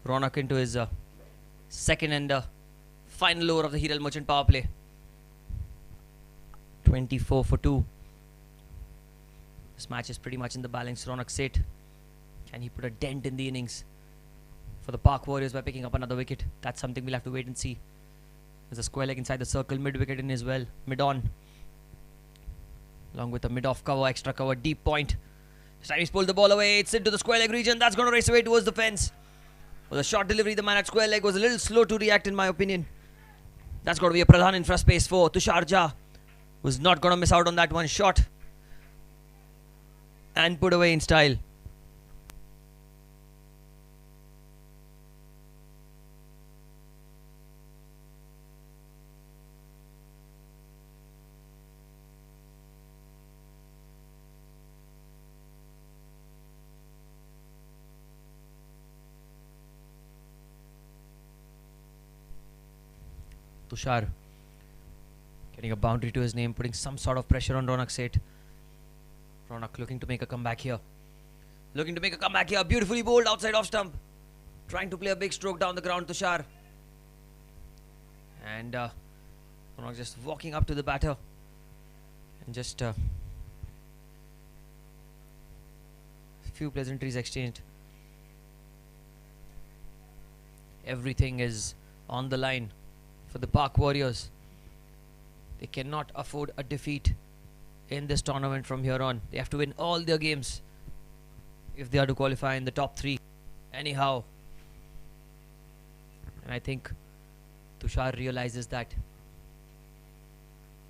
Ronak into his second and final over of the Hiral Merchant power play. 24 for 2. This match is pretty much in the balance. Ronak Seth, can he put a dent in the innings for the Park Warriors by picking up another wicket? That's something we'll have to wait and see. There's a square leg inside the circle, mid wicket in as well, mid on, along with a mid off cover, extra cover, deep point. This time he's pulled the ball away. It's into the square leg region. That's going to race away towards the fence. With a short delivery, the man at square leg was a little slow to react, in my opinion. That's got to be a Pradhan infra space for Tushar Jha, who's not going to miss out on that one shot and put away in style. Tushar getting a boundary to his name, putting some sort of pressure on Ronak Seth. Ronak looking to make a comeback here. Beautifully bowled outside off stump. Trying to play a big stroke down the ground, Tushar. And Ronak just walking up to the batter. And just a few pleasantries exchanged. Everything is on the line for the Park Warriors. They cannot afford a defeat in this tournament from here on. They have to win all their games if they are to qualify in the top 3 anyhow. And I think Tushar realizes that.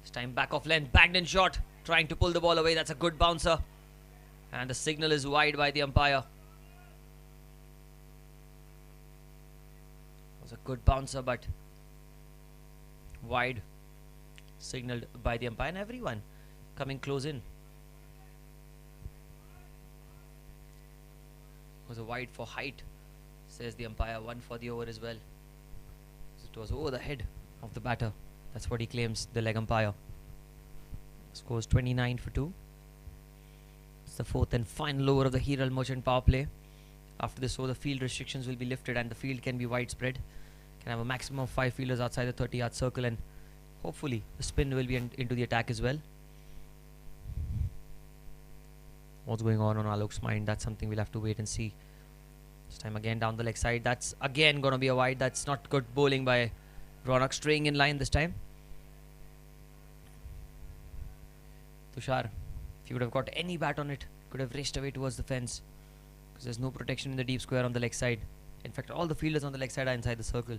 This time back off length, banged in shot, trying to pull the ball away. That's a good bouncer. And the signal is wide by the umpire. It was a good bouncer, but wide, signaled by the umpire, and everyone coming close in. It was a wide for height, says the umpire. 1 for the over as well. So it was over the head of the batter. That's what he claims, the leg umpire. Scores 29 for 2. It's the 4th and final over of the Hiral Merchant power play. After this over, the field restrictions will be lifted and the field can be widespread. Can have a maximum of 5 fielders outside the 30-yard circle, and hopefully the spin will be into the attack as well. What's going on Alok's mind? That's something we'll have to wait and see. This time again down the leg side. That's again going to be a wide. That's not good bowling by Ronak straying in line this time. Tushar, if you would have got any bat on it, could have raced away towards the fence, because there's no protection in the deep square on the leg side. In fact, all the fielders on the leg side are inside the circle.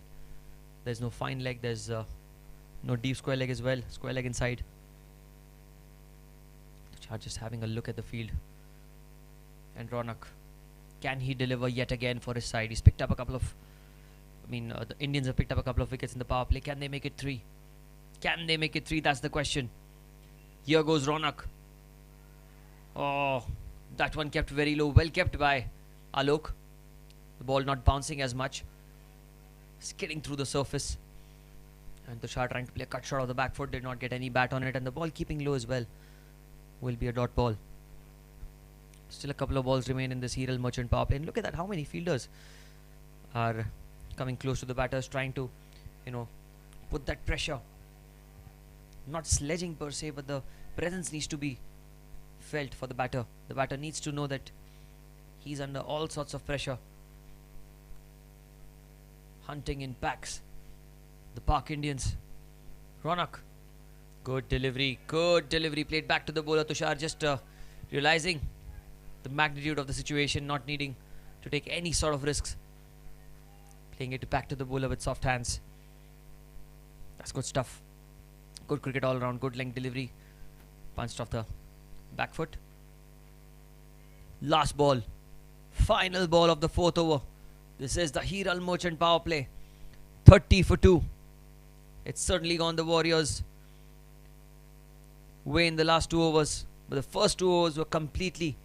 There's no fine leg, there's no deep square leg as well, square leg inside. Tushar just having a look at the field. And Ronak, can he deliver yet again for his side? He's picked up a couple of, the Indians have picked up a couple of wickets in the power play. Can they make it 3? Can they make it 3? That's the question. Here goes Ronak. Oh, that one kept very low. Well kept by Alok. The ball not bouncing as much. Skidding through the surface. And Tushar trying to play a cut shot of the back foot. Did not get any bat on it. And the ball keeping low as well. Will be a dot ball. Still a couple of balls remain in this Hiral Merchant power play. And look at that. How many fielders are coming close to the batters. Trying to, put that pressure. Not sledging per se, but the presence needs to be felt for the batter. The batter needs to know that he's under all sorts of pressure. Hunting in packs. The Park Indians. Ronak. Good delivery. Good delivery. Played back to the bowler. Tushar just realizing the magnitude of the situation. Not needing to take any sort of risks. Playing it back to the bowler with soft hands. That's good stuff. Good cricket all around. Good length delivery. Punched off the back foot. Last ball. Final ball of the 4th over. This is the Hiral Merchant power play. 30 for 2. It's certainly gone the Warriors' way in the last 2 overs. But the first 2 overs were completely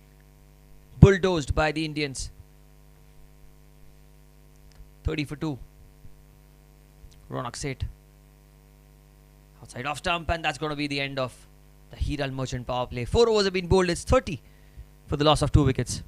bulldozed by the Indians. 30 for 2. Ronak Seth. Outside off stump, and that's going to be the end of the Hiral Merchant power play. 4 overs have been bowled. It's 30 for the loss of 2 wickets.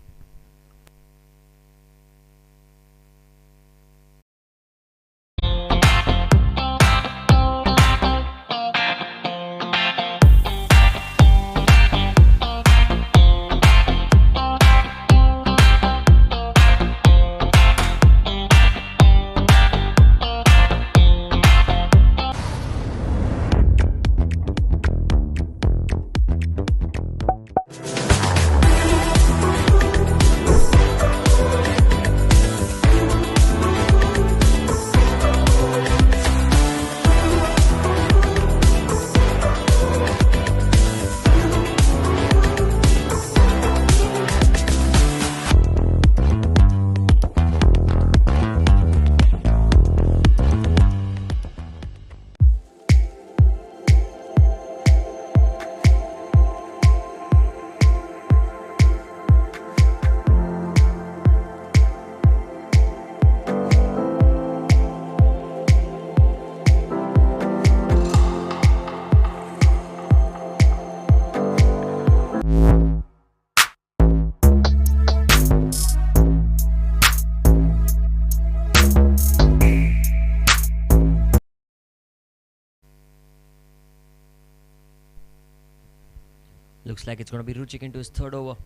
Looks like it's going to be Ruchik into his 3rd over.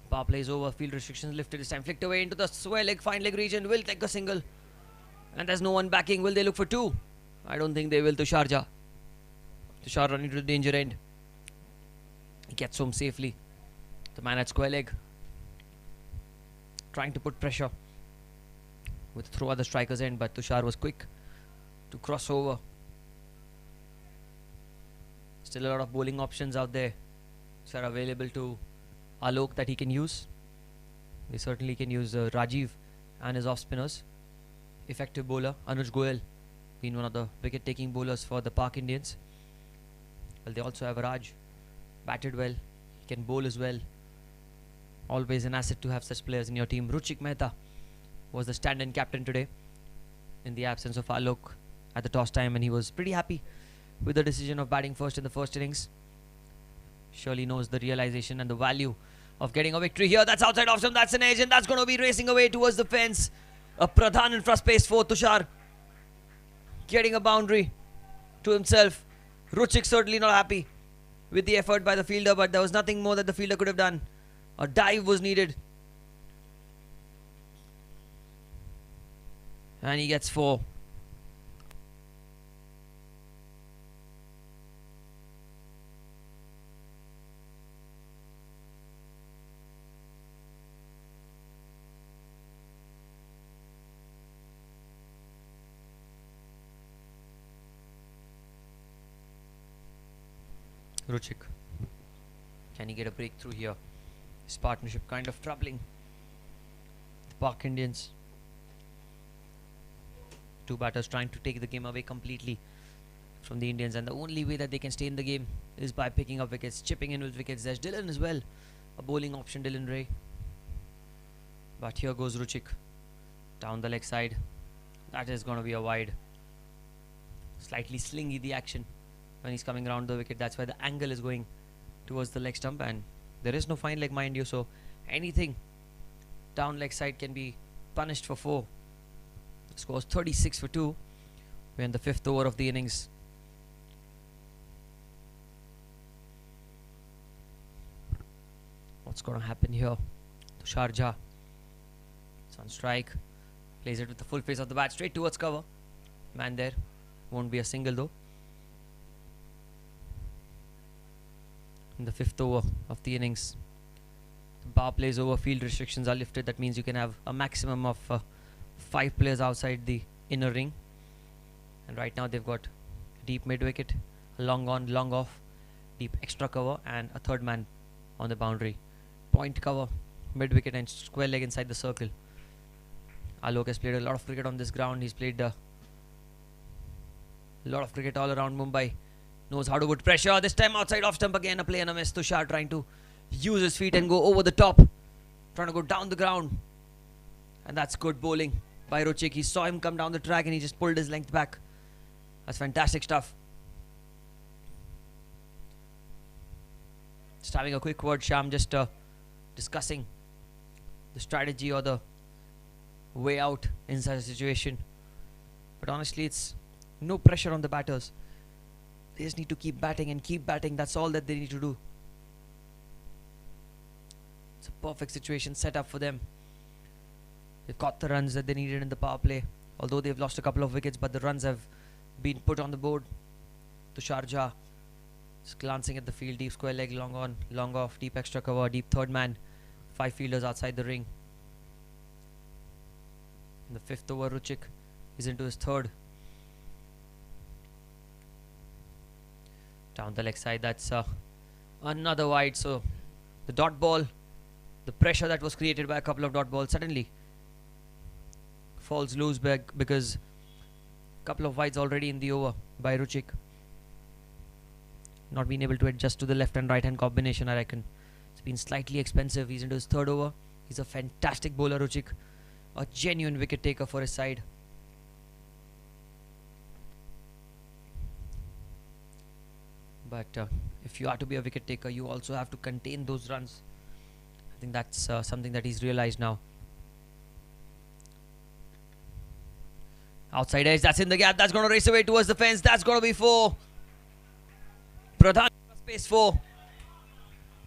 Power play is over. Field restrictions lifted this time. Flicked away into the square leg, fine leg region. Will take a single. And there's no one backing. Will they look for 2? I don't think they will. Tushar running to the danger end. He gets home safely. The man at square leg. Trying to put pressure with a throw at the striker's end. But Tushar was quick to cross over. Still a lot of bowling options out there which are available to Alok that he can use. They certainly can use Rajiv and his off spinners. Effective bowler Anuj Goyal, been one of the wicket taking bowlers for the Park Indians. Well, they also have Raj, batted well, he can bowl as well. Always an asset to have such players in your team. Ruchik Mehta was the stand-in captain today in the absence of Alok at the toss time, and he was pretty happy with the decision of batting first in the first innings. Surely knows the realization and the value of getting a victory here. That's outside off stump. That's an edge, and that's going to be racing away towards the fence. A Pradhan in first space for Tushar. Getting a boundary to himself. Ruchik certainly not happy with the effort by the fielder, but there was nothing more that the fielder could have done. A dive was needed. And he gets 4. Ruchik. Can he get a breakthrough here? His partnership kind of troubling the Park Indians. Two batters trying to take the game away completely from the Indians, and the only way that they can stay in the game is by picking up wickets, chipping in with wickets. There's Dylan as well, a bowling option, Dylan Ray. But here goes Ruchik down the leg side. That is going to be a wide. Slightly slingy the action when he's coming around the wicket. That's why the angle is going towards the leg stump, and there is no fine leg, mind you, so anything down leg side can be punished for 4. The score is 36 for 2. We're in the 5th over of the innings. What's going to happen here? Tushar Jha. It's on strike. Plays it with the full face of the bat straight towards cover. Man there. Won't be a single though. In the 5th over of the innings, the power plays over, field restrictions are lifted. That means you can have a maximum of 5 players outside the inner ring. And right now they've got deep mid wicket, a long on, long off, deep extra cover, and a third man on the boundary. Point cover, mid wicket, and square leg inside the circle. Alok has played a lot of cricket on this ground. He's played a lot of cricket all around Mumbai. Knows how to put pressure. This time outside off stump again. A play and a miss. Tushar trying to use his feet and go over the top. Trying to go down the ground. And that's good bowling by Ruchik. He saw him come down the track and he just pulled his length back. That's fantastic stuff. Just having a quick word, Sham, just discussing the strategy or the way out in such a situation. But honestly, it's no pressure on the batters. They just need to keep batting and keep batting. That's all that they need to do. It's a perfect situation set up for them. They've got the runs that they needed in the power play. Although they've lost a couple of wickets, but the runs have been put on the board. Tushar Jha just glancing at the field. Deep square leg, long on, long off, deep extra cover, deep third man. 5 fielders outside the ring. In the 5th over, Ruchik is into his 3rd. Down the leg side, that's another wide. So the dot ball, the pressure that was created by a couple of dot balls suddenly falls loose back because a couple of wides already in the over by Ruchik. Not being able to adjust to the left and right hand combination, I reckon. It's been slightly expensive. He's into his 3rd over. He's a fantastic bowler, Ruchik. A genuine wicket taker for his side. But if you are to be a wicket taker, you also have to contain those runs. I think that's something that he's realized now. Outside edge, that's in the gap. That's going to race away towards the fence. That's going to be 4. Pradhan, space 4.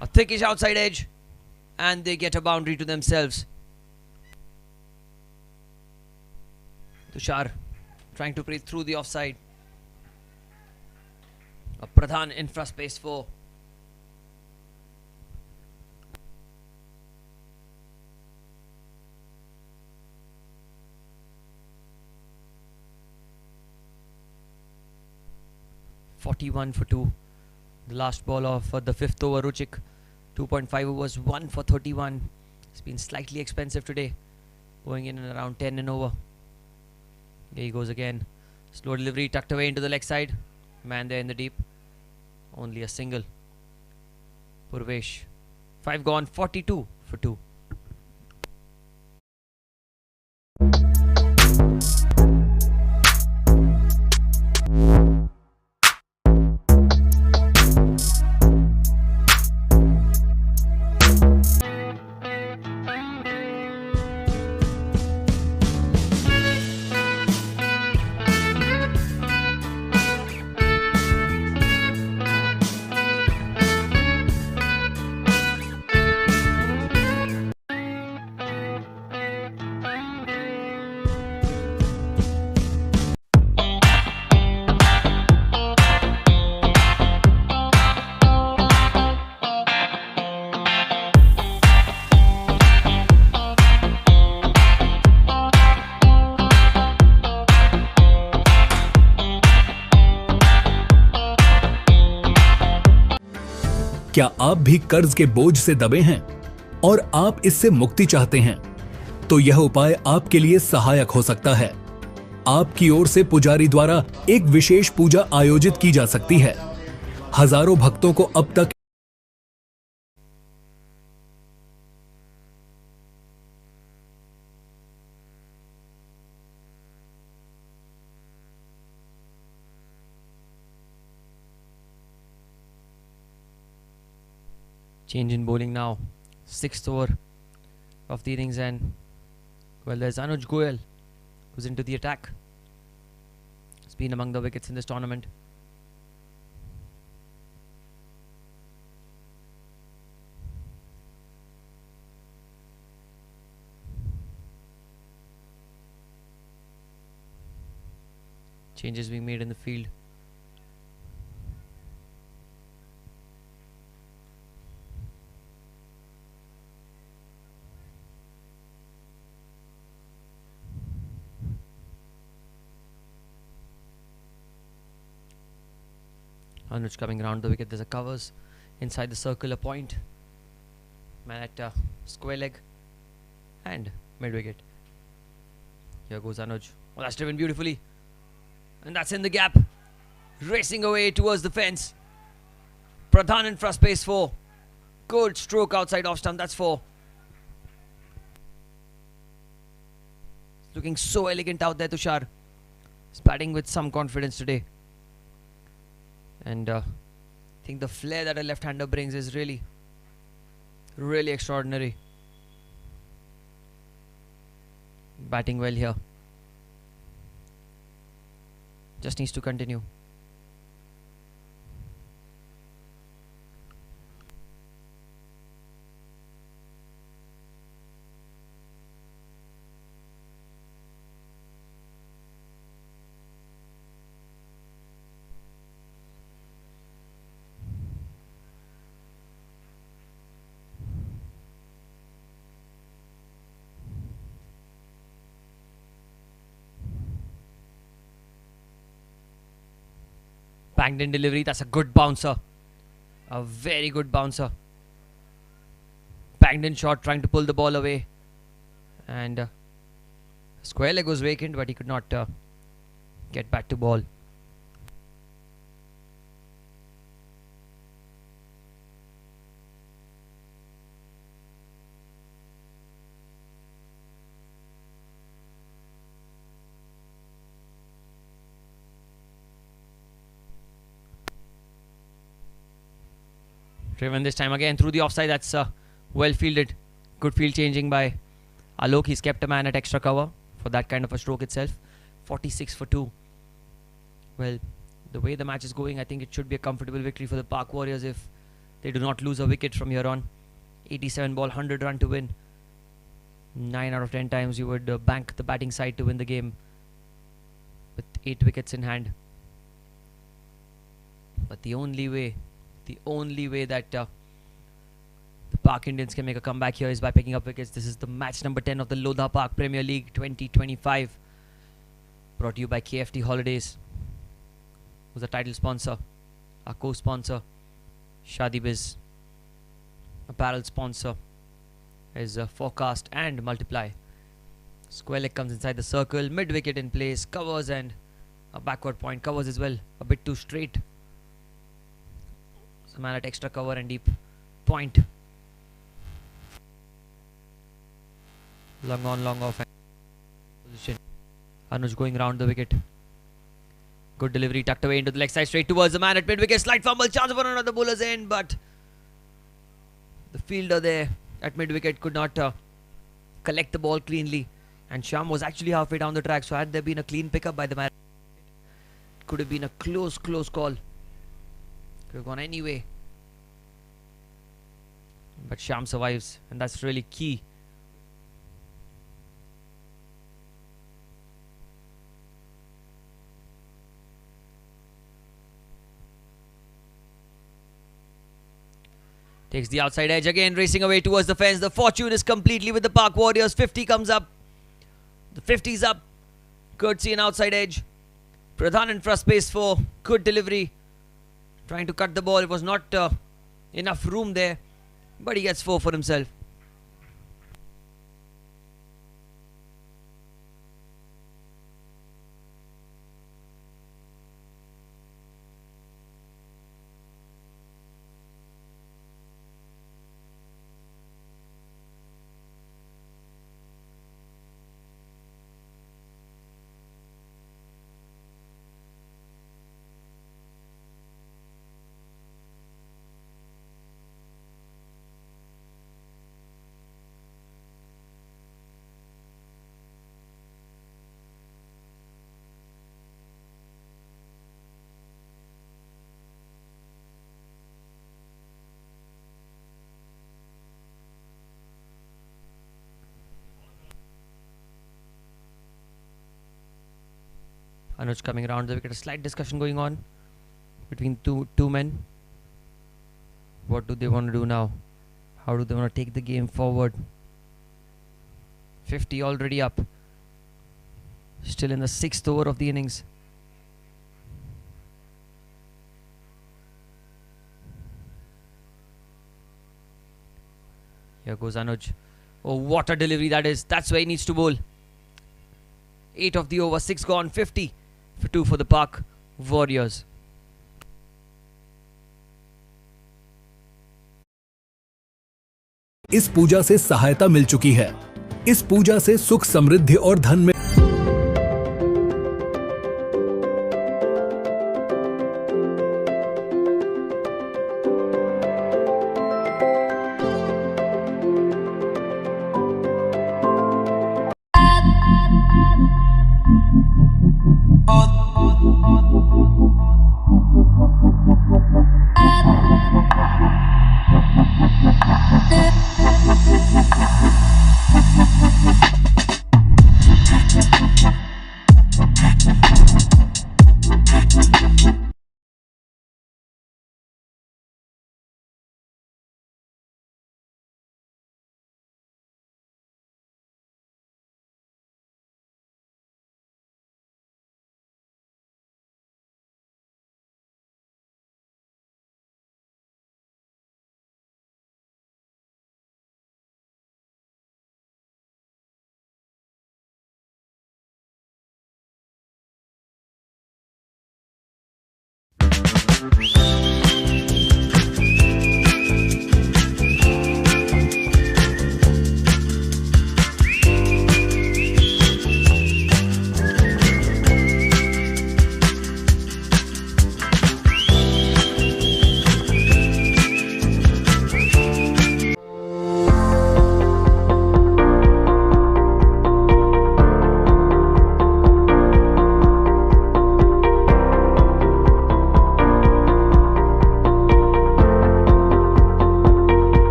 A thickish outside edge. And they get a boundary to themselves. Tushar trying to break through the offside. A Pradhan infra space 4. (41 for 2). The last ball of the 5th over, Ruchik. 2.5 overs, 1 for 31. It's been slightly expensive today. Going in and around 10 and over. Here he goes again. Slow delivery tucked away into the leg side. Man there in the deep. Only a single. Purvesh. 5 gone, 42 for 2. क्या आप भी कर्ज के बोझ से दबे हैं और आप इससे मुक्ति चाहते हैं? तो यह उपाय आपके लिए सहायक हो सकता है। आपकी ओर से पुजारी द्वारा एक विशेष पूजा आयोजित की जा सकती है। हजारों भक्तों को अब तक Change in bowling now. 6th over of the innings, and well, there's Anuj Goyal who's into the attack. He's been among the wickets in this tournament. Changes being made in the field. Anuj coming round the wicket. There's a covers inside the circle, a point. Man at square leg and mid wicket. Here goes Anuj. Oh, that's driven beautifully. And that's in the gap. Racing away towards the fence. Pradhan in front, space 4. Good stroke outside off stump. That's 4. Looking so elegant out there, Tushar. He's batting with some confidence today. And I think the flair that a left-hander brings is really, really extraordinary. Batting well here. Just needs to continue. Banged in delivery. That's a good bouncer. A very good bouncer. Banged in shot, trying to pull the ball away. And square leg was vacant, but he could not get back to ball. Driven this time again through the offside. That's well fielded. Good field changing by Alok. He's kept a man at extra cover for that kind of a stroke itself. 46 for 2. Well, the way the match is going, I think it should be a comfortable victory for the Park Warriors if they do not lose a wicket from here on. 87 ball, 100 run to win. 9 out of 10 times you would bank the batting side to win the game with 8 wickets in hand. But the only way that the Park Indians can make a comeback here is by picking up wickets. This is the match number 10 of the Lodha Park Premier League 2025. Brought to you by KFT Holidays, who's the title sponsor. Our co-sponsor, Shadi Biz. Apparel sponsor is Forecast and Multiply. Square leg comes inside the circle. Mid wicket in place. Covers and a backward point. Covers as well. A bit too straight. So man at extra cover and deep point. Long on, long off. Position. Anuj going round the wicket. Good delivery, tucked away into the leg side, straight towards the man at mid wicket. Slight fumble, chance for another bowler's end, but the fielder there at mid wicket could not collect the ball cleanly. And Sham was actually halfway down the track, so had there been a clean pickup by the man, it could have been a close call. Could have gone anyway. But Sham survives, and that's really key. Takes the outside edge again, racing away towards the fence. The fortune is completely with the Park Warriors. 50 comes up. The 50's up. Courtesy an outside edge. Pradhan in front, space 4. Good delivery. Trying to cut the ball. It was not Enough room there, but he gets 4 for himself. Anuj coming around the wicket. A slight discussion going on between two men. What do they want to do now? How do they want to take the game forward? 50 already up. Still in the 6th over of the innings. Here goes Anuj. Oh, what a delivery that is. That's where he needs to bowl. 8 of the over, 6 gone, 50 for 2 for the Park Warriors. इस पूजा से सहायता मिल चुकी है। इस पूजा से सुख, समृद्धि और धन में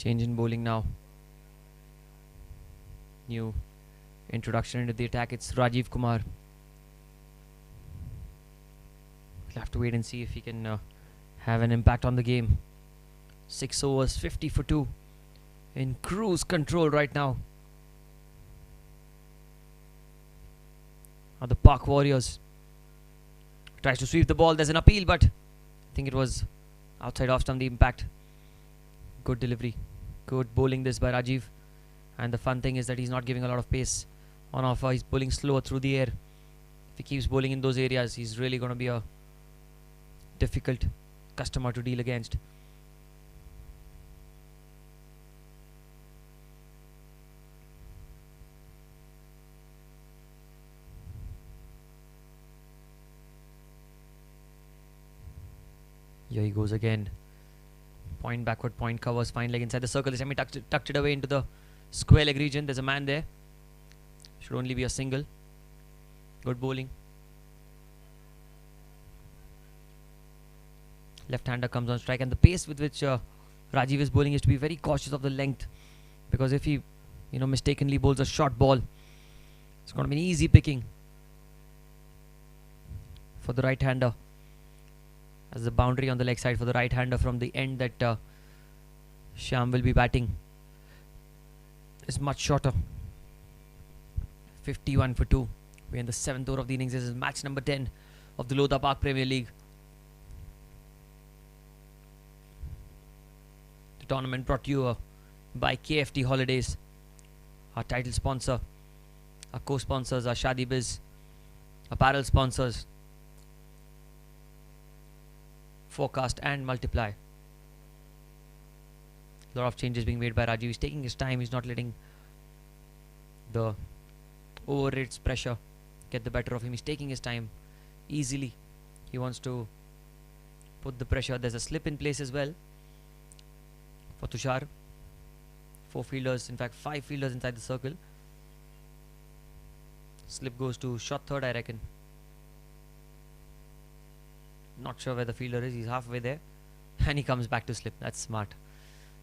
change in bowling now. New introduction into the attack. It's Rajiv Kumar. We'll have to wait and see if he can have an impact on the game. 6 overs, 50 for 2. In cruise control right now are the Park Warriors. Tries to sweep the ball. There's an appeal, but I think it was outside off stump, the impact. Good delivery. Good bowling this by Rajiv. And the fun thing is that he's not giving a lot of pace on offer. He's bowling slower through the air. If he keeps bowling in those areas, he's really going to be a difficult customer to deal against. Here he goes again. Point backward, point covers, fine leg inside the circle. This time he tucked it away into the square leg region. There's a man there. Should only be a single. Good bowling. Left-hander comes on strike, and the pace with which Rajiv is bowling is to be very cautious of the length, because if he mistakenly bowls a short ball. It's going to be an easy picking for the right-hander, as the boundary on the leg side for the right-hander from the end that Shyam will be batting is much shorter. 51 for 2. We're in the 7th over of the innings. This is match number 10 of the Lodha Park Premier League. The tournament brought to you by KFT Holidays, our title sponsor. Our co-sponsors are Shadi Biz, apparel sponsors, Forecast and Multiply. A lot of changes being made by Rajiv. He's taking his time. He's not letting the over-rates pressure get the better of him. He's taking his time easily. He wants to put the pressure. There's a slip in place as well for Tushar. 4 fielders, in fact 5 fielders inside the circle. Slip goes to shot third, I reckon. Not sure where the fielder is. He's halfway there. And he comes back to slip. That's smart.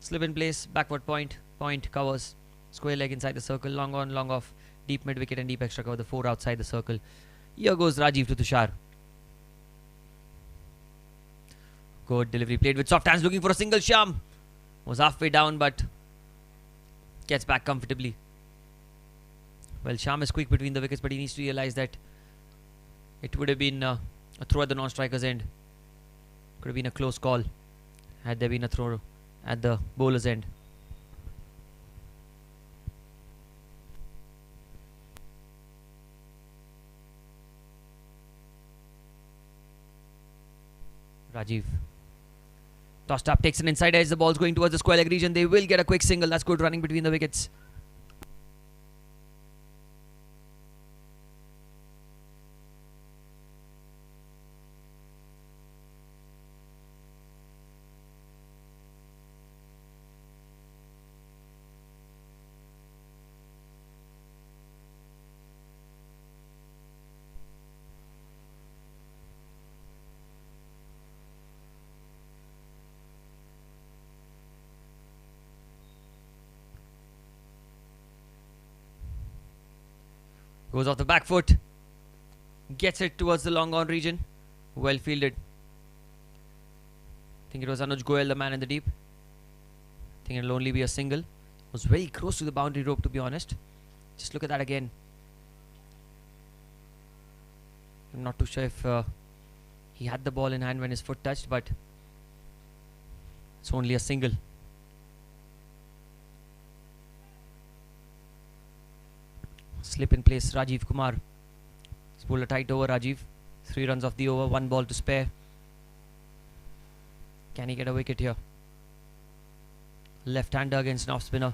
Slip in place, backward point. Point covers. Square leg inside the circle. Long on, long off. Deep mid wicket and deep extra cover. The 4 outside the circle. Here goes Rajiv to Tushar. Good delivery. Played with soft hands. Looking for a single. Shyam was halfway down but gets back comfortably. Well, Shyam is quick between the wickets, but he needs to realize that it would have been a throw at the non-striker's end. Could have been a close call had there been a throw at the bowler's end. Rajiv tossed up, takes an inside edge. The ball's going towards the square leg region. They will get a quick single. That's good running between the wickets. Goes off the back foot. Gets it towards the long on region. Well fielded. I think it was Anuj Goyal, the man in the deep. I think it'll only be a single. Was very close to the boundary rope, to be honest. Just look at that again. I'm not too sure if he had the ball in hand when his foot touched, but it's only a single. Slip in place, Rajiv Kumar. Let's pull a tight over, Rajiv. 3 runs off the over, 1 ball to spare. Can he get a wicket here? Left-hander against an off-spinner.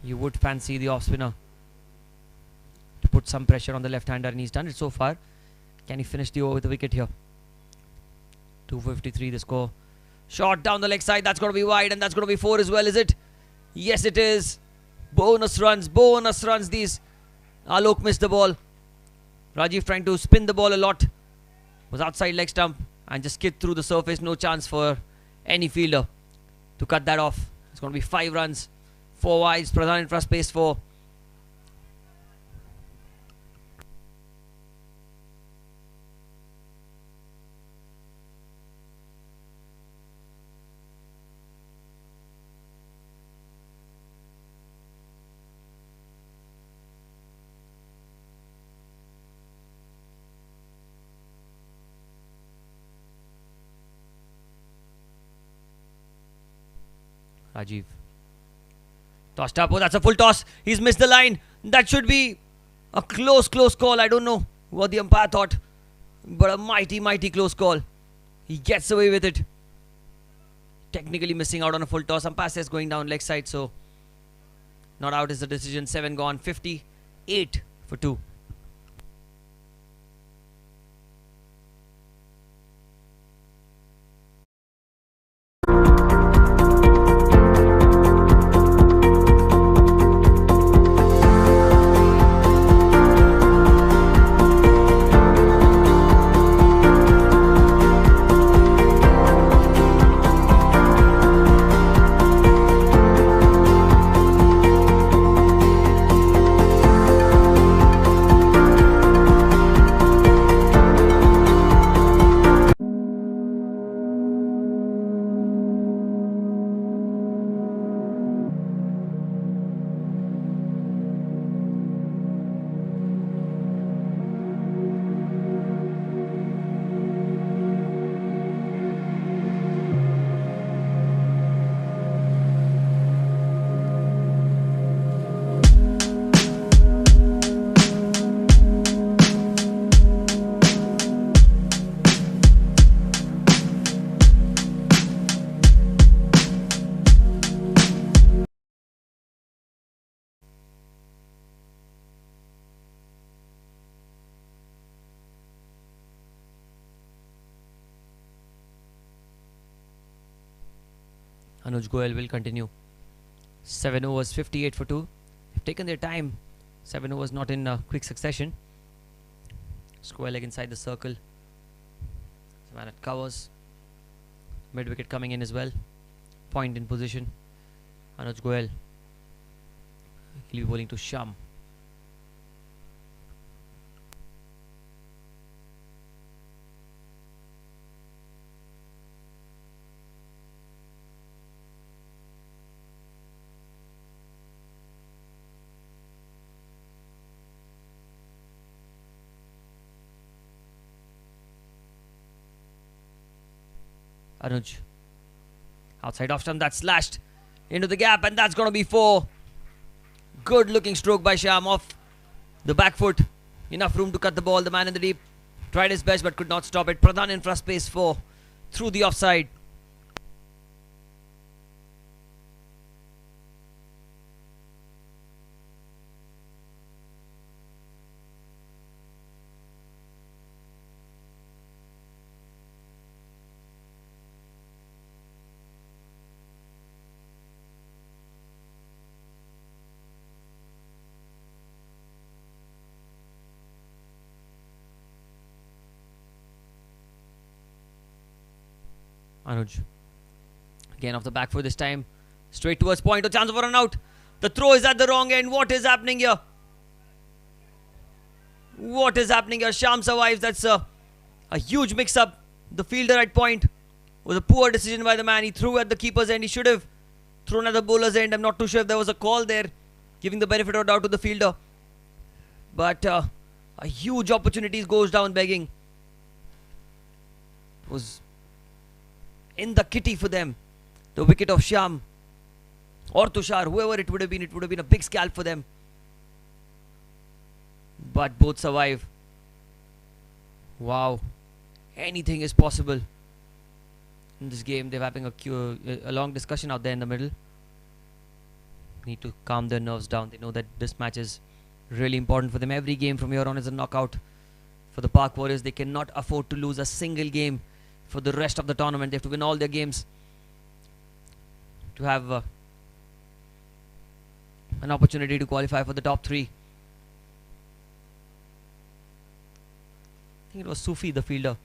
You would fancy the off-spinner to put some pressure on the left-hander, and he's done it so far. Can he finish the over with a wicket here? 253 the score. Shot down the leg side, that's going to be wide, and that's going to be 4 as well, is it? Yes, it is. Bonus runs. These. Alok missed the ball. Rajiv trying to spin the ball a lot. Was outside leg stump and just skipped through the surface. No chance for any fielder to cut that off. It's going to be 5 runs. 4 wides. Pradhan infra space 4. Rajiv tossed up. Oh, that's a full toss. He's missed the line. That should be a close call. I don't know what the umpire thought, but a mighty close call. He gets away with it. Technically missing out on a full toss. Umpire says going down leg side, so not out is the decision. 7 gone. 58 for 2. Anuj Goyal will continue. 7 overs, 58 for 2. They've taken their time. 7 overs not in quick succession. Square leg inside the circle. Man at covers. Mid wicket coming in as well. Point in position. Anuj Goyal. He'll be bowling to Sham. Anuj. Outside off stump, that's slashed into the gap, and that's going to be 4. Good looking stroke by Sham off the back foot. Enough room to cut the ball. The man in the deep tried his best but could not stop it. Pradhan in front space 4 through the offside. Anuj. Again off the back foot this time. Straight towards point. A chance for run out. The throw is at the wrong end. What is happening here? What is happening here? Sham survives. That's a huge mix-up. The fielder at point was a poor decision by the man. He threw at the keeper's end. He should have thrown at the bowler's end. I'm not too sure if there was a call there, giving the benefit of doubt to the fielder. But a huge opportunity goes down begging. It was in the kitty for them. The wicket of Sham or Tushar, whoever it would have been a big scalp for them. But both survive. Wow. Anything is possible in this game. They're having a long discussion out there in the middle. Need to calm their nerves down. They know that this match is really important for them. Every game from here on is a knockout for the Park Warriors. They cannot afford to lose a single game for the rest of the tournament. They have to win all their games to have an opportunity to qualify for the top 3. I think it was Sufi, the fielder.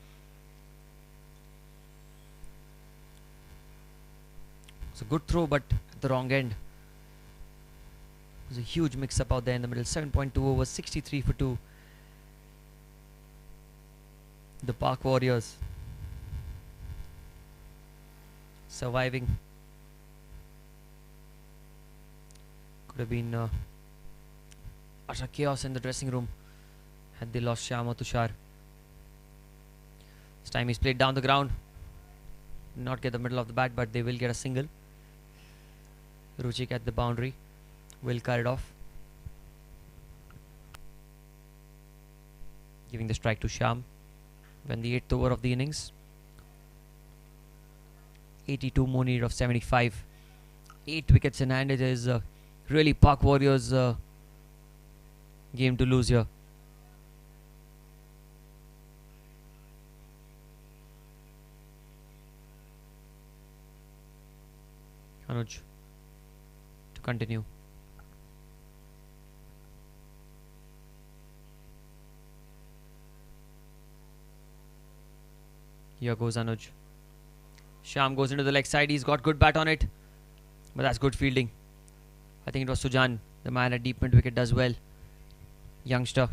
It's a good throw, but at the wrong end. It was a huge mix-up out there in the middle. 7.2 overs, 63 for 2. The Park Warriors surviving. Could have been utter chaos in the dressing room had they lost Sham or Tushar. This time he's played down the ground. Not get the middle of the bat, but they will get a single. Ruchik at the boundary will cut it off, giving the strike to Sham when the 8th over of the innings. 82 more need of 75. 8 wickets in hand. It is really Park Warriors game to lose here. Anuj to continue. Here goes Anuj. Sham goes into the leg side. He's got good bat on it, but that's good fielding. I think it was Sujan, the man at deep mid wicket, does well. Youngster,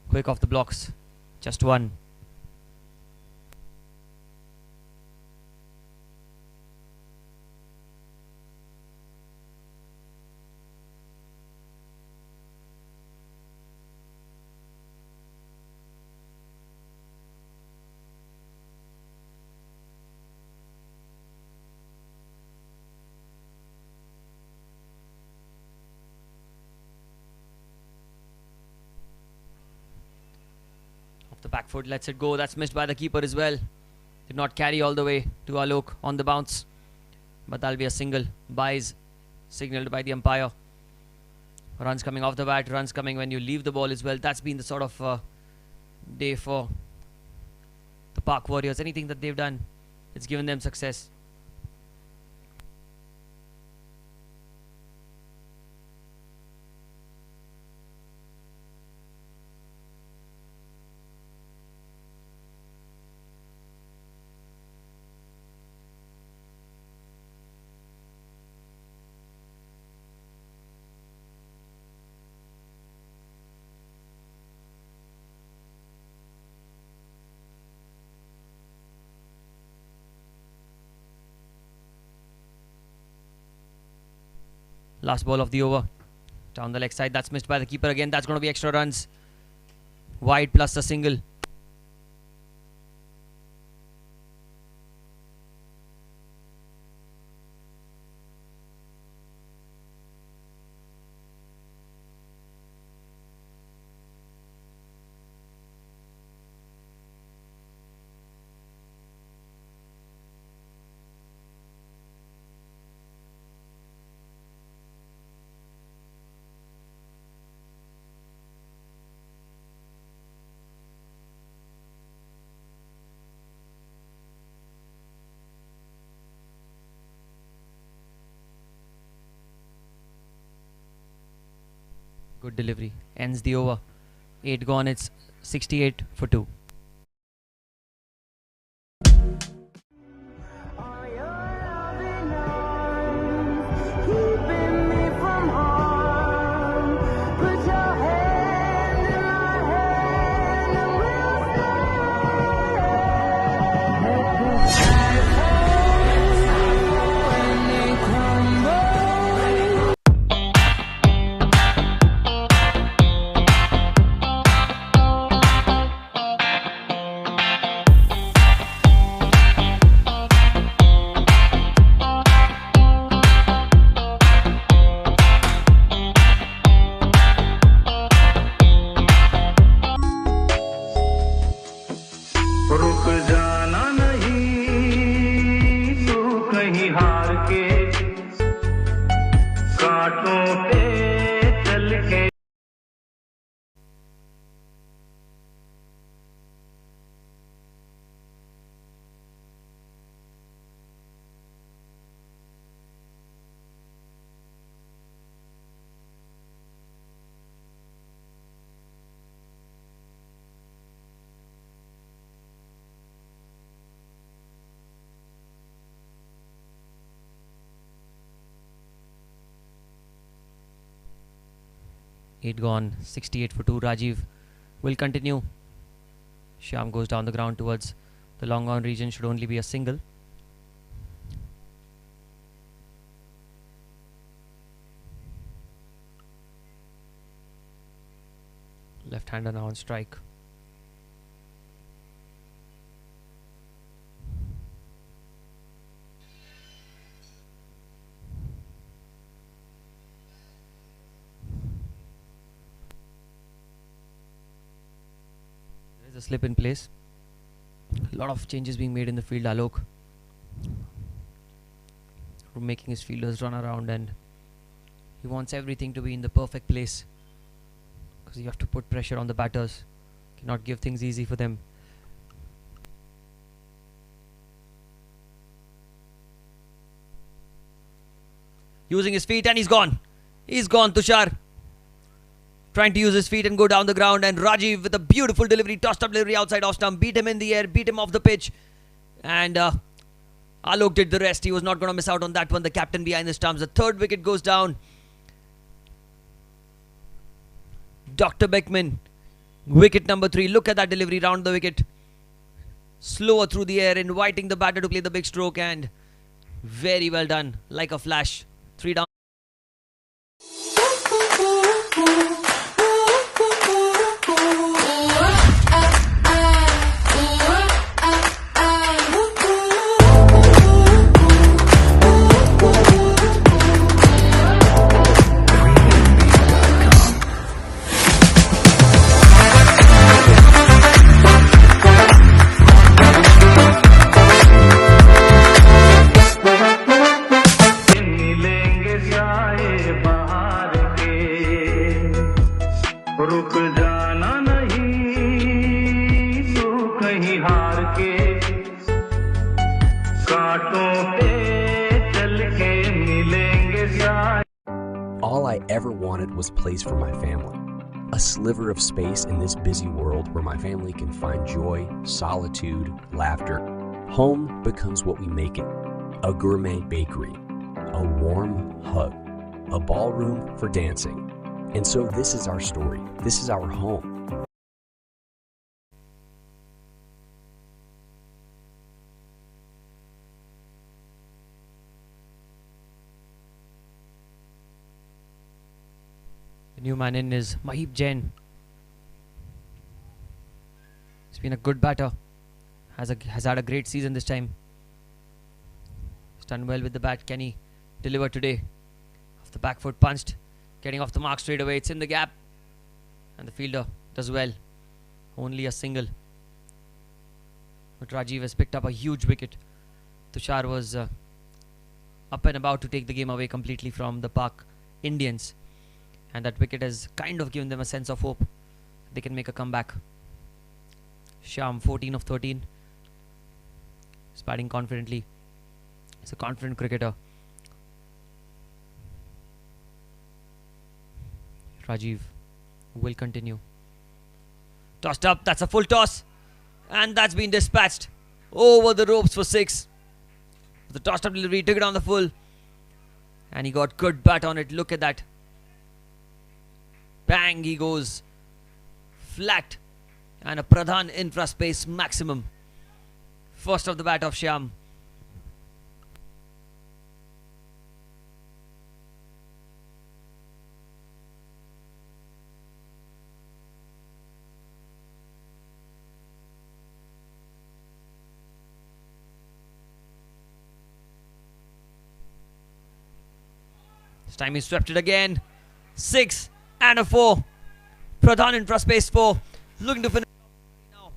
quick off the blocks. Just one. The back foot lets it go. That's missed by the keeper as well. Did not carry all the way to Alok on the bounce. But that'll be a single. Buys signaled by the umpire. Runs coming off the bat. Runs coming when you leave the ball as well. That's been the sort of day for the Park Warriors. Anything that they've done, it's given them success. Last ball of the over. Down the leg side. That's missed by the keeper again. That's going to be extra runs. Wide plus a single. Good delivery. Ends the over. 8 gone. It's 68 for 2. रुक जाना नहीं तू कहीं हार के कांटों पे चल के Eight gone, 68 for 2. Rajiv will continue. Shyam goes down the ground towards the long on region. Should only be a single. Left-hander now on strike. A slip in place. A lot of changes being made in the field. Alok making his fielders run around, and he wants everything to be in the perfect place because you have to put pressure on the batters. Cannot give things easy for them. Using his feet, and he's gone. He's gone, Tushar. Trying to use his feet and go down the ground, and Rajiv with a beautiful delivery, tossed up delivery outside off stump, beat him in the air, beat him off the pitch, and Alok did the rest. He was not going to miss out on that one. The captain behind the stumps. The third wicket goes down. Dr. Beckman, wicket number 3. Look at that delivery round the wicket, slower through the air, inviting the batter to play the big stroke, and very well done, like a flash. 3 down. रुक जाना नहीं तू कहीं हार के कांटों पे चल के मिलेंगे साए. All I ever wanted was place for my family. A sliver of space in this busy world where my family can find joy, solitude, laughter. Home becomes what we make it. A gourmet bakery, a warm hug, a ballroom for dancing. And so this is our story. This is our home. The new man in is Mahib Jain. He's been a good batter. Has had a great season this time. He's done well with the bat. Can he deliver today? Off the back foot, punched. Getting off the mark straight away. It's in the gap. And the fielder does well. Only a single. But Rajiv has picked up a huge wicket. Tushar was up and about to take the game away completely from the Pak Indians. And that wicket has kind of given them a sense of hope. They can make a comeback. Shyam, 14 of 13. He's batting confidently. He's a confident cricketer. Rajiv will continue. Tossed up. That's a full toss. And that's been dispatched. Over the ropes for 6. The tossed up delivery, took it on the full. And he got good bat on it. Look at that. Bang, he goes. Flat. And a Pradhan infra space maximum. First of the bat of Shyam. This time he swept it again. 6 and a 4. Pradhan infra space 4. Looking to finish now.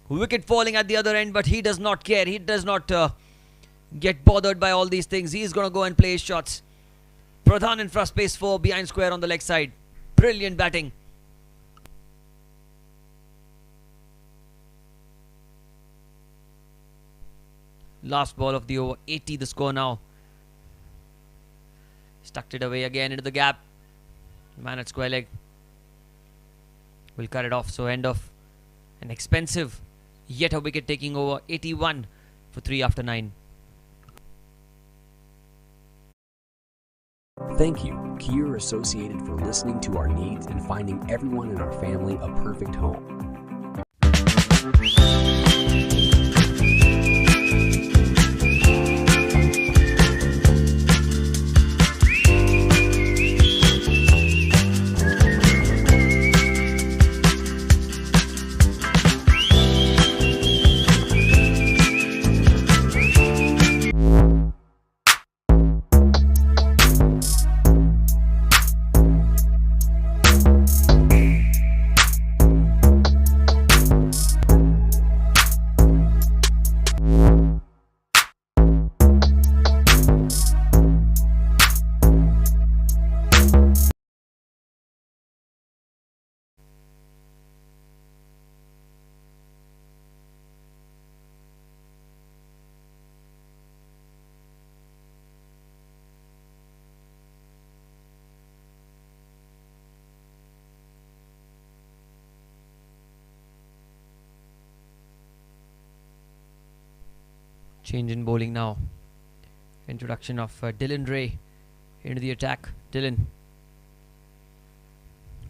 Wicket falling at the other end, but he does not care. He does not get bothered by all these things. He's going to go and play his shots. Pradhan infra space 4 behind square on the leg side. Brilliant batting. Last ball of the over. 80 the score now. Stuck it away again into the gap. Man at square leg will cut it off. So end of an expensive yet a wicket taking over. 81 for 3 after 9. Thank you, Kier Associated, for listening to our needs and finding everyone in our family a perfect home. Change in bowling now. Introduction of Dylan Ray into the attack. Dylan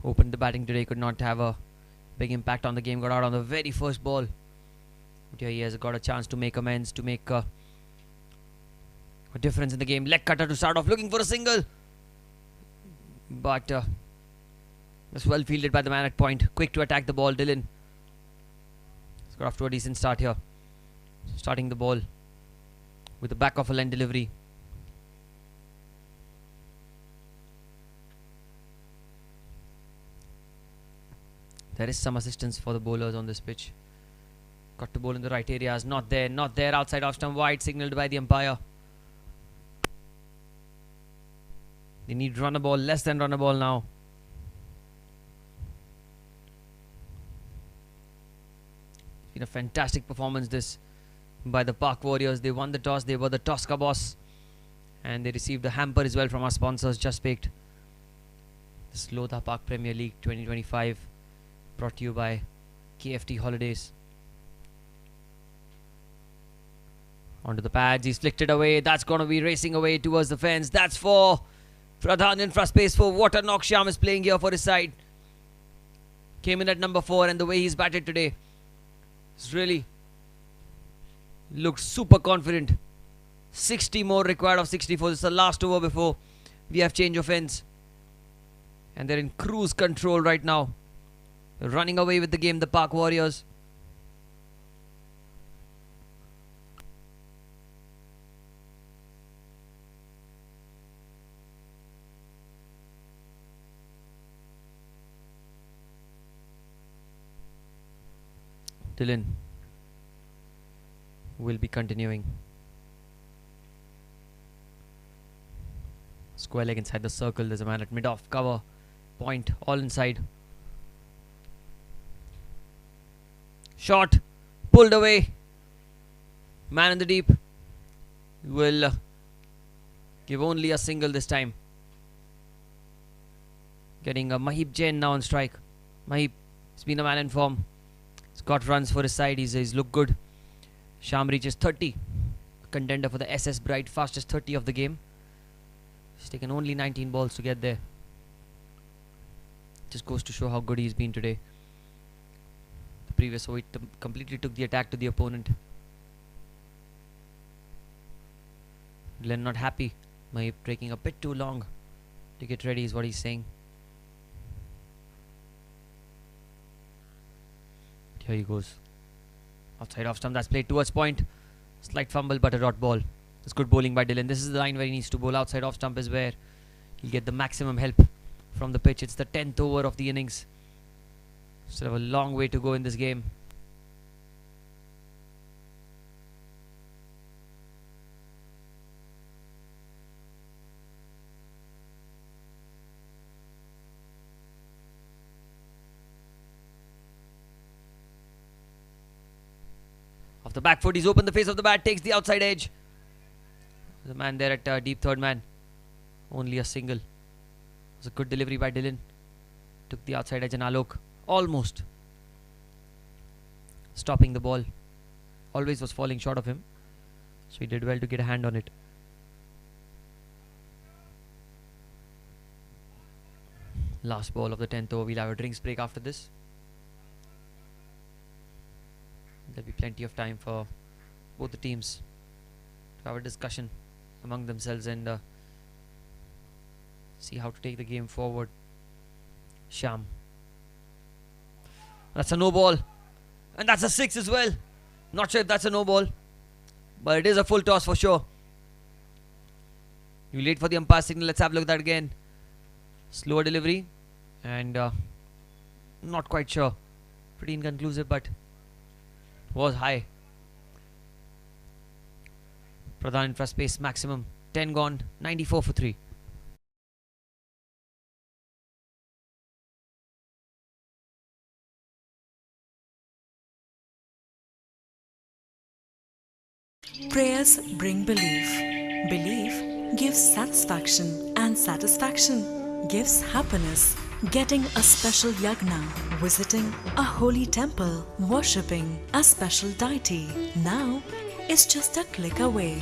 opened the batting today. Could not have a big impact on the game. Got out on the very first ball. But here he has got a chance to make amends, to make a difference in the game. Leg cutter to start off. Looking for a single. But was well fielded by the man at point. Quick to attack the ball. Dylan has got off to a decent start here. Starting the ball with the back of a line delivery. There is some assistance for the bowlers on this pitch. Got to bowl in the right areas. Not there, not there. Outside off stump wide, signalled by the umpire. They need run a ball, less than run a ball now. It's been a fantastic performance this by the Pak Warriors. They won the toss. They were the toss ka boss. And they received a hamper as well from our sponsors, Just Baked. This Lodha Park Premier League 2025 brought to you by KFT Holidays. Onto the pads. He's flicked it away. That's going to be racing away towards the fence. That's for Pradhan infra space for what a knock Shyam is playing here for his side. Came in at number 4, and the way he's batted today, it's really looked super confident. 60 more required of 64. This is the last over before we have change of ends. And they're in cruise control right now. They're running away with the game, the Park Warriors. Dylan will be continuing. Square leg inside the circle. There's a man at mid-off cover. Point all inside. Shot pulled away. Man in the deep will give only a single this time. Getting a Mahib Jain now on strike. Mahib has been a man in form. He's got runs for his side. He's looked good. Sham reaches 30. Contender for the SS Bright, fastest 30 of the game. He's taken only 19 balls to get there. Just goes to show how good he's been today. The previous over, he completely took the attack to the opponent. Glenn not happy. Mahib taking a bit too long to get ready is what he's saying. Here he goes. Outside off stump, that's played towards point. Slight fumble but a dot ball. It's good bowling by Dylan. This is the line where he needs to bowl. Outside off stump is where he'll get the maximum help from the pitch. It's the 10th over of the innings. Still have a long way to go in this game. Off the back foot, he's opened the face of the bat, takes the outside edge. The man there at deep third man. Only a single. It was a good delivery by Dylan. Took the outside edge and Alok almost stopping the ball. Always was falling short of him. So he did well to get a hand on it. Last ball of the 10th over. We'll have a drinks break after this. There'll be plenty of time for both the teams to have a discussion among themselves and see how to take the game forward. Sham. That's a no ball. And that's a 6 as well. Not sure if that's a no ball, but it is a full toss for sure. You wait for the umpire signal. Let's have a look at that again. Slower delivery and not quite sure. Pretty inconclusive, but was high. Pradhan infra space maximum. 10 gone. 94 for 3. Prayers bring belief. Belief gives satisfaction, and satisfaction gives happiness. Getting a special yagna, visiting a holy temple, worshipping a special deity now is just a click away.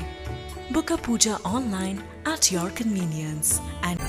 Book a puja online at your convenience and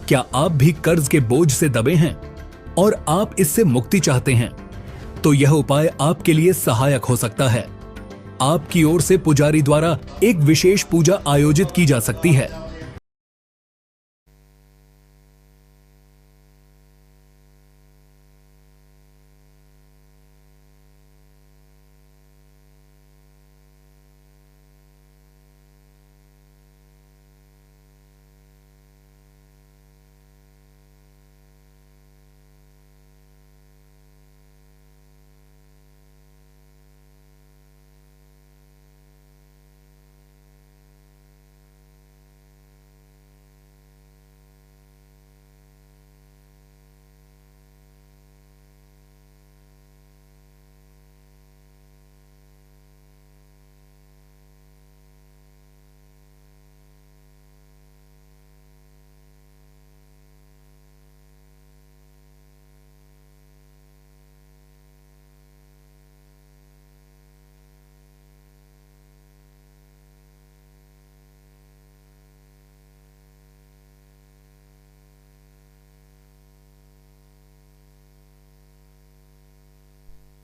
क्या आप भी कर्ज के बोझ से दबे हैं और आप इससे मुक्ति चाहते हैं? तो यह उपाय आपके लिए सहायक हो सकता है। आपकी ओर से पुजारी द्वारा एक विशेष पूजा आयोजित की जा सकती है।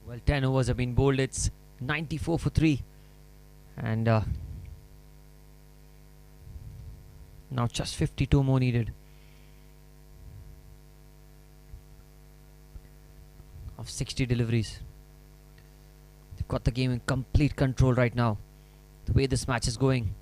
Well, 10 overs have been bowled. It's 94 for 3. And now just 52 more needed. Of 60 deliveries. They've got the game in complete control right now. The way this match is going.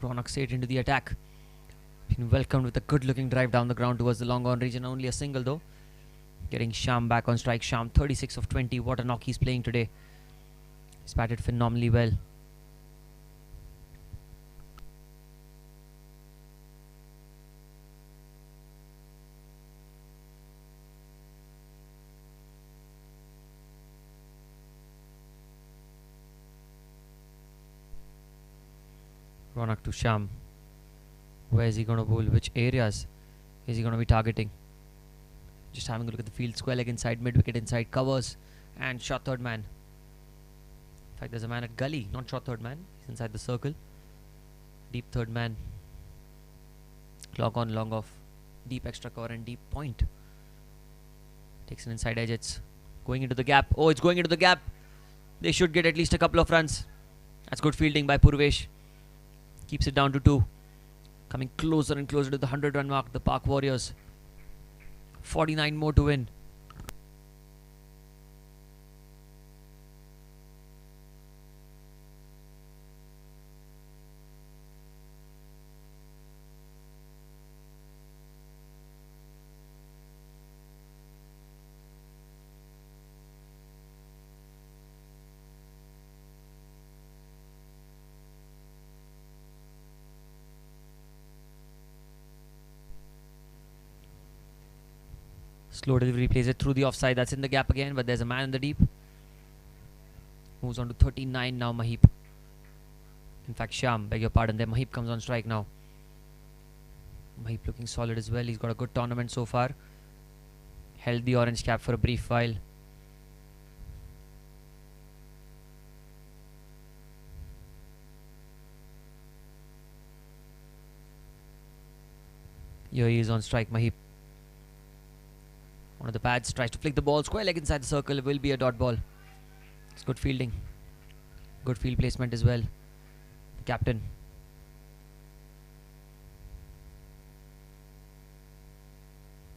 Ronak straight into the attack. Been welcomed with a good looking drive down the ground towards the long on region. Only a single though. Getting Sham back on strike. Sham 36 of 20. What a knock he's playing today. He's batted phenomenally well. Ronak to Sham. Where is he going to bowl? Which areas is he going to be targeting? Just having a look at the field. Square leg inside, mid wicket inside, covers and shot third man. In fact, there's a man at gully, not shot third man. He's inside the circle. Deep third man. Clock on, long off. Deep extra cover and deep point. Takes an inside edge. It's going into the gap. Oh, it's going into the gap. They should get at least a couple of runs. That's good fielding by Purvesh. Keeps it down to 2. Coming closer and closer to the 100-run mark. The Park Warriors. 49 more to win. Slow delivery, plays it through the offside. That's in the gap again, but there's a man in the deep. Moves on to 39 now, Mahip. In fact, Sham, beg your pardon there. Mahip comes on strike now. Mahip looking solid as well. He's got a good tournament so far. Held the orange cap for a brief while. Here he is on strike, Mahip. One of the pads tries to flick the ball. Square leg inside the circle. It will be a dot ball. It's good fielding. Good field placement as well. The captain.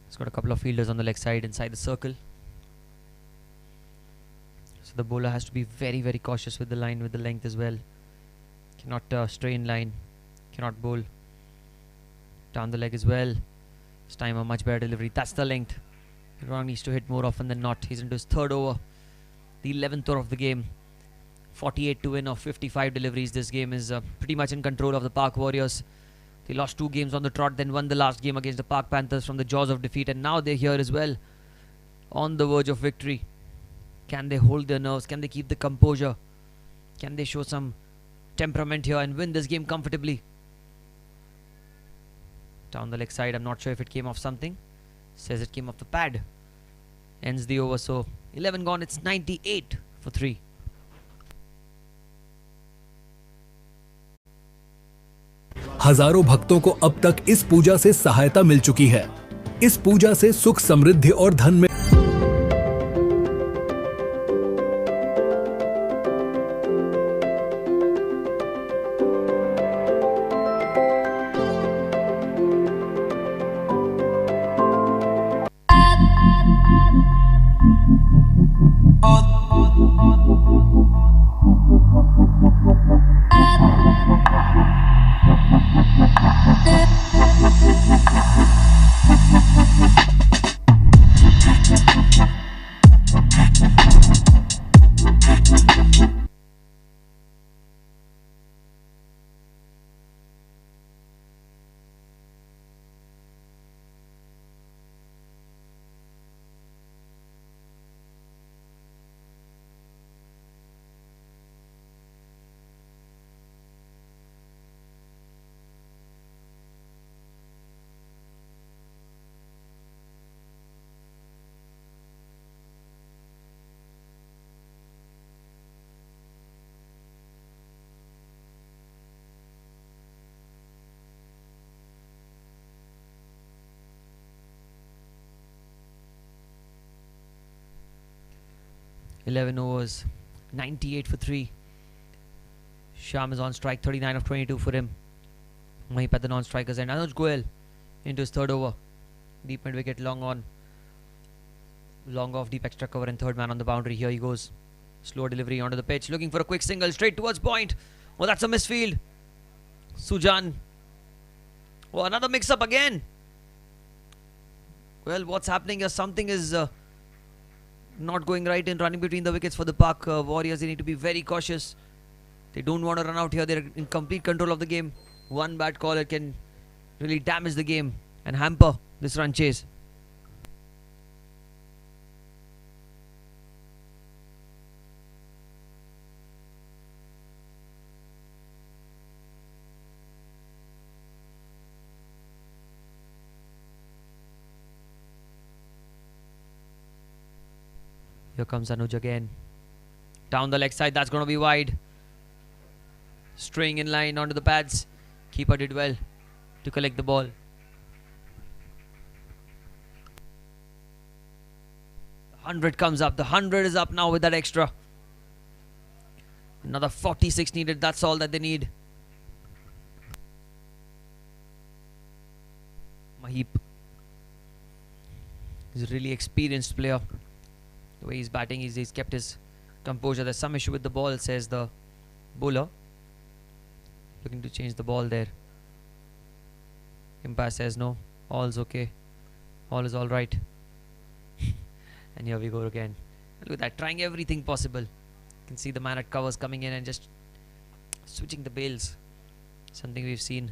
He's got a couple of fielders on the leg side inside the circle. So the bowler has to be very, very cautious with the line, with the length as well. Cannot stray in line. Cannot bowl down the leg as well. This time a much better delivery. That's the length. Ronak needs to hit more often than not. He's into his third over. The 11th over of the game. 48 to win of 55 deliveries. This game is pretty much in control of the Park Warriors. They lost 2 games on the trot, then won the last game against the Park Panthers from the jaws of defeat. And now they're here as well. On the verge of victory. Can they hold their nerves? Can they keep the composure? Can they show some temperament here and win this game comfortably? Down the leg side, I'm not sure if it came off something. Says it came off the pad. Ends the over. So 11 gone. It's 98 for 3. हजारों भक्तों को अब तक इस पूजा से सहायता मिल चुकी है। इस पूजा से सुख, समृद्धि और धन में $11 overs, 98 for 3. Sham is on strike, 39 of 22 for him. Mahip at the non-strikers end. Anuj Goel into his third over. Deep mid wicket, long on. Long off, deep extra cover and third man on the boundary. Here he goes. Slow delivery onto the pitch. Looking for a quick single straight towards point. Oh, that's a misfield. Sujan. Oh, another mix-up again. Well, what's happening here? Something is not going right in running between the wickets for the Pak Warriors. They need to be very cautious. They don't want to run out here. They're in complete control of the game. One bad call, it can really damage the game and hamper this run chase. Here comes Anuj again. Down the leg side, that's going to be wide. Straying in line onto the pads. Keeper did well to collect the ball. The 100 comes up. The 100 is up now with that extra. Another 46 needed. That's all that they need. Mahip is a really experienced player. The way he's batting, he's kept his composure. There's some issue with the ball, says the bowler. Looking to change the ball there. Umpire says no, all's okay. All is alright. And here we go again. Look at that, trying everything possible. You can see the man at covers coming in and just switching the bails. Something we've seen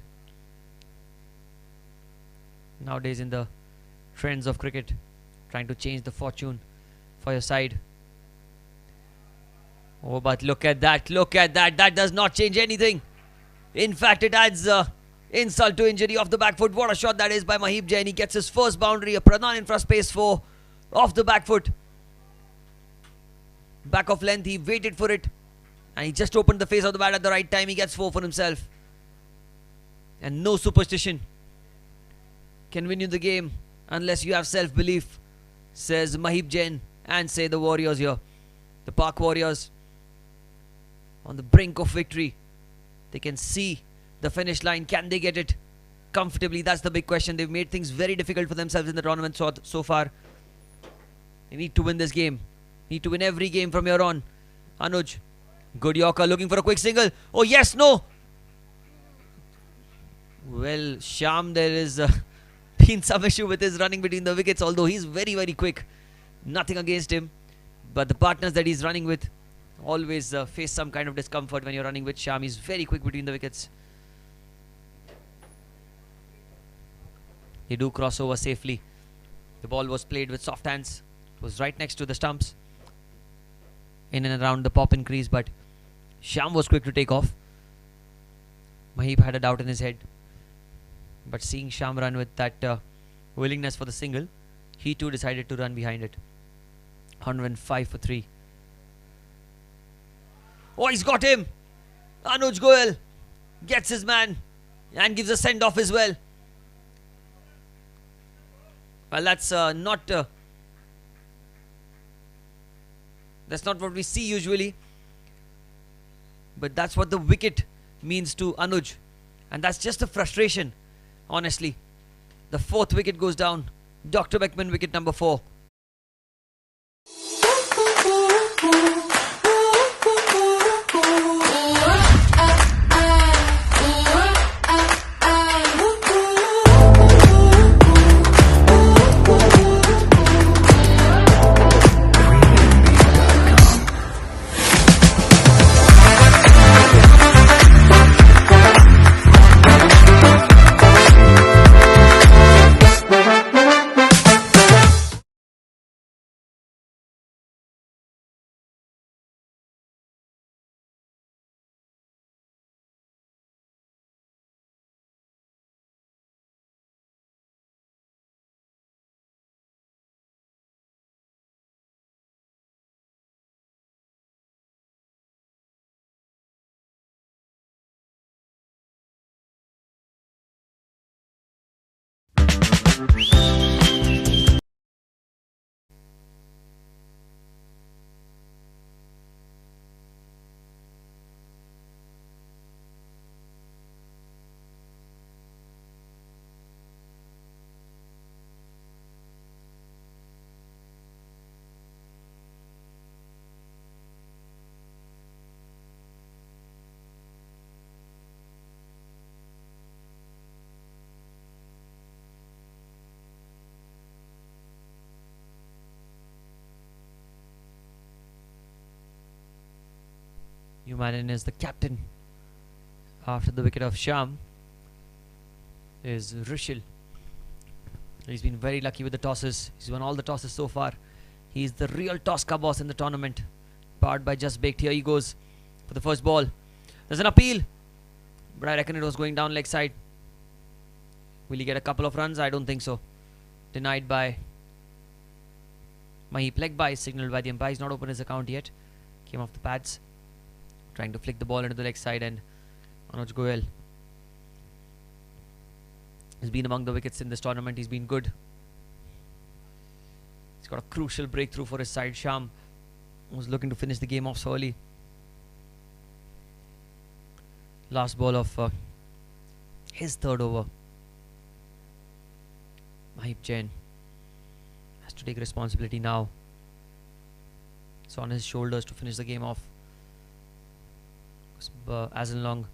nowadays in the trends of cricket. Trying to change the fortune for your side. Oh, but look at that, that does not change anything. In fact, it adds insult to injury off the back foot. What a shot that is by Mahip Jain. He gets his first boundary. A Pradhan infra space 4 off the back foot. Back of length, he waited for it and he just opened the face of the bat at the right time. He gets 4 for himself. And no superstition can win you the game unless you have self-belief, says Mahip Jain and say the Warriors here. The Pak Warriors on the brink of victory. They can see the finish line. Can they get it comfortably? That's the big question. They've made things very difficult for themselves in the tournament so far. They need to win this game. Need to win every game from here on. Anuj, good Yorker, looking for a quick single. Oh yes, no. Well, Sham, there is been some issue with his running between the wickets, although he's very, very quick. Nothing against him. But the partners that he's running with always face some kind of discomfort when you're running with Sham. He's very quick between the wickets. They do cross over safely. The ball was played with soft hands. It was right next to the stumps. In and around the pop-in crease, but Sham was quick to take off. Mahip had a doubt in his head. But seeing Sham run with that willingness for the single, He too decided to run behind it. 105 for 3. Oh, he's got him! Anuj Goyal gets his man and gives a send-off as well. Well, that's not what we see usually. But that's what the wicket means to Anuj. And that's just a frustration, honestly. The 4th wicket goes down. Dr. Beckman, wicket number 4. Humanin is the captain. After the wicket of Sham is Rishil. He's been very lucky with the tosses. He's won all the tosses so far. He's the real toss ka boss in the tournament. Powered by Just Baked. Here he goes for the first ball. There's an appeal, but I reckon it was going down leg side. Will he get a couple of runs? I don't think so. Denied by Mahip. Leg by signaled by the umpire. He's not opened his account yet. Came off the pads. Trying to flick the ball into the leg side, and Anuj Goyal has been among the wickets in this tournament. He's been good. He's got a crucial breakthrough for his side. Sham was looking to finish the game off so early. Last ball of his 3rd over. Mahip Jain has to take responsibility now. It's on his shoulders to finish the game off. As in long.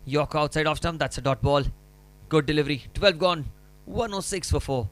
Yorker outside off stump. That's a dot ball. Good delivery. 12 gone. 106 for 4.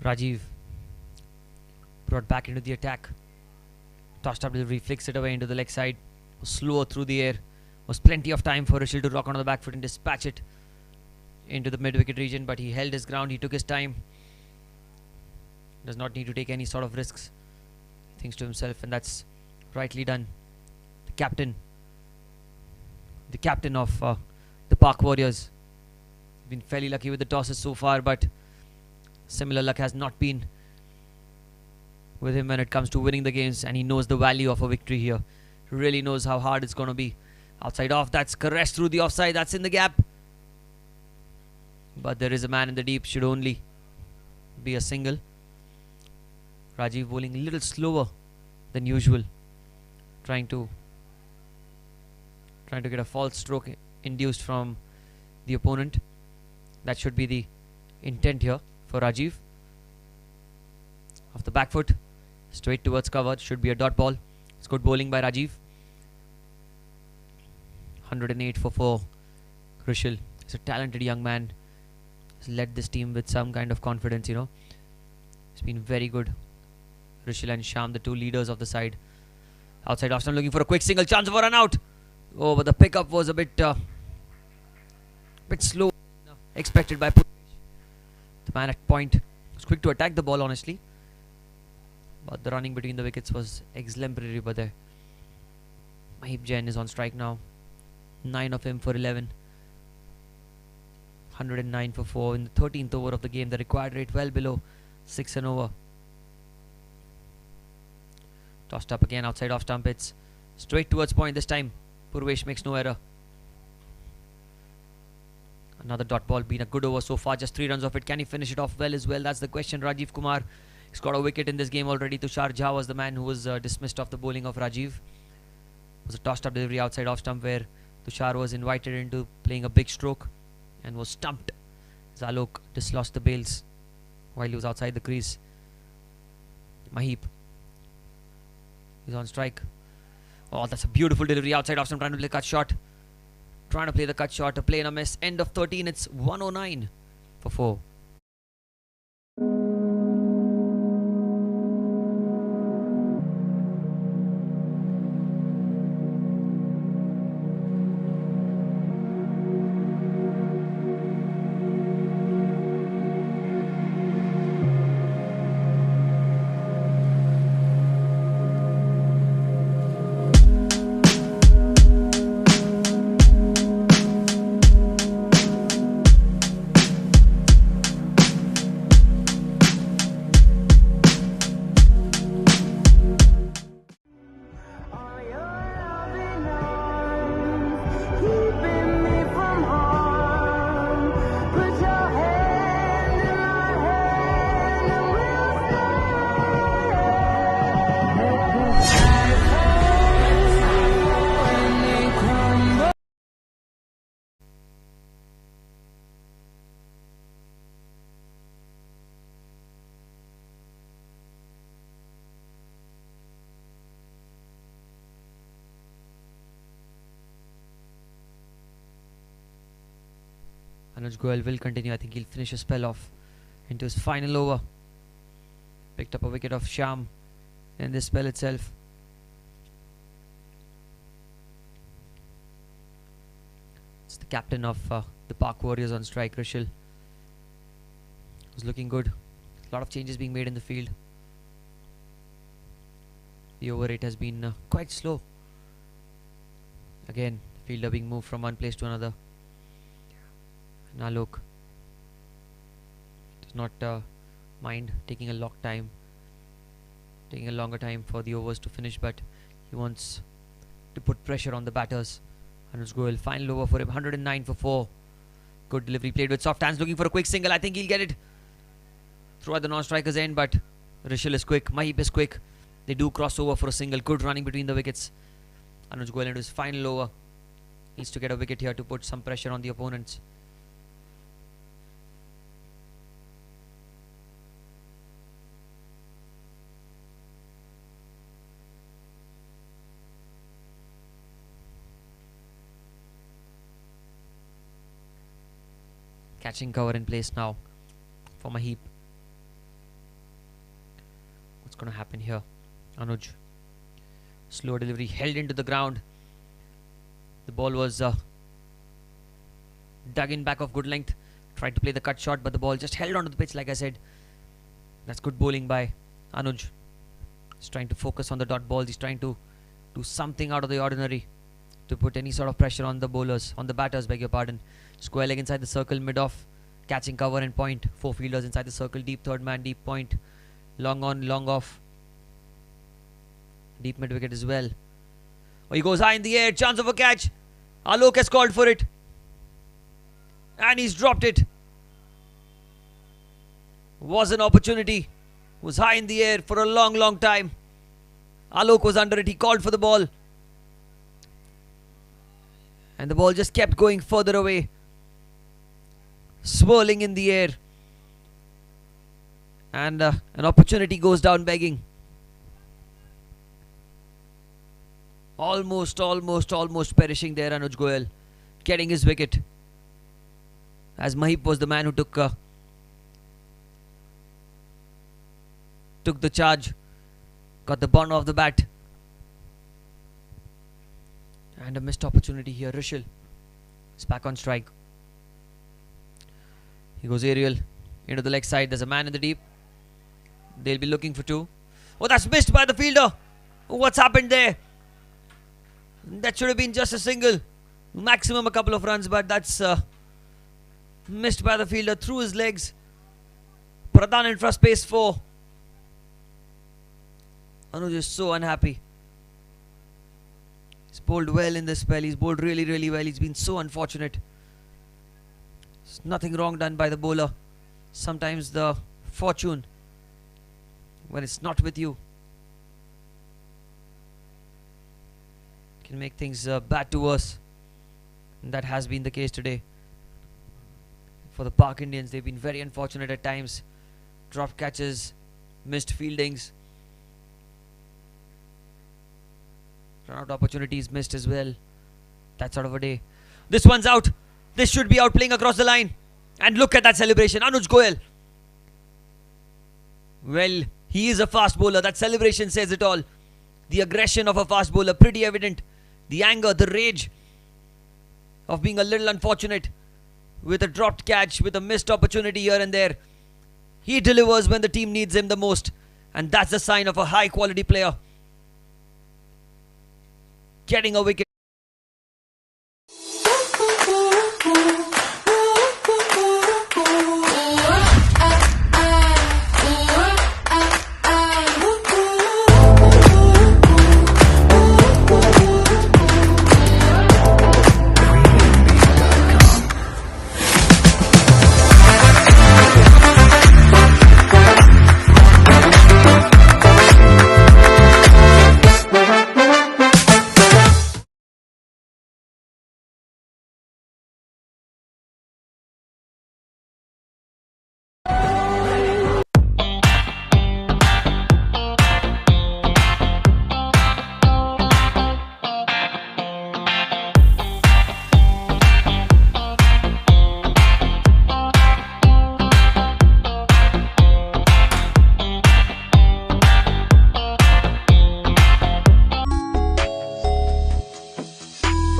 Rajiv brought back into the attack. Tossed up delivery, flicks it away into the leg side. Was slower through the air. Was plenty of time for Rishil to rock onto the back foot and dispatch it into the mid-wicket region, but he held his ground. He took his time. Does not need to take any sort of risks. He thinks to himself, and that's rightly done. The captain of the Park Warriors, been fairly lucky with the tosses so far, but similar luck has not been with him when it comes to winning the games, and he knows the value of a victory here. He really knows how hard it's going to be. Outside off, that's caressed through the offside, that's in the gap. But there is a man in the deep, should only be a single. Rajiv bowling a little slower than usual, trying to get a false stroke induced from the opponent. That should be the intent here for Rajiv. Off the back foot, straight towards cover, should be a dot ball. It's good bowling by Rajiv. 108 for 4. Crucial. He's a talented young man. He's led this team with some kind of confidence, you know. He's been very good. Rishil and Sham, the two leaders of the side. Outside off stump, looking for a quick single, chance for an out. Oh, but the pickup was a bit slow, expected by Purvesh. The man at point was quick to attack the ball, honestly, but the running between the wickets was exemplary. But there, Mahib Jain is on strike now. 9 of him for 11. 109 for 4 in the 13th over of the game. The required rate well below 6 and over. Tossed up again, outside off stump. It's straight towards point this time. Purvesh makes no error. Another dot ball, been a good over so far. Just 3 runs off it. Can he finish it off well as well? That's the question. Rajiv Kumar has got a wicket in this game already. Tushar Jha was the man who was dismissed off the bowling of Rajiv. It was a tossed up delivery outside off stump where Tushar was invited into playing a big stroke and was stumped. Zalok dislodged the bails while he was outside the crease. Mahib is on strike. Oh, that's a beautiful delivery outside off stump, trying to play cut shot. Trying to play the cut shot, a play and a miss. End of 13, it's 109 for 4. Anuj Goyal will continue. I think he'll finish his spell off into his final over. Picked up a wicket of Sham in this spell itself. It's the captain of the Park Warriors on strike, Rishil. Was looking good. A lot of changes being made in the field. The over rate has been quite slow. Again, the fielder being moved from one place to another. Now look, does not mind taking a longer time for the overs to finish, but he wants to put pressure on the batters. Anuj Goyal, final over for him, 109 for 4. Good delivery, played with soft hands, looking for a quick single. I think he'll get it through at the non-striker's end, but Rishil is quick, Mahib is quick. They do cross over for a single. Good running between the wickets. Anuj Goyal into his final over. Needs to get a wicket here to put some pressure on the opponents. Catching cover in place now for Mahib. What's going to happen here? Anuj. Slow delivery held into the ground. The ball was dug in back of good length. Tried to play the cut shot, but the ball just held onto the pitch, like I said. That's good bowling by Anuj. He's trying to focus on the dot balls. He's trying to do something out of the ordinary to put any sort of pressure on the bowlers, on the batters, beg your pardon. Square leg inside the circle, mid-off, catching cover and point. 4 fielders inside the circle, deep third man, deep point. Long on, long off. Deep mid wicket as well. Oh, he goes high in the air, chance of a catch. Alok has called for it. And he's dropped it. Was an opportunity. Was high in the air for a long, long time. Alok was under it. He called for the ball. And the ball just kept going further away. Swirling in the air. And an opportunity goes down begging. Almost perishing there, Anuj Goyal. Getting his wicket. As Mahip was the man who took the charge. Got the ball off the bat. And a missed opportunity here. Rishal is back on strike. He goes aerial into the leg side. There's a man in the deep. They'll be looking for 2. Oh, that's missed by the fielder. Oh, what's happened there? That should have been just a single. Maximum a couple of runs, but that's missed by the fielder through his legs. Pradhan in first space 4. Anuj is so unhappy. He's bowled well in this spell. He's bowled really, really well. He's been so unfortunate. There's nothing wrong done by the bowler. Sometimes the fortune, when it's not with you, can make things bad to worse. And that has been the case today. For the Park Indians, they've been very unfortunate at times. Dropped catches, missed fieldings. Run out opportunities missed as well. That sort of a day. This one's out. This should be out, playing across the line. And look at that celebration. Anuj Goyal. Well, he is a fast bowler. That celebration says it all. The aggression of a fast bowler, pretty evident. The anger, the rage of being a little unfortunate with a dropped catch, with a missed opportunity here and there. He delivers when the team needs him the most. And that's a sign of a high quality player. Getting a wicket.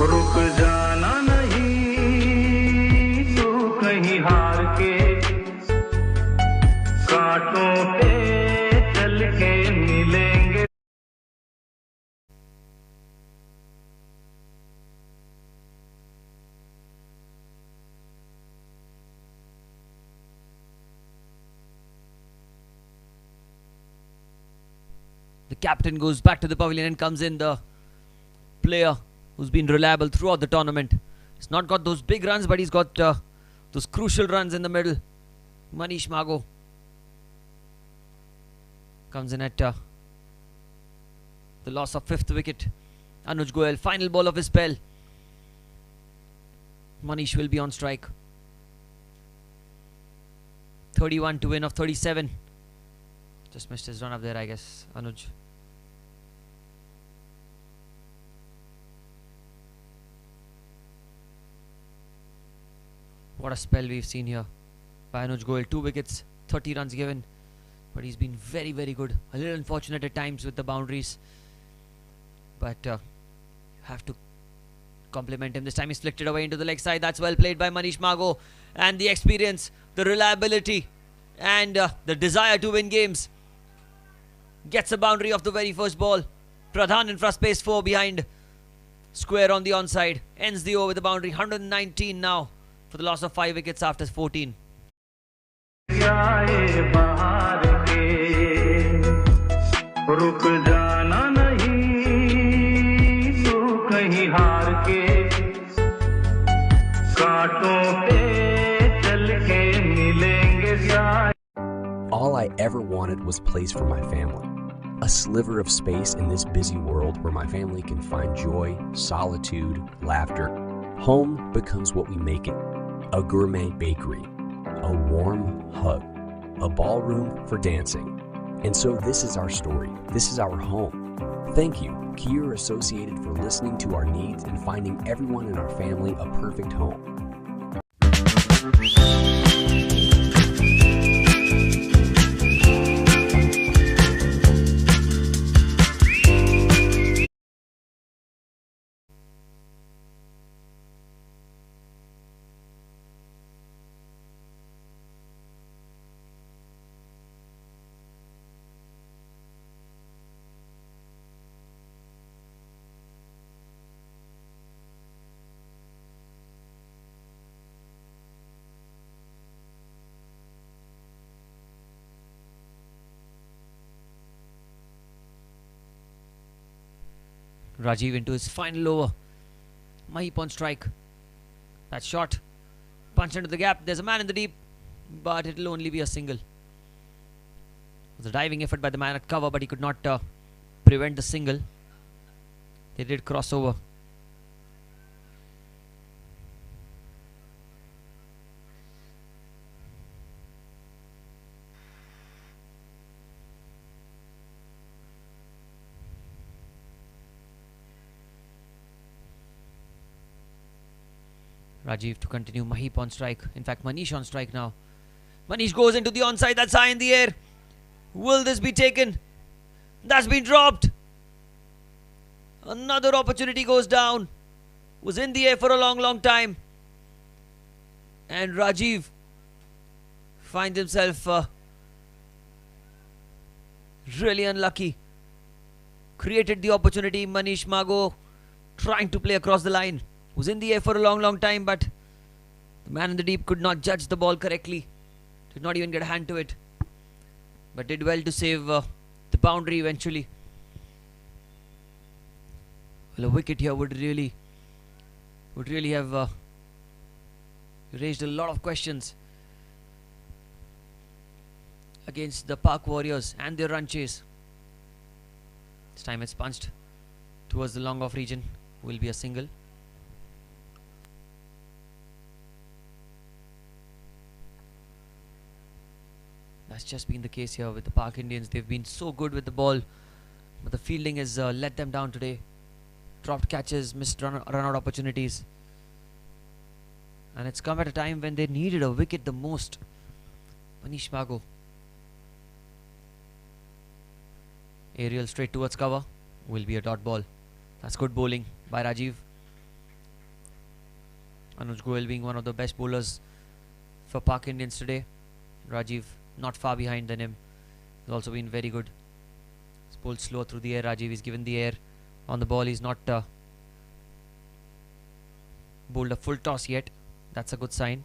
रुक जाना नहीं तू कहीं हार के कांटों पे चल के मिलेंगे The captain goes back to the pavilion and comes in the player who's been reliable throughout the tournament. He's not got those big runs, but he's got those crucial runs in the middle. Manish Mago comes in at the loss of 5th wicket. Anuj Goyal, final ball of his spell. Manish will be on strike. 31 to win of 37. Just missed his run up there, I guess, Anuj. What a spell we've seen here by Anuj Goyal. 2 wickets, 30 runs given. but he's been very, very good. A little unfortunate at times with the boundaries, but have to compliment him. This time he's flicked it away into the leg side. That's well played by Manish Mago, and the experience, the reliability, and the desire to win games. Gets a boundary off the very first ball. Pradhan in front space 4 behind. Square on the onside. Ends the over with the boundary. 119 now for the loss of 5 wickets after 14. रुक जाना नहीं तू कहीं हार के कांटों पे चल के मिलेंगे साए. All I ever wanted was place for my family. A sliver of space in this busy world where my family can find joy, solitude, laughter. Home becomes what we make it. A gourmet bakery, a warm hug, a ballroom for dancing. And so this is our story. This is our home. Thank you, Kier Associated, for listening to our needs and finding everyone in our family a perfect home. Rajiv into his final over. Mahip on strike. That shot. Punch into the gap. There's a man in the deep, but it'll only be a single. It was a diving effort by the man at cover, but he could not prevent the single. They did cross over. Rajiv to continue. Mahip on strike. In fact, Manish on strike now. Manish goes into the onside. That's high in the air. Will this be taken? That's been dropped. Another opportunity goes down. Was in the air for a long, long time. And Rajiv finds himself really unlucky. Created the opportunity. Manish Mago trying to play across the line. Was in the air for a long, long time, but the man in the deep could not judge the ball correctly. Did not even get a hand to it, but did well to save the boundary eventually. Well, a wicket here would really have raised a lot of questions against the Park Warriors and their run chase. This time it's punched towards the long off region. Will be a single. That's just been the case here with the Park Indians. They've been so good with the ball, but the fielding has let them down today. Dropped catches, missed run-out opportunities. And it's come at a time when they needed a wicket the most. Manish Mago. Aerial straight towards cover. Will be a dot ball. That's good bowling by Rajiv. Anuj Goyal being one of the best bowlers for Park Indians today. Rajiv not far behind than him. He's also been very good. He's bowled slow through the air. Rajiv is given the air on the ball. He's not bowled a full toss yet. That's a good sign.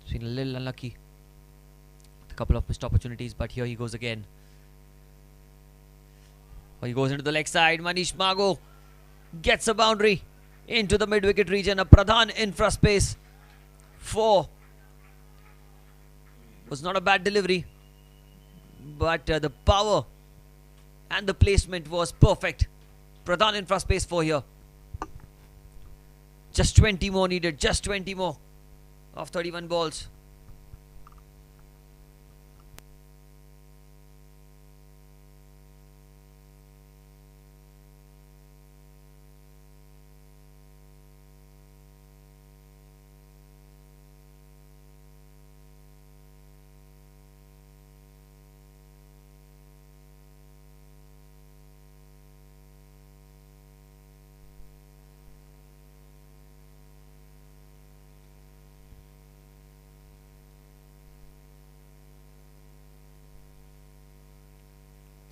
He's been a little unlucky. A couple of missed opportunities, but here he goes again. He goes into the leg side. Manish Mago gets a boundary into the mid-wicket region. A Pradhan infra space. 4. Was not a bad delivery, but the power and the placement was perfect. Pradhan infra space 4 here. Just 20 more needed. Just 20 more of 31 balls.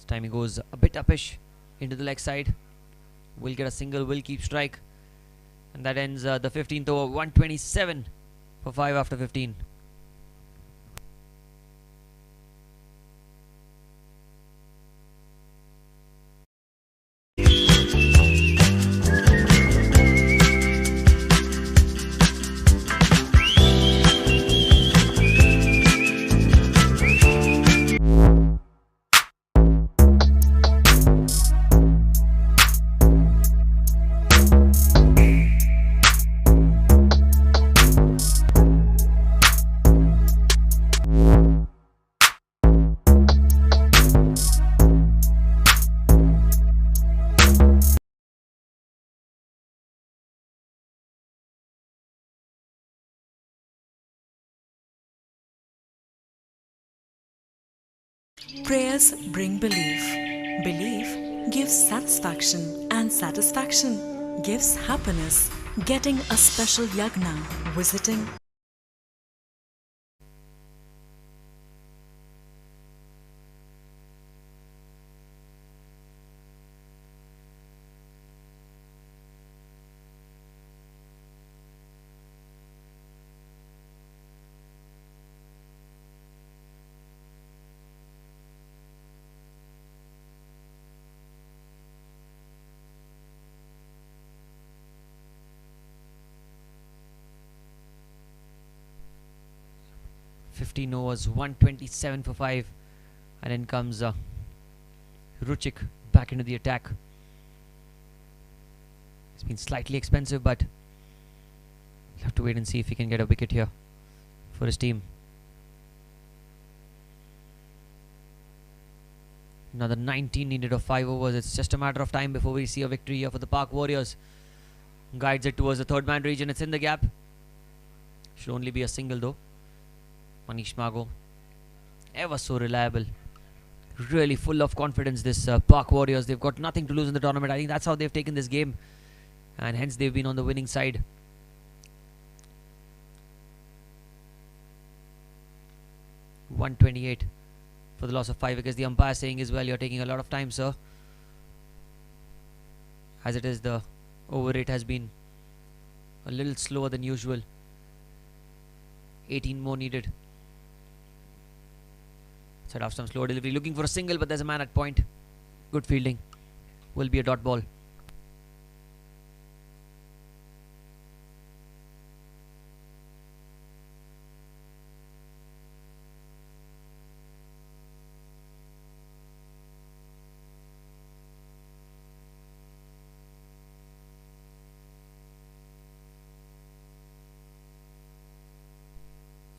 This time he goes a bit uppish into the leg side. Will get a single, will keep strike. And that ends the 15th over, 127 for 5 after 15. Prayers bring belief. Belief gives satisfaction, and satisfaction gives happiness. Getting a special yagna, visiting Fifteen overs, 127 for 5. And then comes Ruchik back into the attack. It's been slightly expensive, but we'll have to wait and see if he can get a wicket here for his team. Another 19 needed of 5 overs. It's just a matter of time before we see a victory here for the Park Warriors. Guides it towards the third man region. It's in the gap. Should only be a single though. Manish Mago, ever so reliable, really full of confidence, this Park Warriors. They've got nothing to lose in the tournament. I think that's how they've taken this game, and hence they've been on the winning side. .128 for the loss of 5 wickets. The umpire saying as well, you're taking a lot of time, sir. As it is, the over rate has been a little slower than usual. 18 more needed. Set off some slow delivery, looking for a single, but there's a man at point. Good fielding. Will be a dot ball.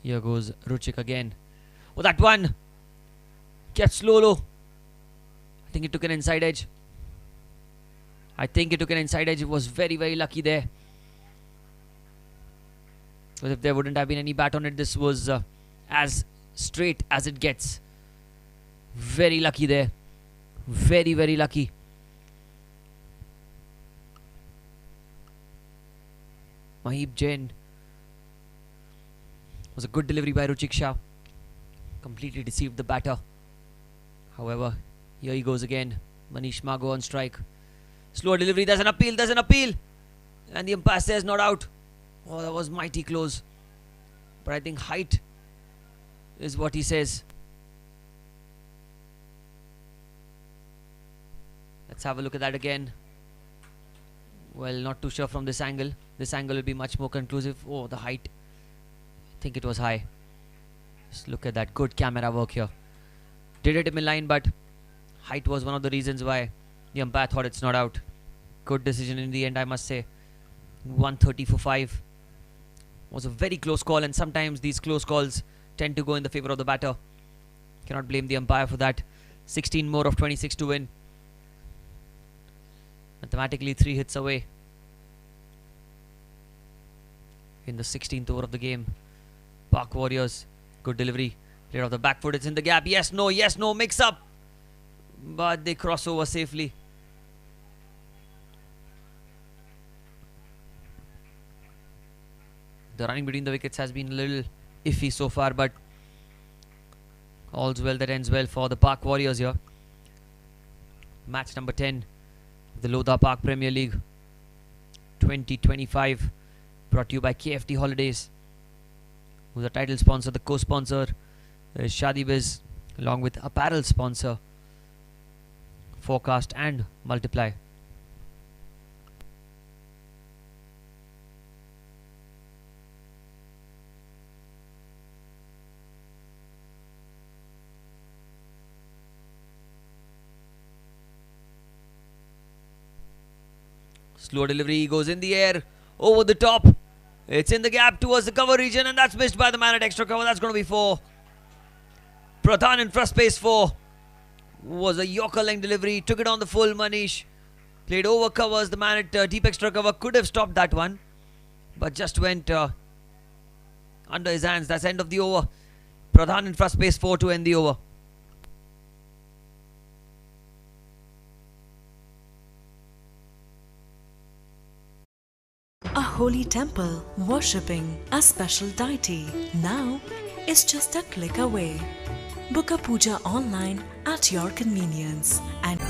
Here goes Ruchik again. Oh, that one! Kept slow low. I think it took an inside edge. It was very, very lucky there. Because if there wouldn't have been any bat on it, this was as straight as it gets. Very lucky there. Very, very lucky. Mahib Jain. Was a good delivery by Ruchik Shah. Completely deceived the batter. However, here he goes again. Manish Mago on strike. Slow delivery. There's an appeal. And the umpire says not out. Oh, that was mighty close. But I think height is what he says. Let's have a look at that again. Well, not too sure from this angle. This angle will be much more conclusive. Oh, the height. I think it was high. Just look at that. Good camera work here. Did hit him in line, but height was one of the reasons why the umpire thought it's not out. Good decision in the end, I must say. 130 for 5. Was a very close call, and sometimes these close calls tend to go in the favour of the batter. Cannot blame the umpire for that. 16 more of 26 to win. Mathematically 3 hits away in the 16th over of the game. Park Warriors. Good delivery. Played off the back foot. It's in the gap. Yes, no, mix up. But they cross over safely. The running between the wickets has been a little iffy so far, but all's well that ends well for the Park Warriors here. Match number 10 of the Lodha Park Premier League 2025, brought to you by KFT Holidays, who's the title sponsor. The co-sponsor is Shadi Biz, along with apparel sponsor Forecast and Multiply. Slow delivery, goes in the air, over the top. It's in the gap towards the cover region, and that's missed by the man at extra cover. That's going to be 4. Pradhan in first space 4. Was a Yorker length delivery, took it on the full. Manish played over covers. The man at deep extra cover could have stopped that one, but just went under his hands. That's end of the over. Pradhan in first space 4 to end the over. A holy temple worshipping a special deity now is just a click away. Book a puja online at your convenience and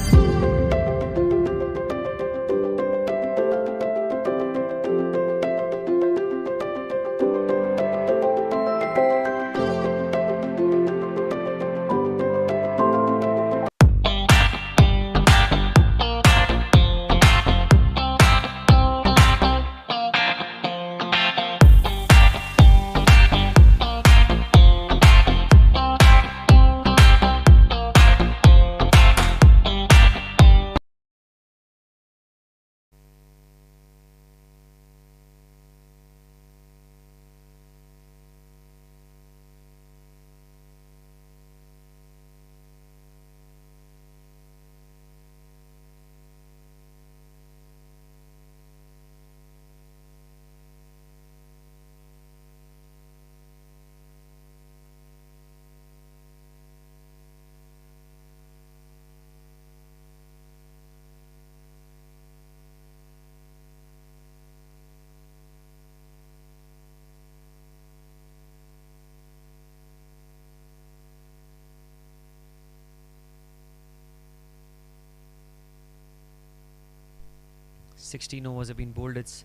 .16 overs have been bowled. It's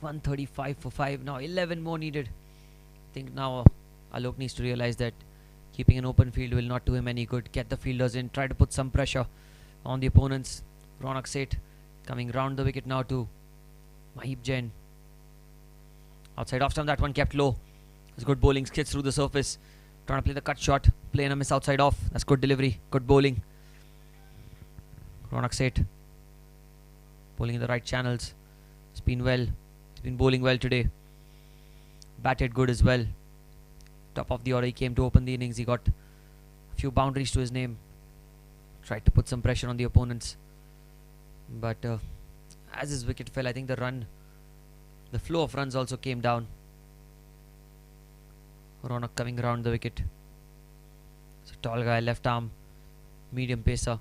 135 for 5. Now 11 more needed. I think now Alok needs to realize that keeping an open field will not do him any good. Get the fielders in, try to put some pressure on the opponents. Ronak Seth coming round the wicket now to Mahib Jain. Outside off stump, that one kept low. It's good bowling, skids through the surface. Trying to play the cut shot, playing a miss outside off. That's good delivery, good bowling. Ronak Seth bowling in the right channels. It's been well. He's been bowling well today. Batted good as well. Top of the order, he came to open the innings. He got a few boundaries to his name. Tried to put some pressure on the opponents. But as his wicket fell, I think the flow of runs also came down. Ronak coming around the wicket. It's a tall guy, left arm, medium pacer.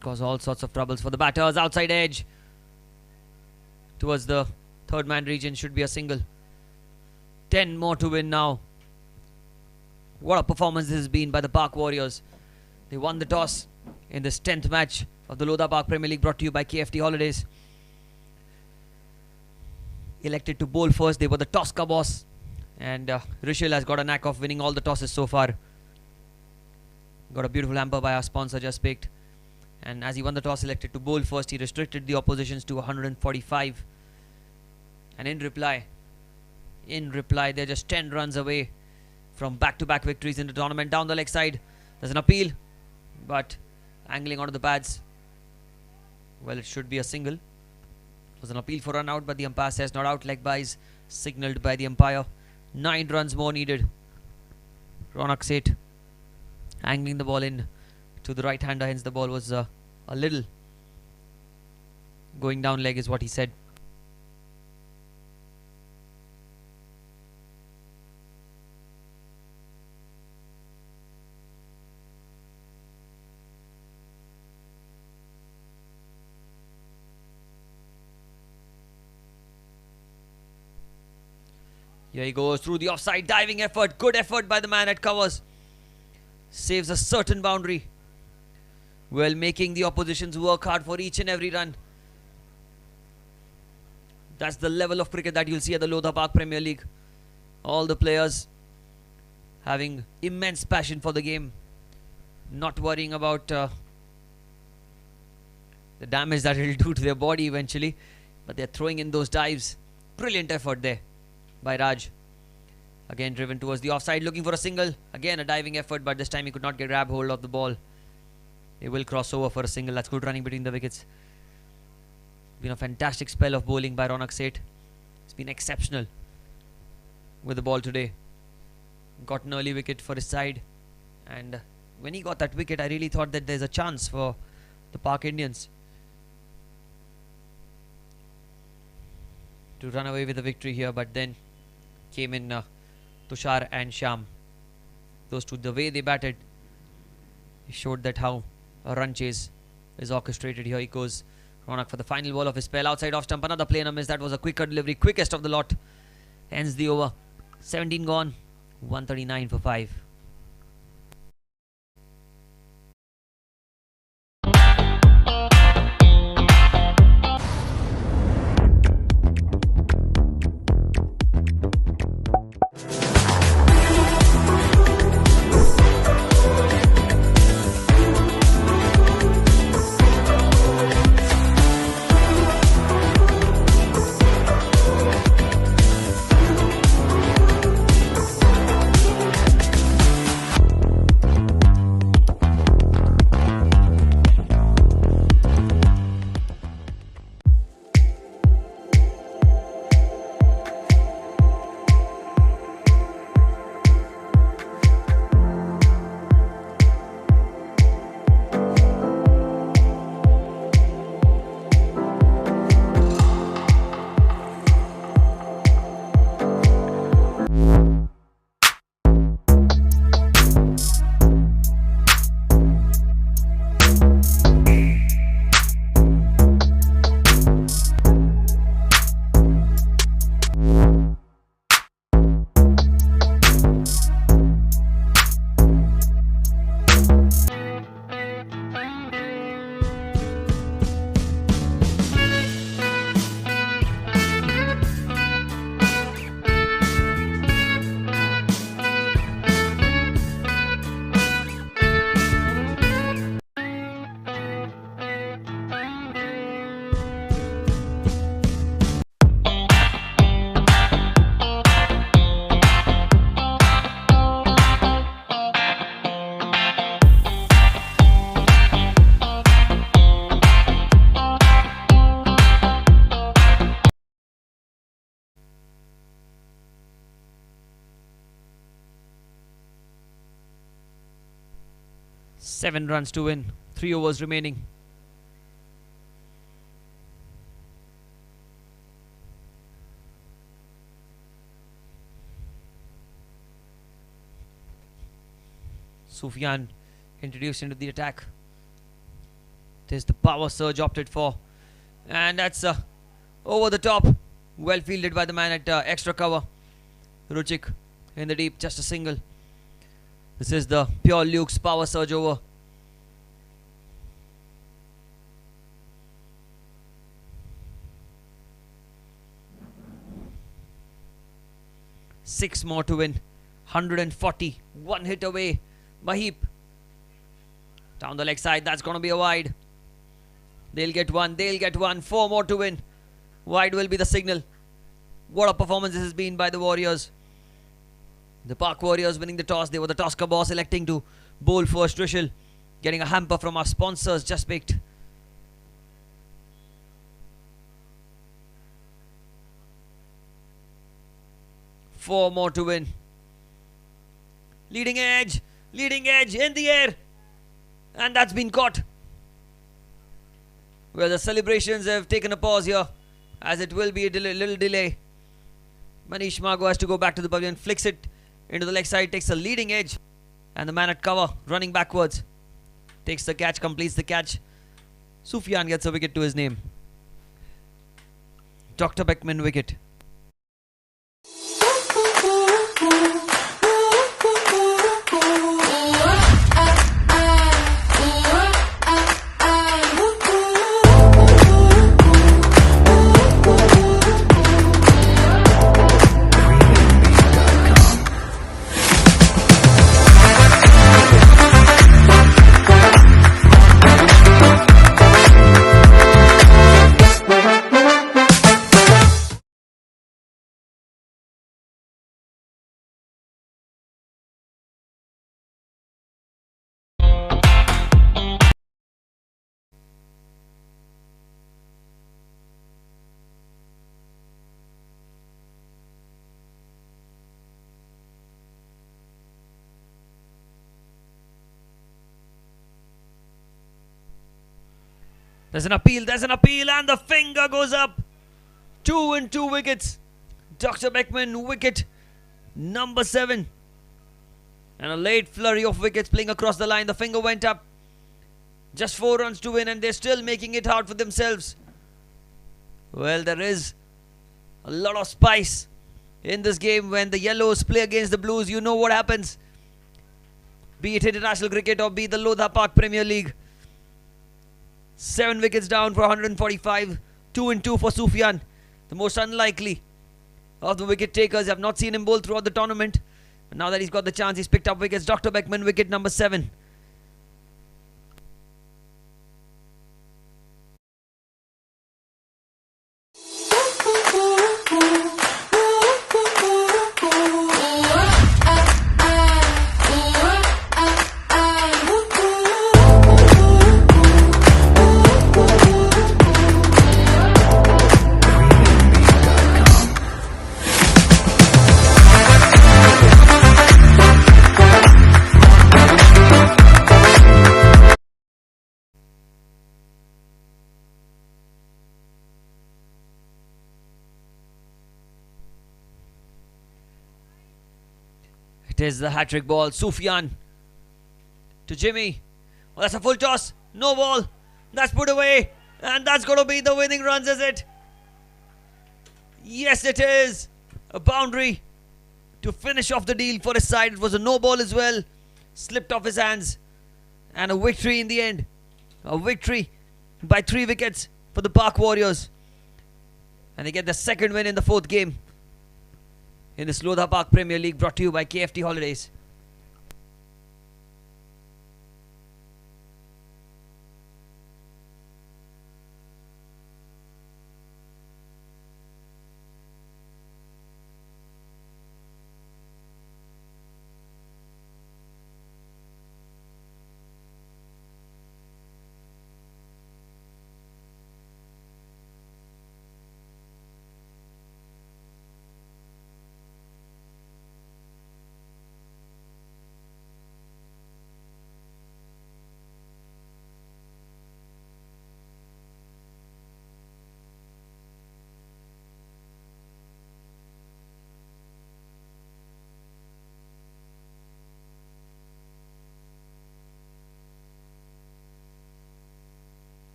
Cause all sorts of troubles for the batters. Outside edge towards the third man region, should be a single. 10 more to win now. What a performance this has been by the Park Warriors. They won the toss in this 10th match of the Lodha Park Premier League, brought to you by KFT Holidays. Elected to bowl first. They were the toss ka boss, and Rishil has got a knack of winning all the tosses so far. Got a beautiful hamper by our sponsor, just picked. And as he won the toss, elected to bowl first, he restricted the oppositions to 145. And in reply, they're just 10 runs away from back-to-back victories in the tournament. Down the leg side, there's an appeal, but angling onto the pads. Well, it should be a single. It was an appeal for run out, but the umpire says not out. Leg byes signalled by the umpire. 9 runs more needed. Ronak Seth angling the ball in to the right hander, hence the ball was a little going down leg is what he said. Here he goes through the offside, diving effort, good effort by the man at covers. Saves a certain boundary. well, making the oppositions work hard for each and every run. That's the level of cricket that you'll see at the Lodha Park Premier League. All the players having immense passion for the game, not worrying about the damage that it will do to their body eventually, but they're throwing in those dives. Brilliant effort there by Raj. Again driven towards the offside, looking for a single. Again a diving effort, but this time he could not grab hold of the ball. They will cross over for a single. That's good running between the wickets. Been a fantastic spell of bowling by Ronak Seth. It's been exceptional with the ball today. Got an early wicket for his side, and when he got that wicket, I really thought that there's a chance for the Park Indians to run away with the victory here, but then came in Tushar and Sham. Those two, the way they batted, he showed that how a run chase is orchestrated. Here he goes, Ronak for the final ball of his spell, outside off stump, another play and a miss. That was a quicker delivery, quickest of the lot. Ends the over. 17 gone, 139 for 5. Seven runs to win, 3 overs remaining. Sufyan introduced into the attack. There's the power surge opted for, and that's over the top. Well fielded by the man at extra cover. Ruchik in the deep, just a single. This is the pure Luke's power surge over. Six more to win. 140. One hit away. Mahip. Down the leg side. That's going to be a wide. They'll get one. They'll get one. 4 more to win. Wide will be the signal. What a performance this has been by the Warriors. The Park Warriors winning the toss. They were the toss boss, electing to bowl first. Trishul getting a hamper from our sponsors, just picked. Four more to win. Leading edge in the air, and that's been caught. Well, the celebrations have taken a pause here, as it will be a little delay. Manish Mago has to go back to the pavilion, flicks it into the leg side, takes a leading edge, and the man at cover running backwards takes the catch, completes the catch. Sufyan gets a wicket to his name. Dr. Beckman wicket. There's an appeal, and the finger goes up. 2 and 2 wickets. Dr. Beckman, wicket number 7. And a late flurry of wickets playing across the line. The finger went up. Just 4 runs to win, and they're still making it hard for themselves. Well, there is a lot of spice in this game. When the yellows play against the blues, you know what happens. Be it international cricket or be it the Lodha Park Premier League. 7 wickets down for 145. 2 and 2 for Sufyan. The most unlikely of the wicket takers. I've not seen him bowl throughout the tournament. But now that he's got the chance, he's picked up wickets. Dr. Beckman, wicket number 7. It is the hat-trick ball. Sufyan to Jimmy. Well, that's a full toss. No ball. That's put away. And that's going to be the winning runs, is it? Yes, it is. A boundary to finish off the deal for his side. It was a no ball as well. Slipped off his hands. And a victory in the end. A victory by 3 wickets for the Park Warriors. And they get the second win in the 4th game in this Lodha Park Premier League, brought to you by KFT Holidays.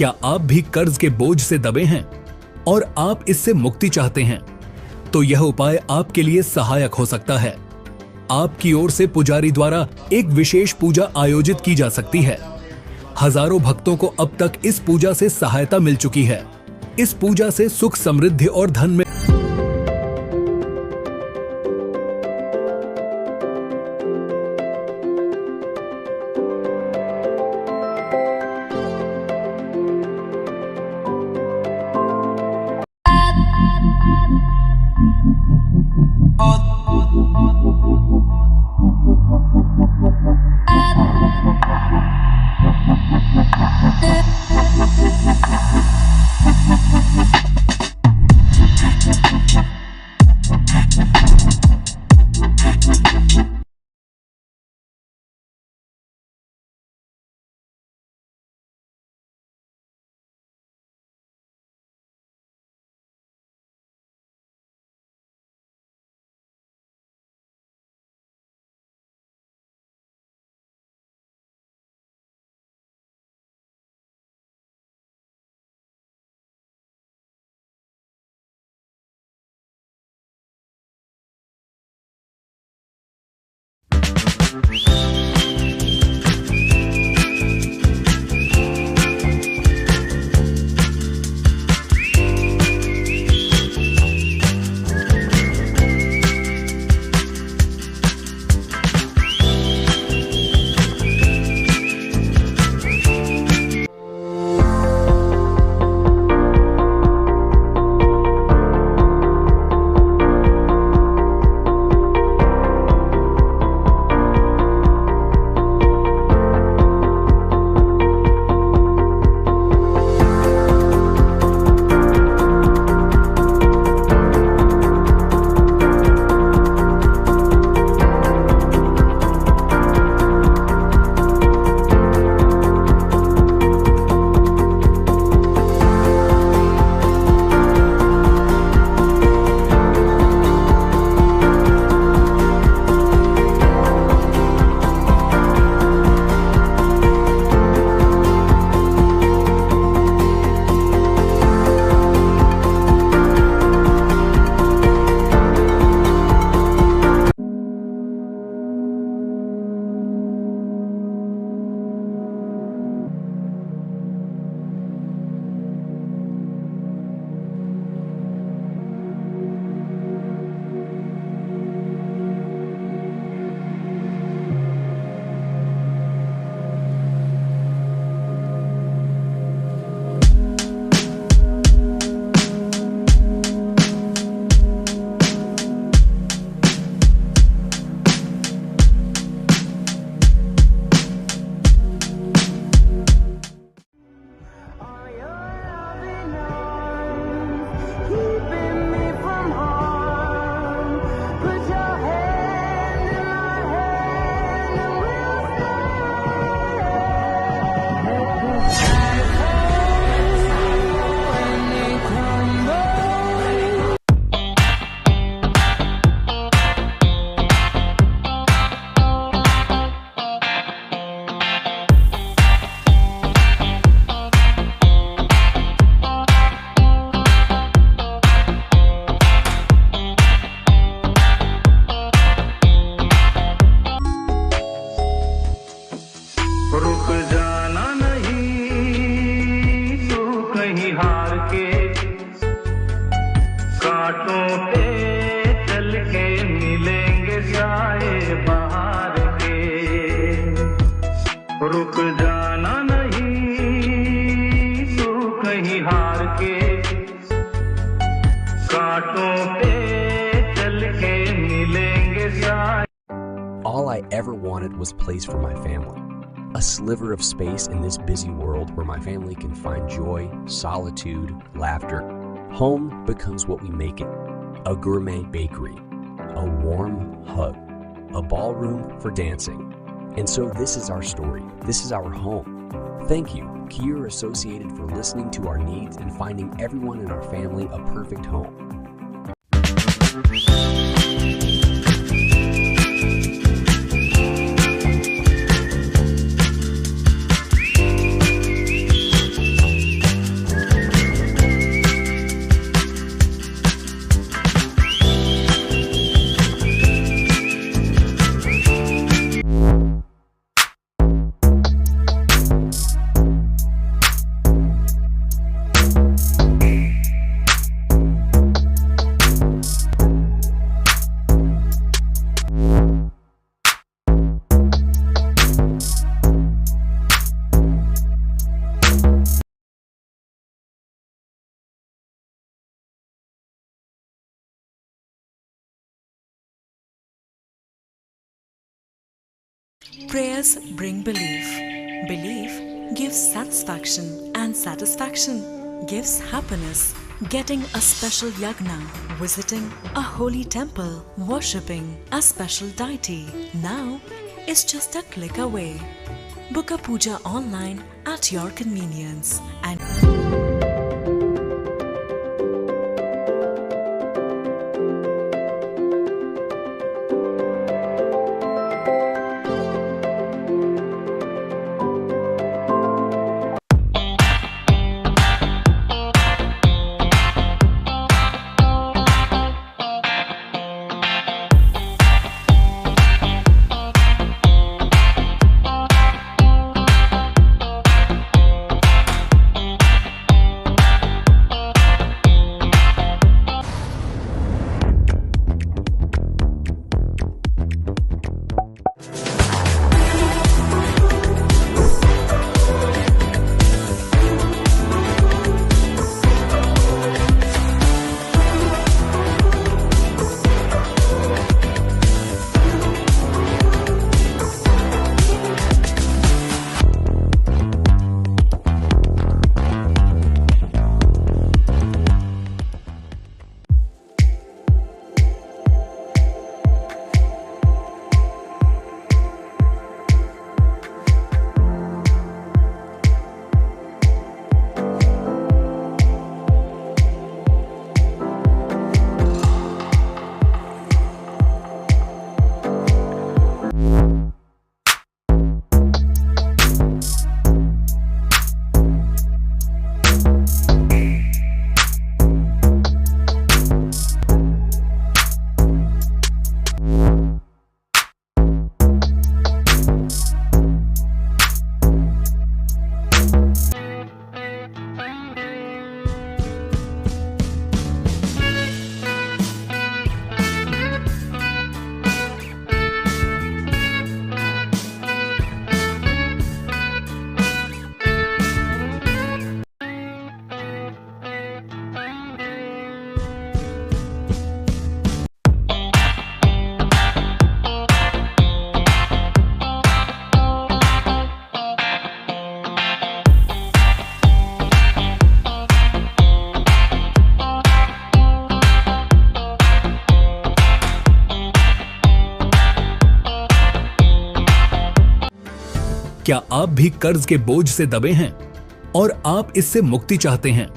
क्या आप भी कर्ज के बोझ से दबे हैं और आप इससे मुक्ति चाहते हैं? तो यह उपाय आपके लिए सहायक हो सकता है। आपकी ओर से पुजारी द्वारा एक विशेष पूजा आयोजित की जा सकती है। हजारों भक्तों को अब तक इस पूजा से सहायता मिल चुकी है। इस पूजा से सुख, समृद्धि और धन में wanted was place for my family. A sliver of space in this busy world where my family can find joy, solitude, laughter. Home becomes what we make it. A gourmet bakery, a warm hug, a ballroom for dancing. And so this is our story. This is our home. Thank you, Kier Associated, for listening to our needs and finding everyone in our family a perfect home. Prayers bring belief. Belief gives satisfaction, and satisfaction gives happiness. Getting a special yagna, visiting a holy temple, worshipping a special deity now is just a click away. Book a puja online at your convenience and क्या आप भी कर्ज के बोझ से दबे हैं और आप इससे मुक्ति चाहते हैं?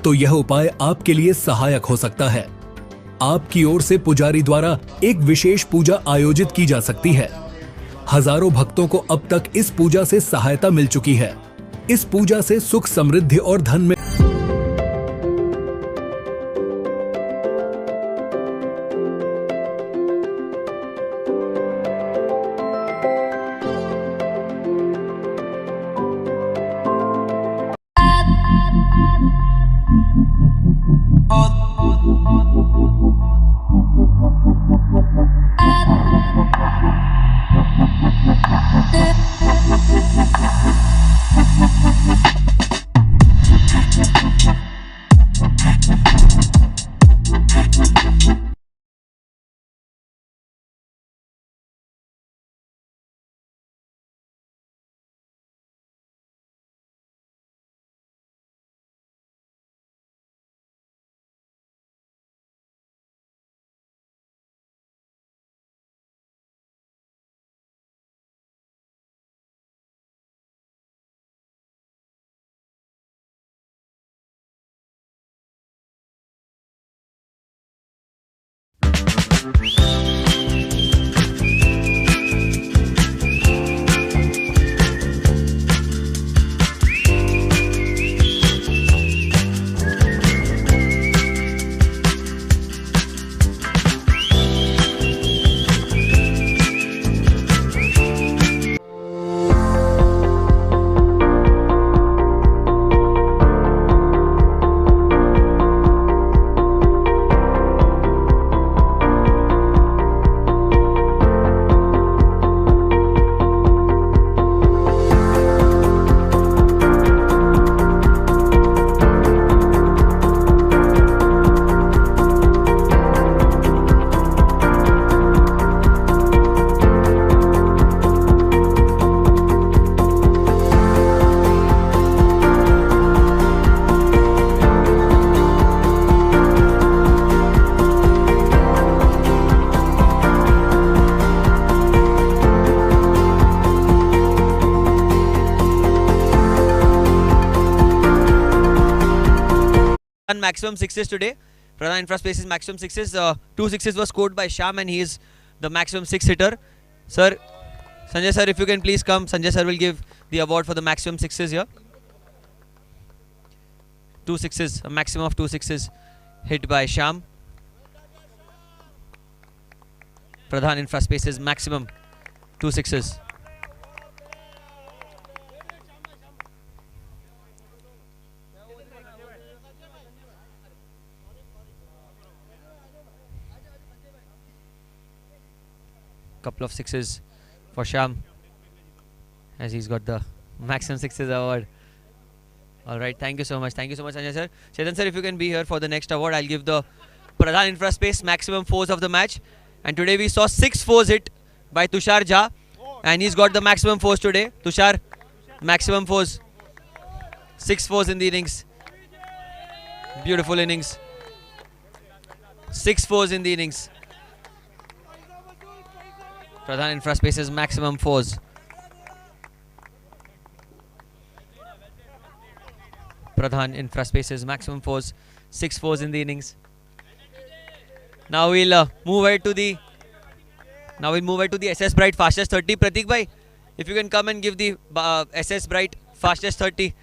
तो यह उपाय आपके लिए सहायक हो सकता है। आपकी ओर से पुजारी द्वारा एक विशेष पूजा आयोजित की जा सकती है। हजारों भक्तों को अब तक इस पूजा से सहायता मिल चुकी है। इस पूजा से सुख, समृद्धि और धन में Maximum sixes today. Pradhan Infra Space's maximum sixes. 2 sixes were scored by Sham and he is the maximum 6 hitter. Sir, Sanjay sir, if you can please come. Sanjay sir will give the award for the maximum sixes here. 2 sixes, a maximum of 2 sixes hit by Sham. Pradhan Infra Space's maximum 2 sixes. Couple of sixes for Sham as he's got the maximum sixes award. Alright, thank you so much. Thank you so much, Sanjay sir. Chetan sir, if you can be here for the next award, I'll give the Pradhan Infra Space maximum fours of the match. And today we saw 6 fours hit by Tushar Jha and he's got the maximum fours today. Tushar, maximum fours. 6 fours in the innings. Beautiful innings. 6 fours in the innings. Pradhan Infra Space's maximum fours. Pradhan Infra Space's maximum fours. 6 fours in the innings. Now we'll move ahead to the SS Bright fastest 30. Pratik bhai, if you can come and give the SS Bright fastest 30.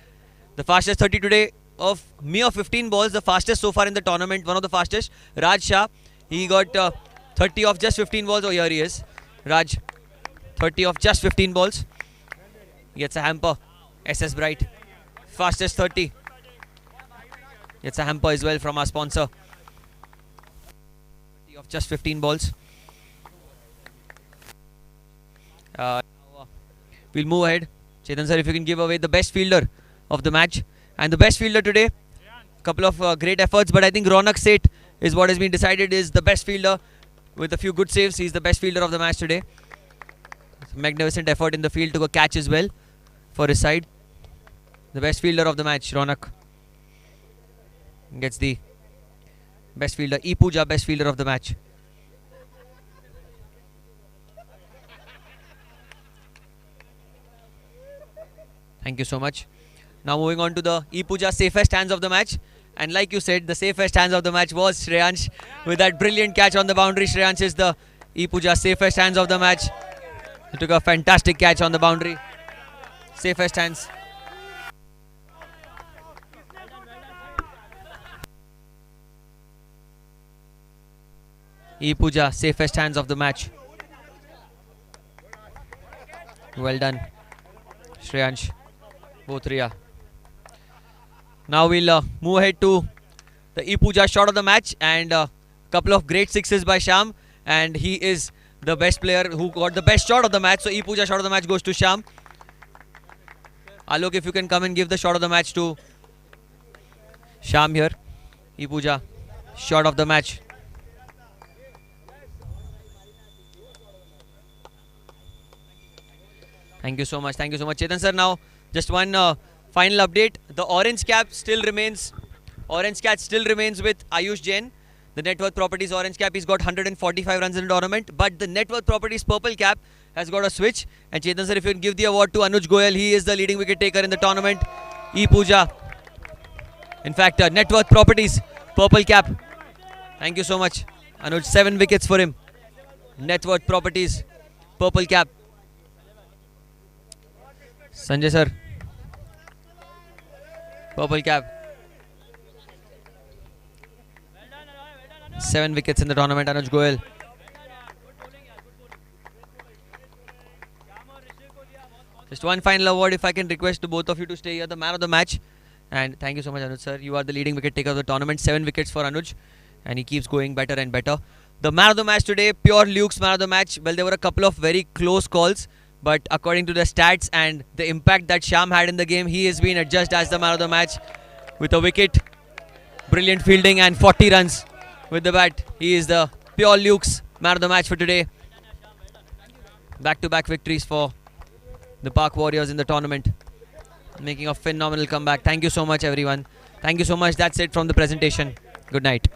The fastest 30 today of mere 15 balls, the fastest so far in the tournament, one of the fastest. Raj Shah, he got 30 of just 15 balls. Oh, here he is. Raj, 30 of just 15 balls. Gets a hamper. SS Bright, fastest 30. Gets a hamper as well from our sponsor. 30 of just 15 balls. We'll move ahead. Chetan sir, if you can give away the best fielder of the match. And the best fielder today, couple of great efforts, but I think Ronak Seth is what has been decided is the best fielder. With a few good saves, he's the best fielder of the match today. Magnificent effort in the field, took a catch as well for his side. The best fielder of the match, Ronak, gets the best fielder. Puja, best fielder of the match. Thank you so much. Now moving on to the Puja safest hands of the match. And like you said, the safest hands of the match was Shreyansh with that brilliant catch on the boundary. Shreyansh is the Puja safest hands of the match. He took a fantastic catch on the boundary. Safest hands. Puja safest hands of the match. Well done, Shreyansh, Bothria. Now we'll move ahead to the Puja shot of the match and a couple of great sixes by Sham, and he is the best player who got the best shot of the match. So Puja shot of the match goes to Sham. Alok, if you can come and give the shot of the match to Sham here. Puja shot of the match. Thank you so much. Thank you so much, Chetan sir. Now just one final update. The orange cap still remains. Orange cap still remains with Ayush Jain. The Net Worth Properties orange cap, he's got 145 runs in the tournament. But the Net Worth Properties purple cap has got a switch. And Chetan sir, if you can give the award to Anuj Goyal, he is the leading wicket taker in the tournament. Puja. In fact, Net Worth Properties purple cap. Thank you so much. Anuj, 7 wickets for him. Net worth properties, purple cap. Sanjay sir, purple cap. 7 wickets in the tournament, Anuj Goyal. Just one final award, if I can request to both of you to stay here, the man of the match. And thank you so much, Anuj sir. You are the leading wicket taker of the tournament. 7 wickets for Anuj, and he keeps going better and better. The man of the match today, pure Luke's man of the match. Well, there were a couple of very close calls, but according to the stats and the impact that Sham had in the game, he has been adjudged as the man of the match with a wicket, brilliant fielding, and 40 runs with the bat. He is the pure Luke's man of the match for today. Back-to-back victories for the Park Warriors in the tournament, making a phenomenal comeback. Thank you so much, everyone. Thank you so much. That's it from the presentation. Good night.